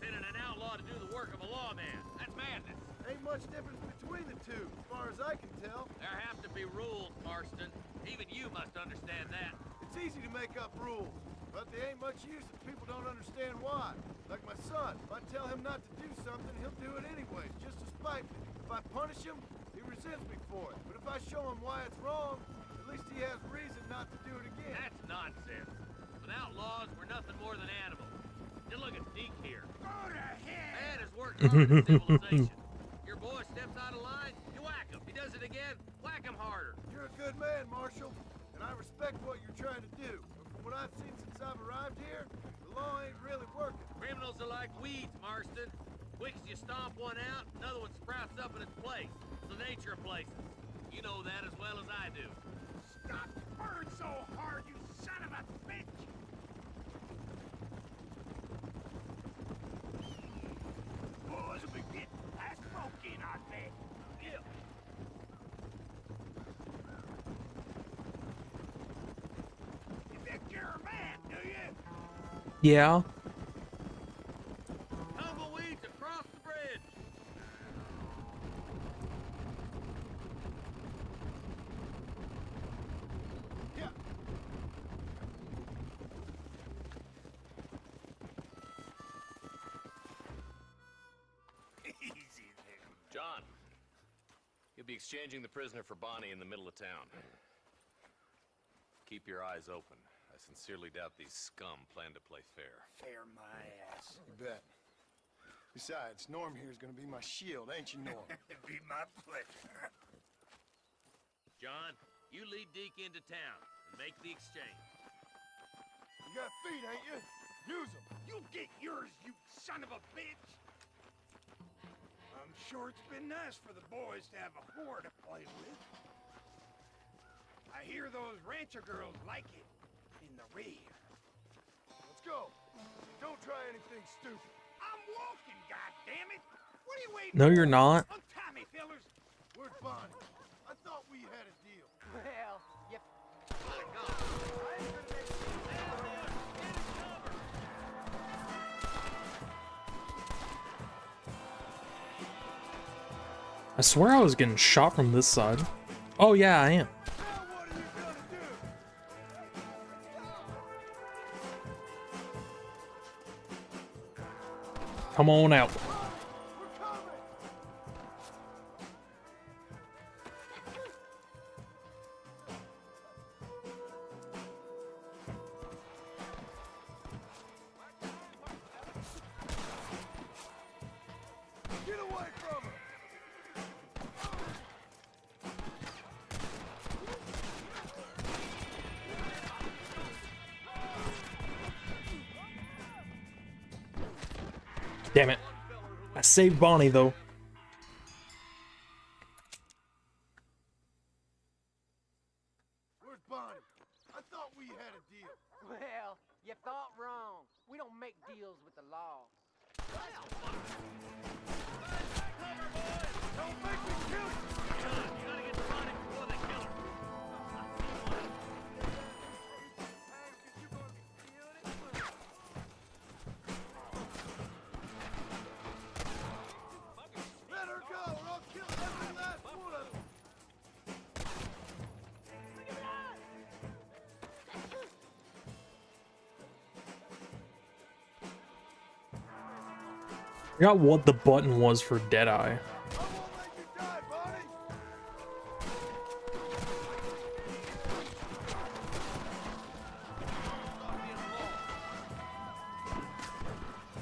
Pinning an outlaw to do the work of a lawman. That's madness. Ain't much difference between the two, as far as I can tell. There have to be rules, Marston. Even you must understand that. It's easy to make up rules, but they ain't much use if people don't understand why. Like my son, if I tell him not to do something, he'll do it anyways, just to spite me. If I punish him, he resents me for it. But if I show him why it's wrong, at least he has reason not to do it again. That's nonsense. Without laws, we're nothing more than animals. Just look at Deke here. Go to hell. Man has worked hard at civilization. Your boy steps out of line, you whack him. He does it again, whack him harder. You're a good man, Marshal, and I respect what you're trying to do. But from what I've seen since I've arrived here, the law ain't really working. Criminals are like weeds, Marston. Quick as you stomp one out, another one sprouts craft's up in its place. It's the nature of places. You know that as well as I do. Stop spurring so hard, you son of a bitch! Boys will be getting past broken, I bet. Yeah. You think you're a man, do you? Yeah. Tumbleweeds across the bridge. Yeah. Easy there. John, you'll be exchanging the prisoner for Bonnie in the middle of town. Keep your eyes open. I sincerely doubt these scum plan to play fair. Fair my ass. You bet. Besides, Norm here is gonna be my shield, ain't you, Norm? It'd be my pleasure. John, you lead Deke into town and make the exchange. You got feet, ain't you? Use them. You get yours, you son of a bitch! I'm sure it's been nice for the boys to have a whore to play with. I hear those rancher girls like it in the rear. Let's go. Don't try anything stupid. I'm walking, goddammit! What are you waiting No, for? you're not. Untie me, fellers! Where's Bonnie? I thought we had a deal. Well, you I swear I was getting shot from this side. Oh yeah, I am. Come on out. Get away from her! Damn it. I saved Bonnie though. Where's Bonnie? I thought we had a deal. Well, you thought wrong. We don't make deals with the law. Don't make me kill you! John, you gotta get to Bonnie before they kill her. Let her go, or I'll kill every last one of them! I forgot what the button was for Deadeye. Die, Bonnie!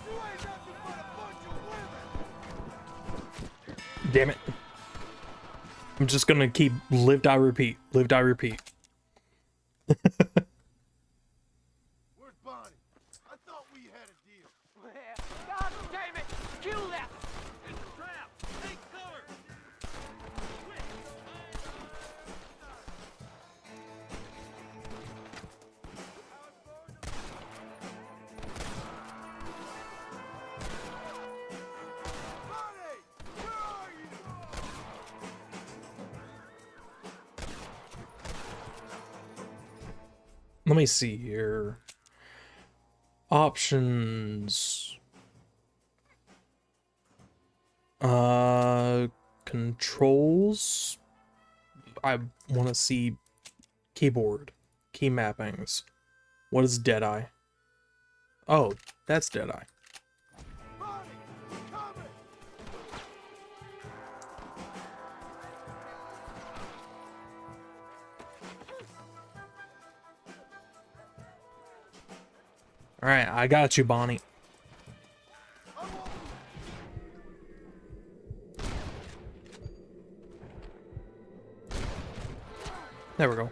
You ain't nothing but a bunch of women! Damn it. I'm just gonna keep live, die, repeat. Live, die, repeat. Where's Bonnie? I thought we had a deal. Well, God damn it! Kill that! It's a trap. Take cover. Bonnie! Where are you? Let me see here. Options. Controls. I want to see keyboard. Key mappings. What is Deadeye? Oh, that's Deadeye. Bonnie! Coming! Alright, I got you, Bonnie. There we go.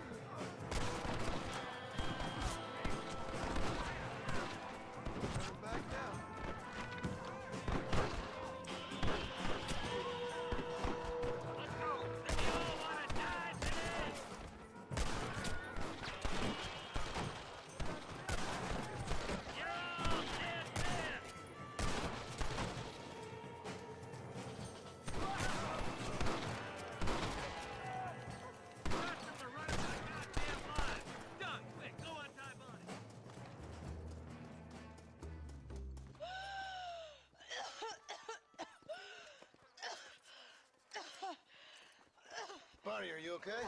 okay?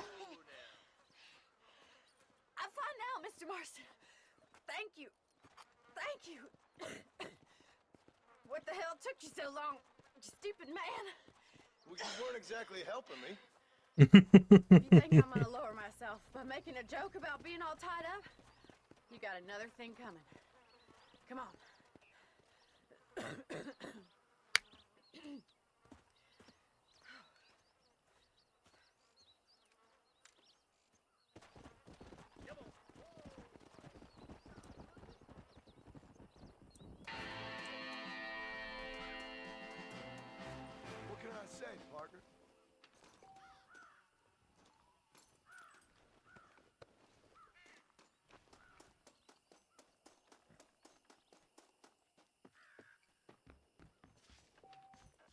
I'm fine now, Mr. Marston. Thank you. Thank you. What the hell took you so long, you stupid man? Well, you weren't exactly helping me. You think I'm gonna lower myself by making a joke about being all tied up? You got another thing coming. Come on. What can I say, Parker?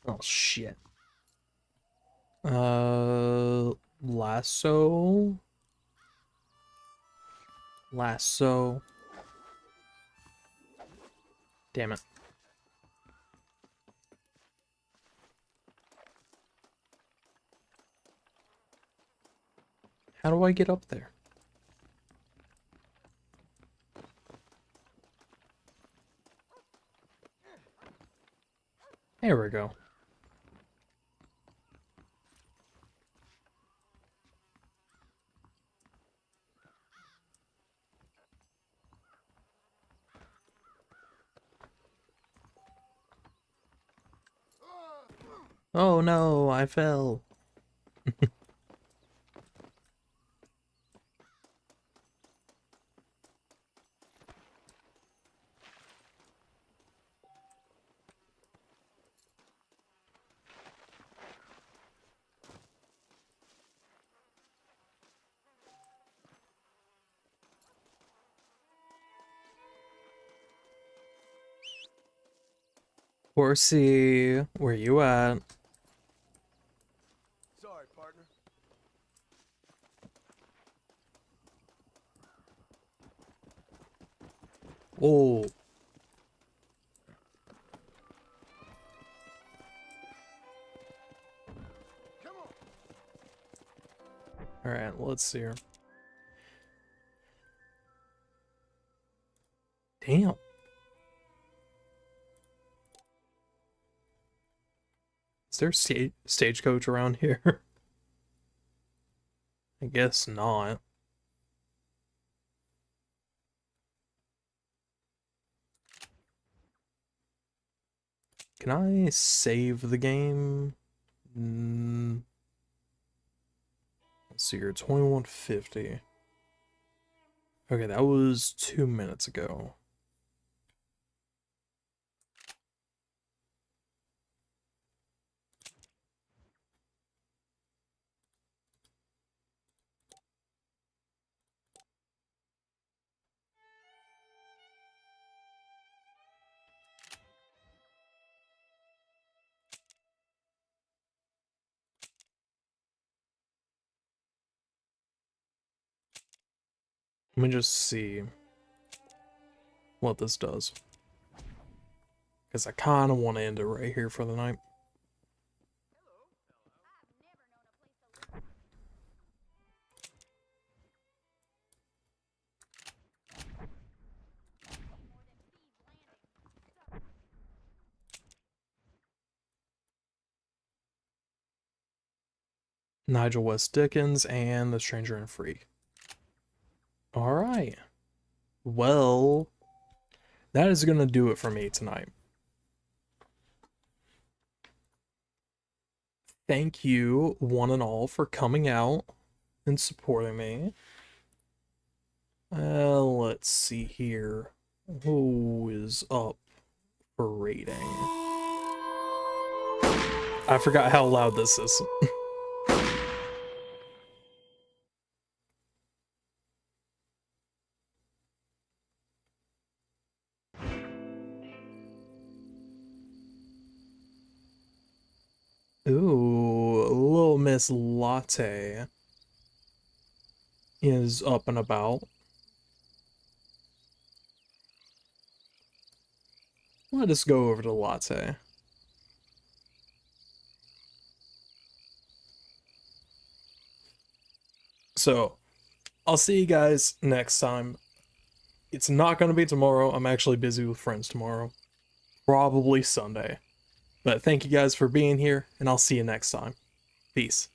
Oh shit. Lasso. Lasso. Damn it. How do I get up there? There we go. Oh no, I fell. Horsey, where you at? Sorry, partner. Oh. Come on. Alright, let's see here. Damn. Is there a stagecoach around here? I guess not. Can I save the game? Let's see here, 2150. Okay, that was 2 minutes ago. Let me just see what this does. Because I kind of want to end it right here for the night. Nigel West Dickens and The Stranger and Freak. Alright. Well, that is going to do it for me tonight. Thank you, one and all, for coming out and supporting me. Let's see here. Who is up for rating? I forgot how loud this is. Ooh, Little Miss Latte is up and about. Let us go over to Latte. So, I'll see you guys next time. It's not going to be tomorrow. I'm actually busy with friends tomorrow. Probably Sunday. But thank you guys for being here, and I'll see you next time. Peace.